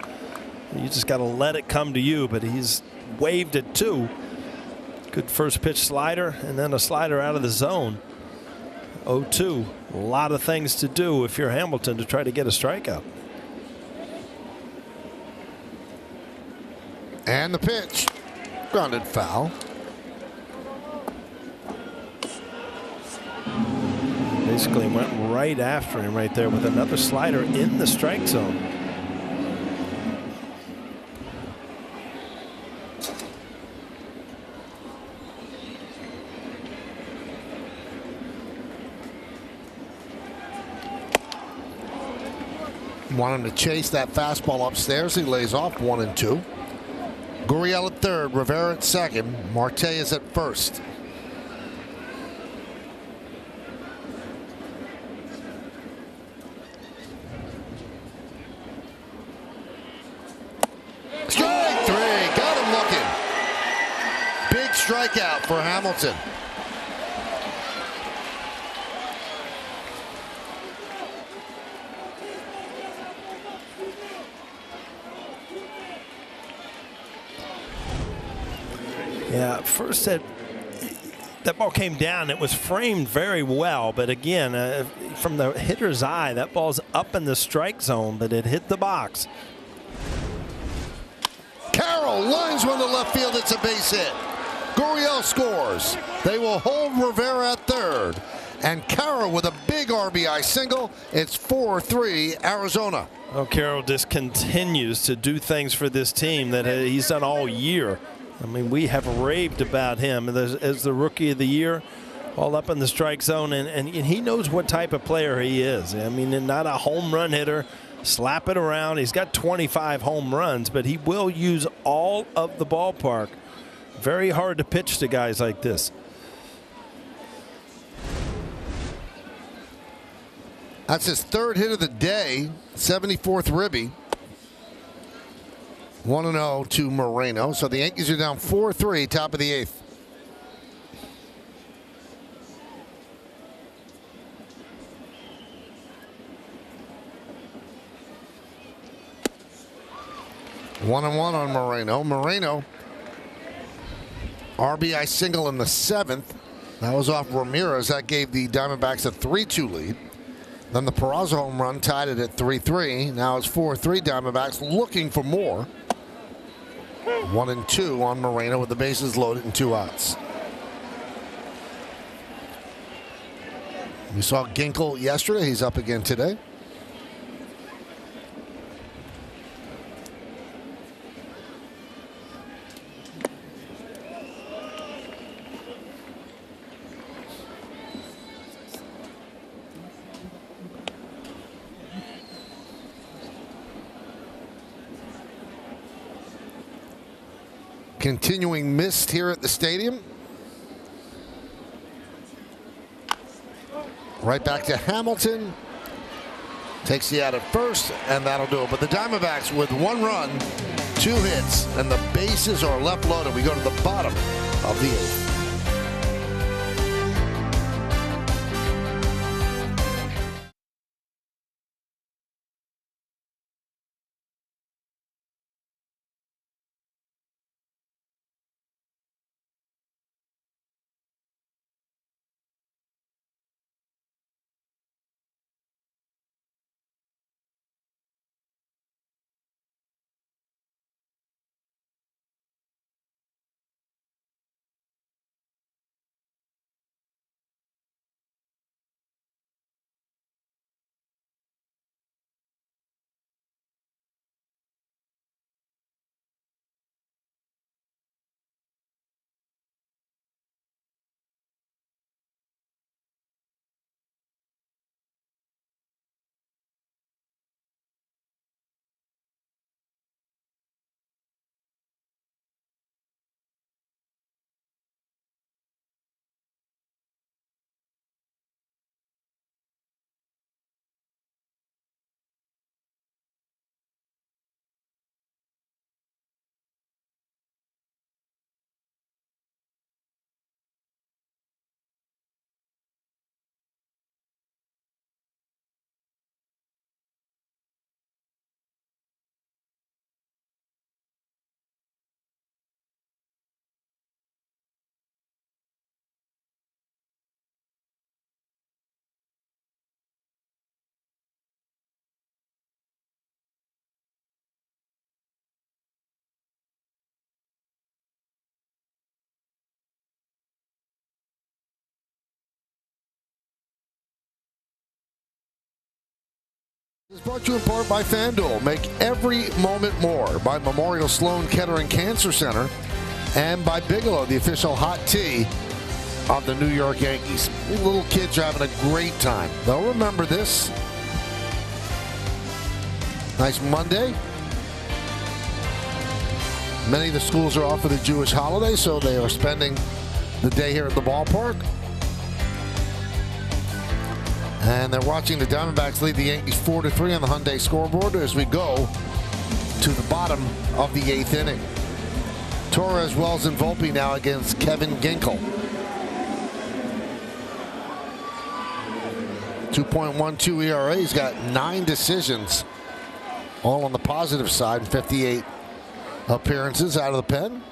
You just got to let it come to you, but he's waved it too. Good first pitch slider and then a slider out of the zone. 0-2. A lot of things to do if you're Hamilton to try to get a strikeout. And the pitch. Grounded foul. Basically went right after him right there with another slider in the strike zone. Want him to chase that fastball upstairs. He lays off 1-2. Gurriel at third, Rivera at second. Marte is at first. Strike three. Got him looking. Big strikeout for Hamilton. Yeah, first that ball came down. It was framed very well, but again, from the hitter's eye, that ball's up in the strike zone, but it hit the box. Carroll lines one to left field. It's a base hit. Gurriel scores. They will hold Rivera at third. And Carroll with a big RBI single. It's 4-3 Arizona. Well, Carroll just continues to do things for this team that he's done all year. I mean, we have raved about him as the rookie of the year, all up in the strike zone, and he knows what type of player he is. I mean, not a home run hitter, slap it around. He's got 25 home runs, but he will use all of the ballpark. Very hard to pitch to guys like this. That's his third hit of the day, 74th ribby. 1-0 to Moreno. So the Yankees are down 4-3, top of the eighth. One on Moreno. Moreno, RBI single in the seventh. That was off Ramirez. That gave the Diamondbacks a 3-2 lead. Then the Peraza home run tied it at 3-3. Now it's 4-3 Diamondbacks looking for more. 1-2 on Moreno with the bases loaded and 2 outs. We saw Ginkel yesterday. He's up again today. Continuing mist here at the stadium. Right back to Hamilton. Takes the out at first, and that'll do it. But the Diamondbacks with 1 run, 2 hits, and the bases are left loaded. We go to the bottom of the 8th. This is brought to you in part by FanDuel. Make every moment more. By Memorial Sloan Kettering Cancer Center. And by Bigelow, the official hot tea of the New York Yankees. These little kids are having a great time. They'll remember this. Nice Monday. Many of the schools are off for the Jewish holiday, so they are spending the day here at the ballpark. And they're watching the Diamondbacks lead the Yankees 4-3 on the Hyundai scoreboard as we go to the bottom of the 8th inning. Torres, Wells, and Volpe now against Kevin Ginkel. 2.12 ERA. He's got 9 decisions, all on the positive side, 58 appearances out of the pen.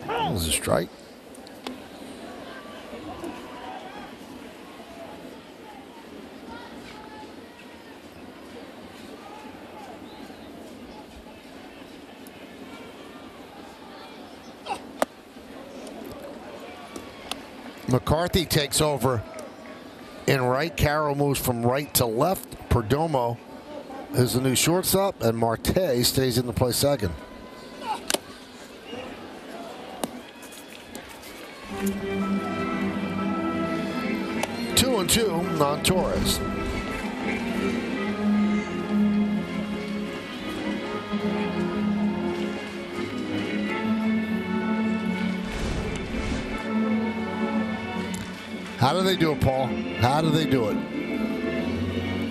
That was a strike. McCarthy takes over in right. Carroll moves from right to left. Perdomo is the new shortstop, and Marte stays in to play second. Two and two on Torres. How do they do it, Paul? How do they do it?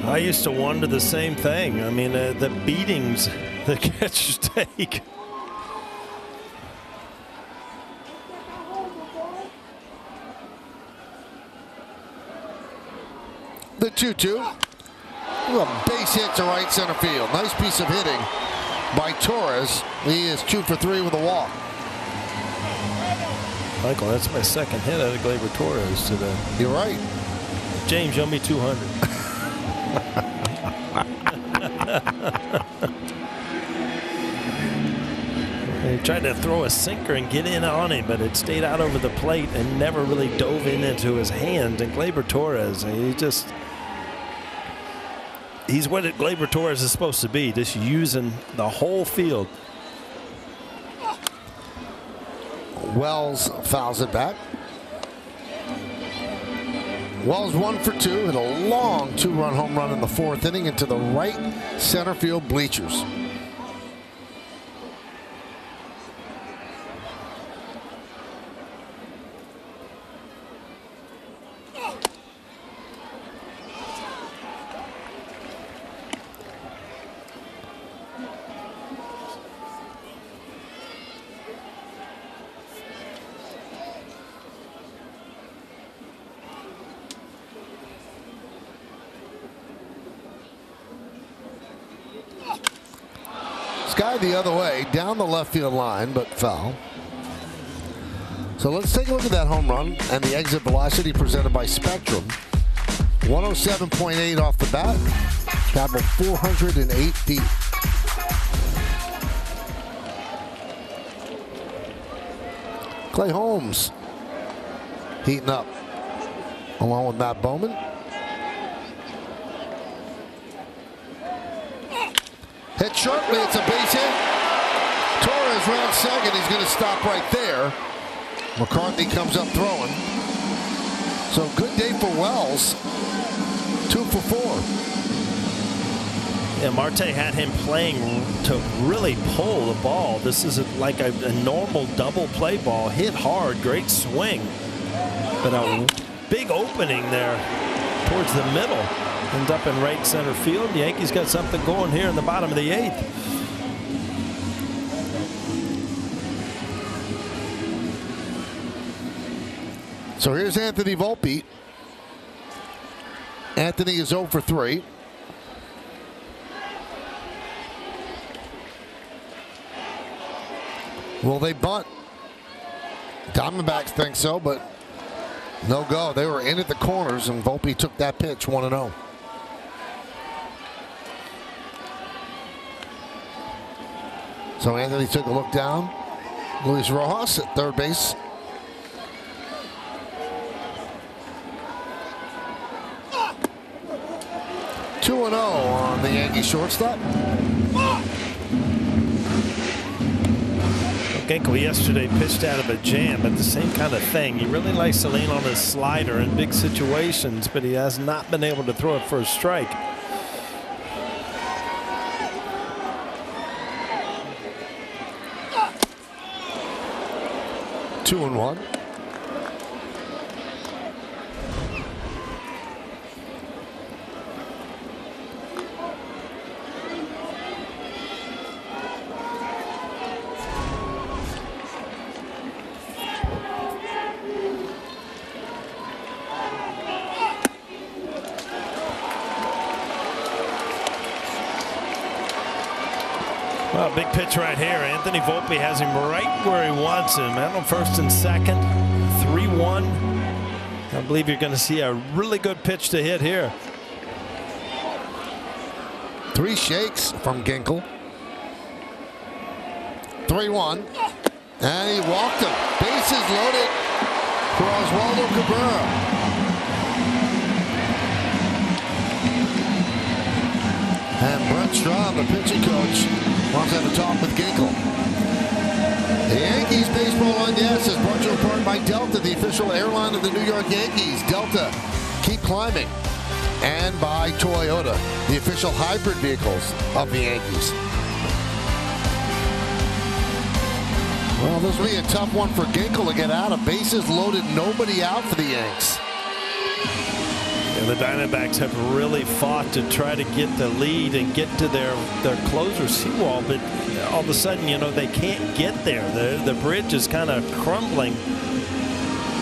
I used to wonder the same thing. I mean, the beatings the catchers take. The 2-2. A base hit to right center field. Nice piece of hitting by Torres. He is 2 for 3 with a walk. Michael, that's my second hit out of Gleyber Torres today. You're right. James, you owe me 200. He tried to throw a sinker and get in on him, but it stayed out over the plate and never really dove into his hand. And Gleyber Torres, he's what Gleyber Torres is supposed to be, just using the whole field. Wells fouls it back. Wells 1 for 2 hit a long 2-run home run in the 4th inning into the right center field bleachers. Guy the other way, down the left field line, but foul. So let's take a look at that home run and the exit velocity presented by Spectrum. 107.8 off the bat, traveled 408 feet. Clay Holmes heating up along with Matt Bowman. Hit shortly, it's a base hit. Torres round second, he's going to stop right there. McCarthy comes up throwing. So good day for Wells. 2 for 4. Yeah, Marte had him playing to really pull the ball. This is like a normal double play ball. Hit hard, great swing. But a big opening there towards the middle. Ends up in right center field. The Yankees got something going here in the bottom of the 8th. So here's Anthony Volpe. Anthony is 0 for 3. Will they bunt? Diamondbacks think so, but no go. They were in at the corners, and Volpe took that pitch 1-0. So Anthony took a look down. Luis Rojas at third base. (2-0) on the Yankee shortstop. Ginkel yesterday pitched out of a jam, but the same kind of thing. He really likes to lean on his slider in big situations, but he has not been able to throw it for a strike. 2-1. Well, big pitch right here. Anthony Volpe has him right where he wants him. Out on first and second. 3-1. I believe you're going to see a really good pitch to hit here. 3 shakes from Ginkel. 3-1. And he walked him. Bases loaded for Oswaldo Cabrera. And Brent Straub, the pitching coach, wants to have a talk with Ginkel. The Yankees baseball on Yes is brought to you in part by Delta, the official airline of the New York Yankees. Delta, keep climbing. And by Toyota, the official hybrid vehicles of the Yankees. Well, this will be a tough one for Ginkel to get out of. Bases loaded, nobody out for the Yanks. And the Diamondbacks have really fought to try to get the lead and get to their closer seawall, but all of a sudden, you know, they can't get there. The bridge is kind of crumbling.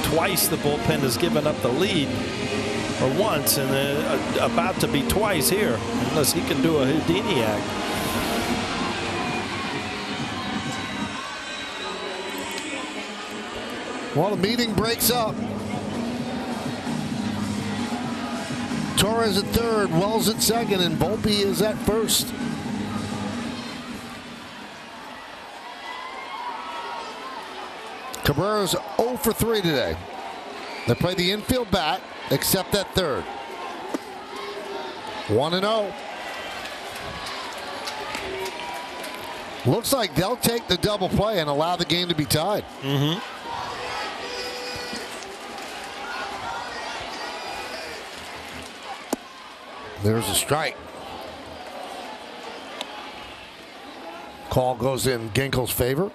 Twice the bullpen has given up the lead, or once, and about to be twice here, unless he can do a Houdini act. Well, the meeting breaks up. Torres at third, Wells at second, and Volpe is at first. Cabrera's 0 for 3 today. They play the infield bat, except at third. 1-0. Looks like they'll take the double play and allow the game to be tied. Mm-hmm. There's a strike. Call goes in Ginkel's favor.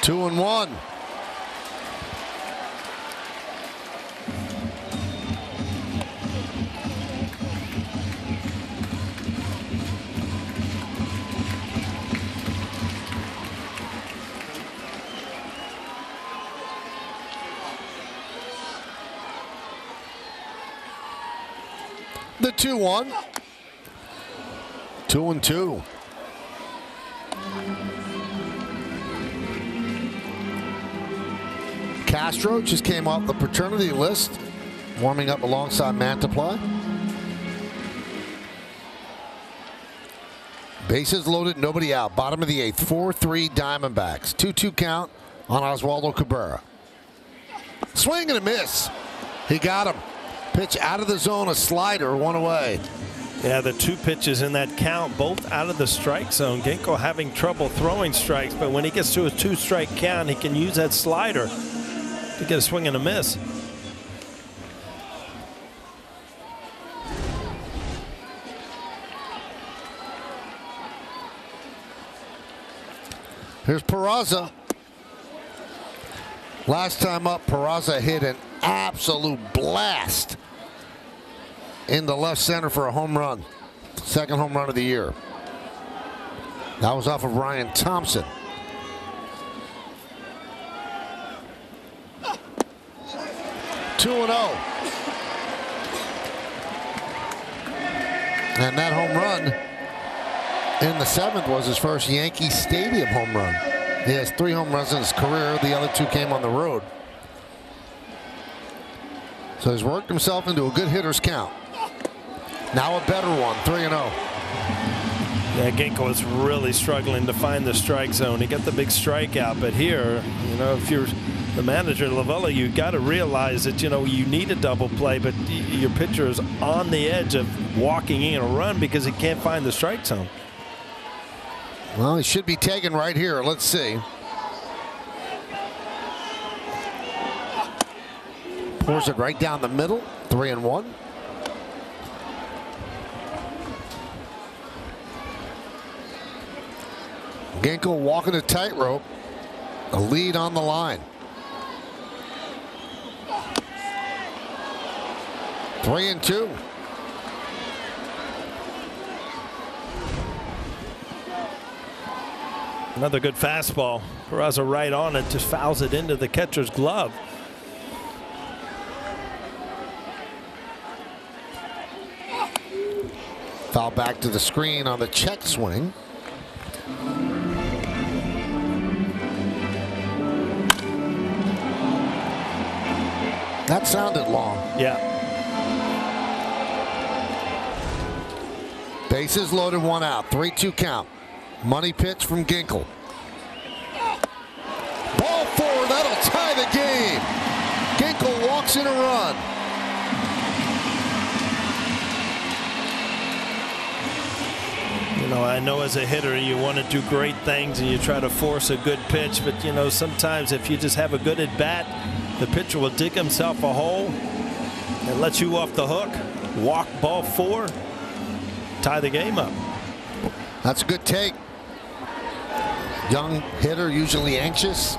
Two and one. The 2-1. 2-2. Castro just came off the paternity list, warming up alongside Mantiply. Bases loaded, nobody out. Bottom of the 8th, 4-3 Diamondbacks. 2-2 count on Oswaldo Cabrera. Swing and a miss. He got him. Pitch out of the zone, a slider, one away. Yeah, the two pitches in that count, both out of the strike zone. Ginkel having trouble throwing strikes, but when he gets to a 2-strike count, he can use that slider to get a swing and a miss. Here's Peraza. Last time up, Peraza hit an absolute blast into left center for a home run. Second home run of the year. That was off of Ryan Thompson. Two and 0. And that home run in the 7th was his first Yankee Stadium home run. He has 3 home runs in his career. The other 2 came on the road. So he's worked himself into a good hitter's count. Now a better one, 3-0. Yeah, Ginkel is really struggling to find the strike zone. He got the big strikeout, but here, you know, if you're the manager, Lavella, you got to realize that, you know, you need a double play, but your pitcher is on the edge of walking in a run because he can't find the strike zone. Well, he should be taken right here. Let's see. Pours it right down the middle. 3-1. Ginkel walking a tightrope. A lead on the line. 3-2. Another good fastball. Peraza right on it, just fouls it into the catcher's glove. Foul back to the screen on the check swing. That sounded long. Yeah. Bases loaded, 1 out. 3-2 count. Money pitch from Ginkel. Ball 4, that'll tie the game. Ginkel walks in a run. You know, I know as a hitter you want to do great things and you try to force a good pitch, but you know, sometimes if you just have a good at bat, the pitcher will dig himself a hole and let you off the hook. Walk ball 4, tie the game up. That's a good take. Young hitter, usually anxious.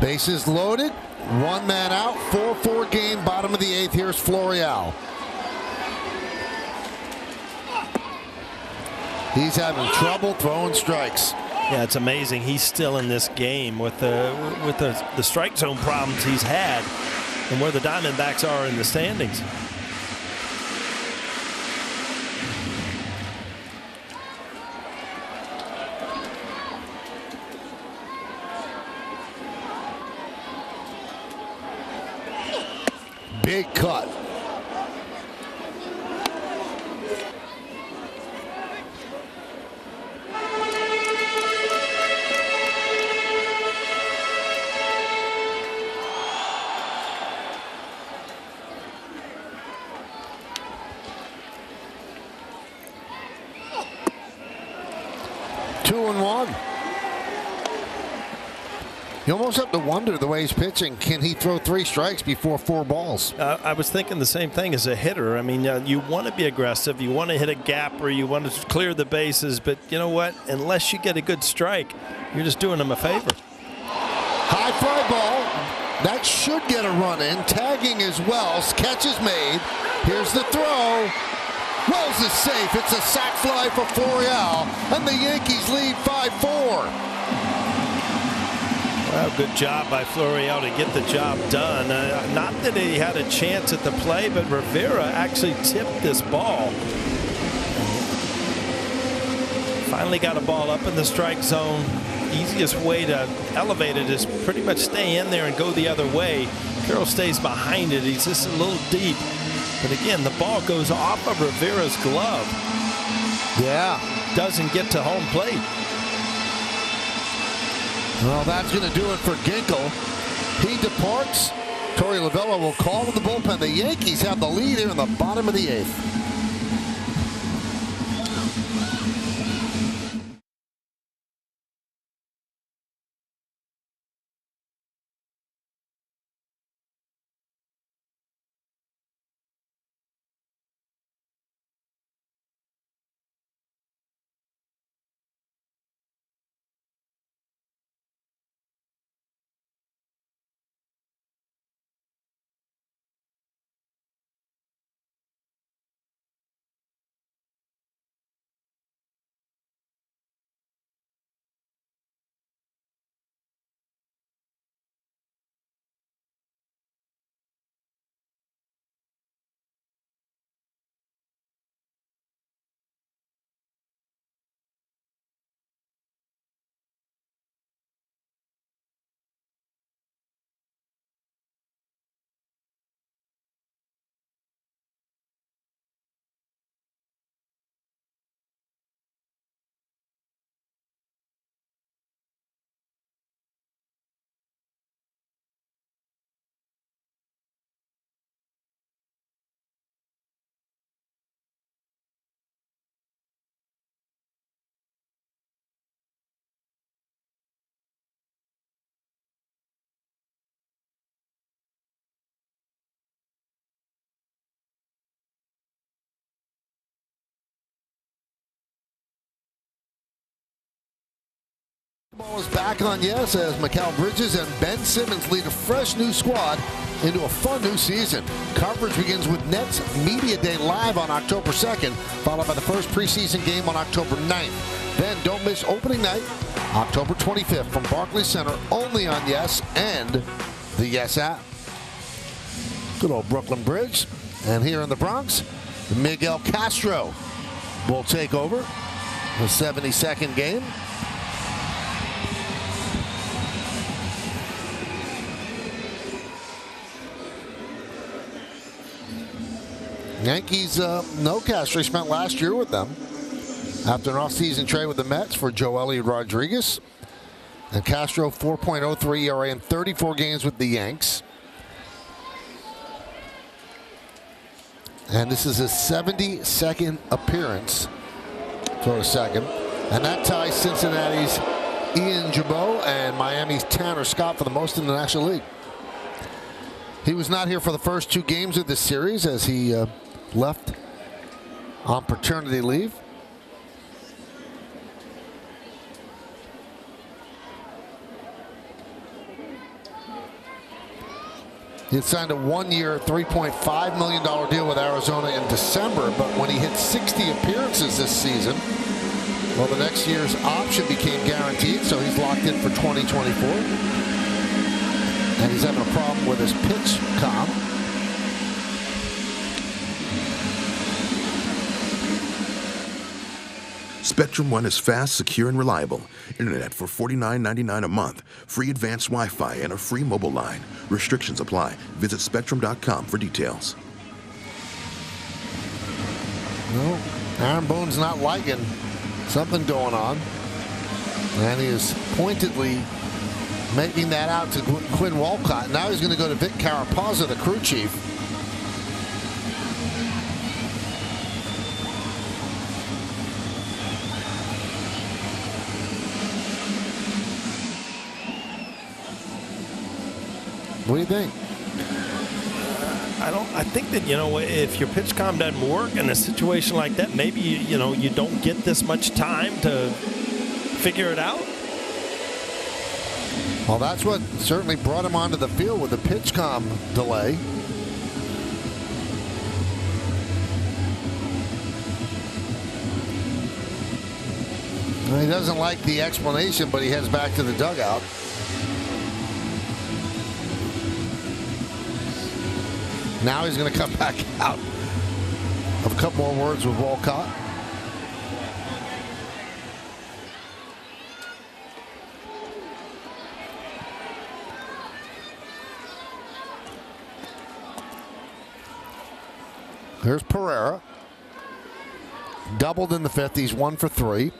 Bases loaded, 1 man out, 4-4 game, bottom of the 8th. Here's Florial. He's having trouble throwing strikes. Yeah, it's amazing. He's still in this game with the strike zone problems he's had and where the Diamondbacks are in the standings. big cut. You almost have to wonder the way he's pitching. Can he throw 3 strikes before 4 balls? I was thinking the same thing as a hitter. I mean, you want to be aggressive. You want to hit a gap or you want to clear the bases. But you know what? Unless you get a good strike, you're just doing him a favor. High fly ball. That should get a run in. Tagging as well. Catch is made. Here's the throw. Wells is safe. It's a sac fly for Florial. And the Yankees lead 5-4. Well, good job by Florial to get the job done. Not that he had a chance at the play, but Rivera actually tipped this ball. Finally got a ball up in the strike zone. Easiest way to elevate it is pretty much stay in there and go the other way. Carroll stays behind it. He's just a little deep. But again, the ball goes off of Rivera's glove. Yeah. Doesn't get to home plate. Well, that's going to do it for Ginkel. He departs. Torey Lovullo will call in the bullpen. The Yankees have the lead here in the bottom of the 8th. Ball is back on yes as Mikal Bridges and Ben Simmons lead a fresh new squad into a fun new season. Coverage begins with Nets Media Day live on October 2nd, followed by the first preseason game on October 9th. Then don't miss opening night, October 25th from Barclays Center, only on Yes and the Yes app. Good old Brooklyn Bridge. And here in the Bronx, Miguel Castro will take over the 72nd game. Yankees, no Castro spent last year with them after an offseason trade with the Mets for Joely Rodriguez. And Castro, 4.03 ERA in 34 games with the Yanks. And this is his 72nd appearance for a second. And that ties Cincinnati's Ian Jabot and Miami's Tanner Scott for the most in the National League. He was not here for the first 2 games of this series as he left on paternity leave. He had signed a 1-year, $3.5 million deal with Arizona in December, but when he hit 60 appearances this season, well, the next year's option became guaranteed, so he's locked in for 2024. And he's having a problem with his pitch comp. Spectrum One is fast, secure, and reliable. Internet for $49.99 a month. Free advanced Wi-Fi and a free mobile line. Restrictions apply. Visit Spectrum.com for details. No, Aaron Boone's not liking something going on. And he is pointedly making that out to Quinn Walcott. Now he's going to go to Vic Carapazza, the crew chief. What do you think? I think that, if your pitch comm doesn't work in a situation like that, maybe, you don't get this much time to figure it out. Well, that's what certainly brought him onto the field with the pitch comm delay. Well, he doesn't like the explanation, but he heads back to the dugout. Now he's going to come back out. Have a couple more words with Walcott. Here's Pereira. Doubled in the fifth. He's 1 for 3.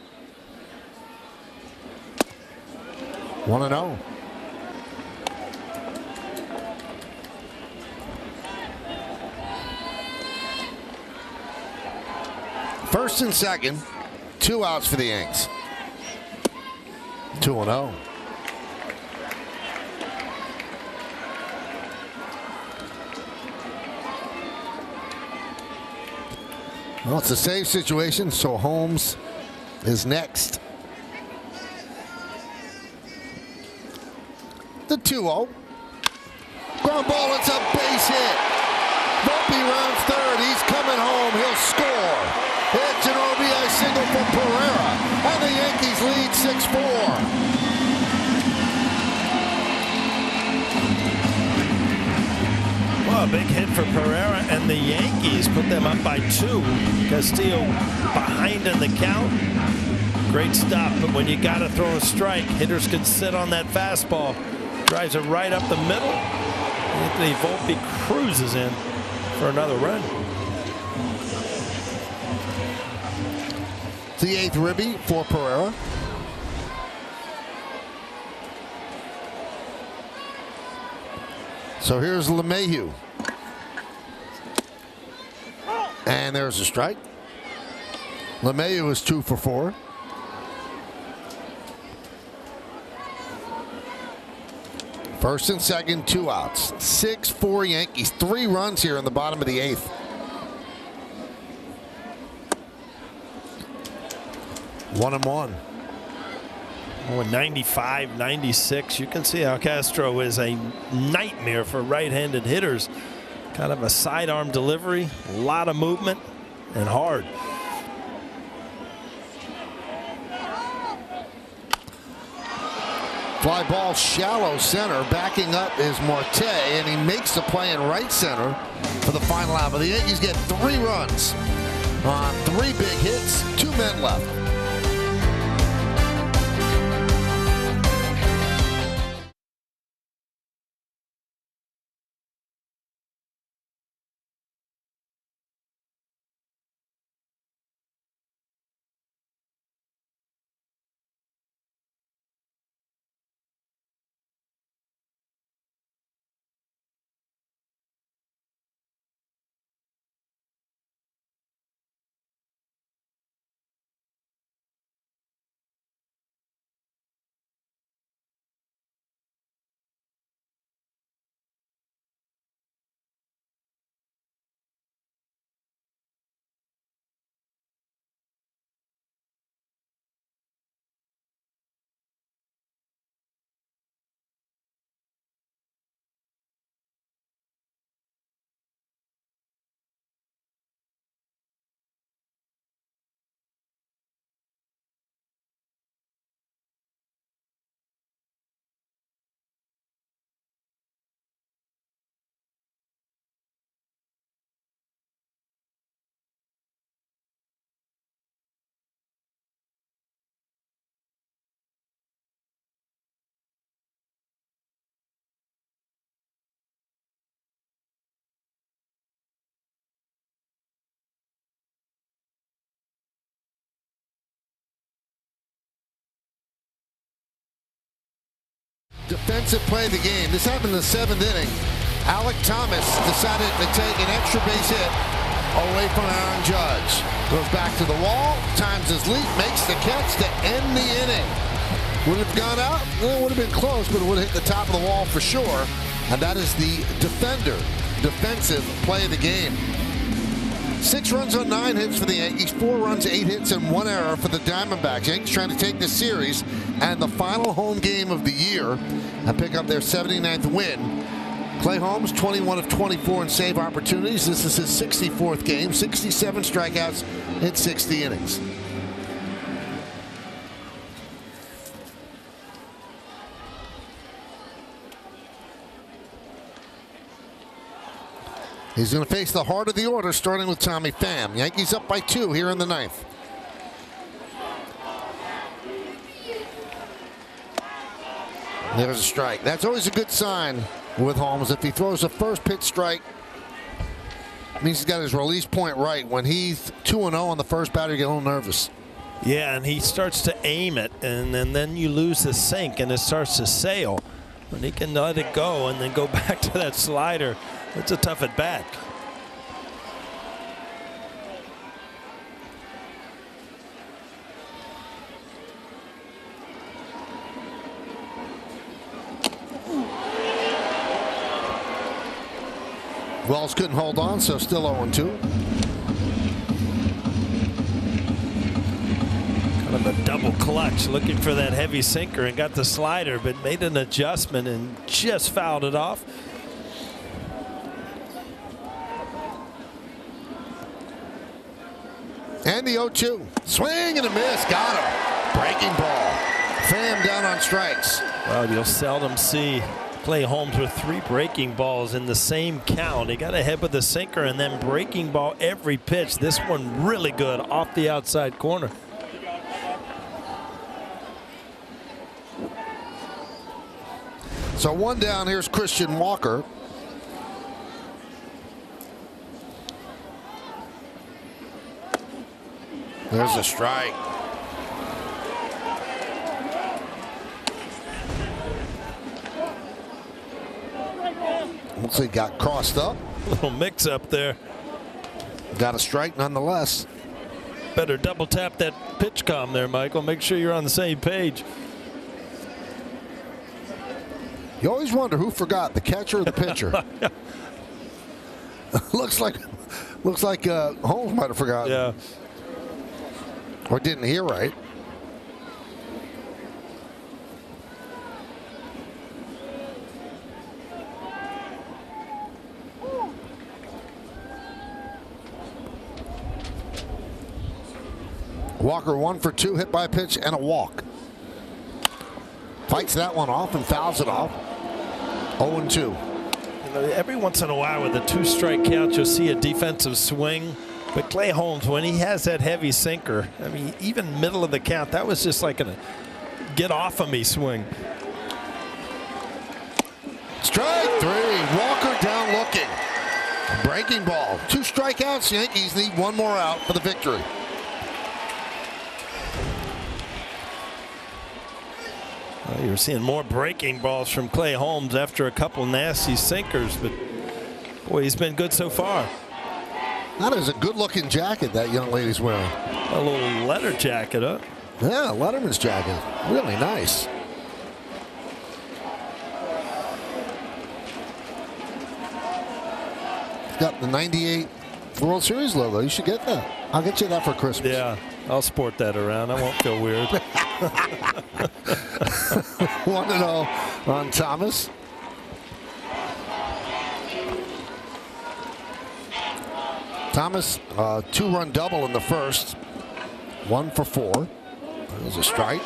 1-0. First and second, 2 outs for the Yanks. 2-0. Well, it's a save situation, so Holmes is next. The 2-0. Ground ball, it's a base hit. Volpe rounds third. He's coming home. He'll score. It's an RBI single for Pereira, and the Yankees lead 6-4. Well, a big hit for Pereira, and the Yankees put them up by 2. Castillo behind in the count. Great stop, but when you got to throw a strike, hitters can sit on that fastball. Drives it right up the middle. Anthony Volpe cruises in for another run. The 8th ribby for Pereira. So here's LeMahieu. And there's a strike. LeMahieu is 2 for 4. First and second, 2 outs. 6-4 Yankees. 3 runs here in the bottom of the 8th. One and one. Oh, 95, 96. You can see how Castro is a nightmare for right-handed hitters. Kind of a sidearm delivery, a lot of movement, and hard. Fly ball shallow center. Backing up is Marte, and he makes the play in right center for the final out. But the Yankees get 3 runs on 3 big hits, 2 men left. defensive play of the game. This happened in the 7th inning. Alec Thomas decided to take an extra base hit away from Aaron Judge. Goes back to the wall, times his leap, makes the catch to end the inning. Would it have gone out? Well, it would have been close, but it would have hit the top of the wall for sure. And that is the defensive play of the game. 6 runs on 9 hits for the Yankees, 4 runs, 8 hits, and 1 error for the Diamondbacks. Yankees trying to take this series and the final home game of the year and pick up their 79th win. Clay Holmes, 21 of 24 in save opportunities. This is his 64th game, 67 strikeouts in 60 innings. He's going to face the heart of the order, starting with Tommy Pham. Yankees up by 2 here in the 9th. There's a strike. That's always a good sign with Holmes. If he throws a first pitch strike, it means he's got his release point right. When he's 2-0 on the first batter, you get a little nervous. Yeah, and he starts to aim it, and then you lose the sink, and it starts to sail. When he can let it go and then go back to that slider, it's a tough at bat. Wells couldn't hold on, so still 0-2. Kind of a double clutch, looking for that heavy sinker, and got the slider, but made an adjustment and just fouled it off. And the 0-2. Swing and a miss. Got him. Breaking ball. Pham down on strikes. Well, you'll seldom see Clay Holmes with 3 breaking balls in the same count. He got ahead with the sinker and then breaking ball every pitch. This one really good off the outside corner. So 1 down. Here's Christian Walker. There's a strike. Looks like he got crossed up. A little mix up there. Got a strike nonetheless. Better double tap that pitch comm there, Michael. Make sure you're on the same page. You always wonder who forgot, the catcher or the pitcher. looks like Holmes might have forgotten. Yeah. Or didn't hear right. Walker 1 for 2, hit by a pitch and a walk. Fights that one off and fouls it off. 0-2. You know, every once in a while with a 2-strike count, you'll see a defensive swing. But Clay Holmes, when he has that heavy sinker, I mean, even middle of the count, that was just like a get off of me swing. Strike 3. Walker down looking. Breaking ball. 2 strikeouts. Yankees need 1 more out for the victory. Well, you're seeing more breaking balls from Clay Holmes after a couple nasty sinkers, but boy, he's been good so far. That is a good-looking jacket that young lady's wearing. A little letter jacket, huh? Yeah, Letterman's jacket. Really nice. Got the 98 World Series logo. You should get that. I'll get you that for Christmas. Yeah, I'll sport that around. I won't feel weird. 1-0 on Thomas. Thomas, 2-run double in the first. 1 for 4. There's a strike.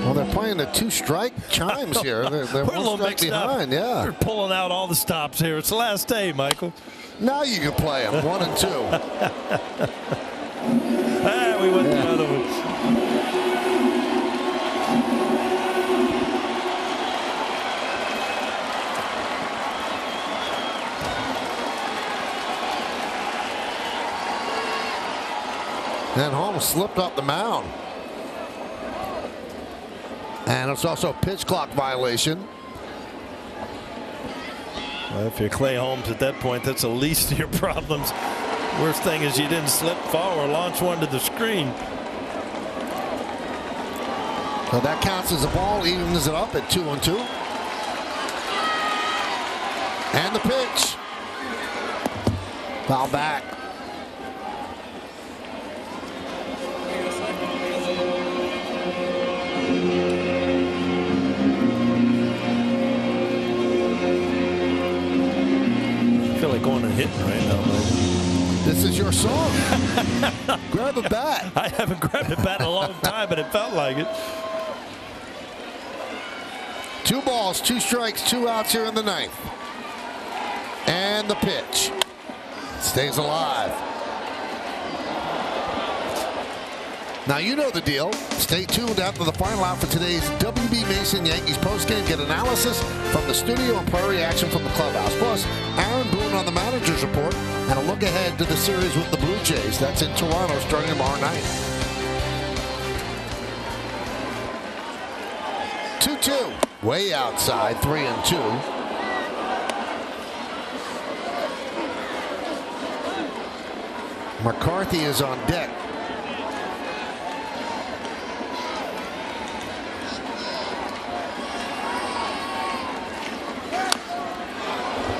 Well, they're playing the 2-strike chimes here. They're We're a little strike mixed behind. up. Yeah. We're pulling out all the stops here. It's the last day, Michael. Now you can play them. 1 and 2. We went the other one. And Holmes slipped up the mound. And it's also a pitch clock violation. Well, if you're Clay Holmes at that point, that's the least of your problems. Worst thing is you didn't slip, fall, or launch one to the screen. So that counts as a ball, evens it up at 2-2. And the pitch. Foul back. I feel like going and hitting right now, man. This is your song. Grab a bat. I haven't grabbed a bat in a long time, but it felt like it. 2 balls, 2 strikes, 2 outs here in the 9th. And the pitch. Stays alive. Now you know the deal. Stay tuned after the final out for today's WB Mason Yankees postgame. Get analysis from the studio and play reaction from the clubhouse. Plus, Aaron Boone on the manager's report and a look ahead to the series with the Blue Jays. That's in Toronto starting tomorrow night. 2-2. Way outside, 3-2. McCarthy is on deck.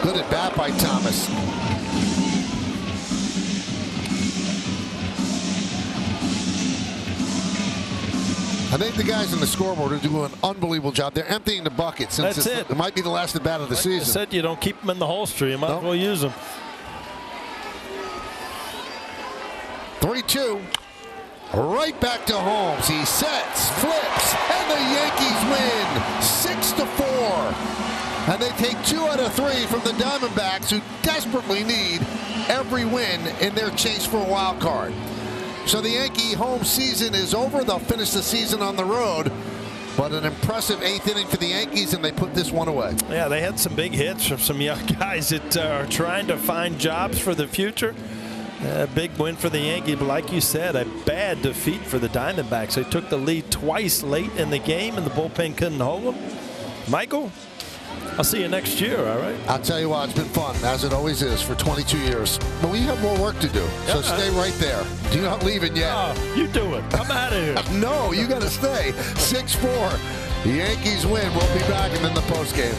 Good at bat by Thomas. I think the guys in the scoreboard are doing an unbelievable job. They're emptying the bucket since That's it. It might be the last at bat of the season. I said you don't keep them in the holster. You might as well use them. 3-2. Right back to Holmes. He sets, flips, and the Yankees win 6-4. And they take 2 out of 3 from the Diamondbacks, who desperately need every win in their chase for a wild card. So the Yankee home season is over. They'll finish the season on the road. But an impressive 8th inning for the Yankees, and they put this one away. Yeah, they had some big hits from some young guys that are trying to find jobs for the future. A big win for the Yankees, but like you said, a bad defeat for the Diamondbacks. They took the lead twice late in the game, and the bullpen couldn't hold them. Michael, I'll see you next year, all right? I'll tell you what, it's been fun, as it always is, for 22 years. But we have more work to do, so stay right there. You're not leaving yet. Oh, you do it. I'm out of here. No, you got to stay. 6-4. The Yankees win. We'll be back, and then the postgame.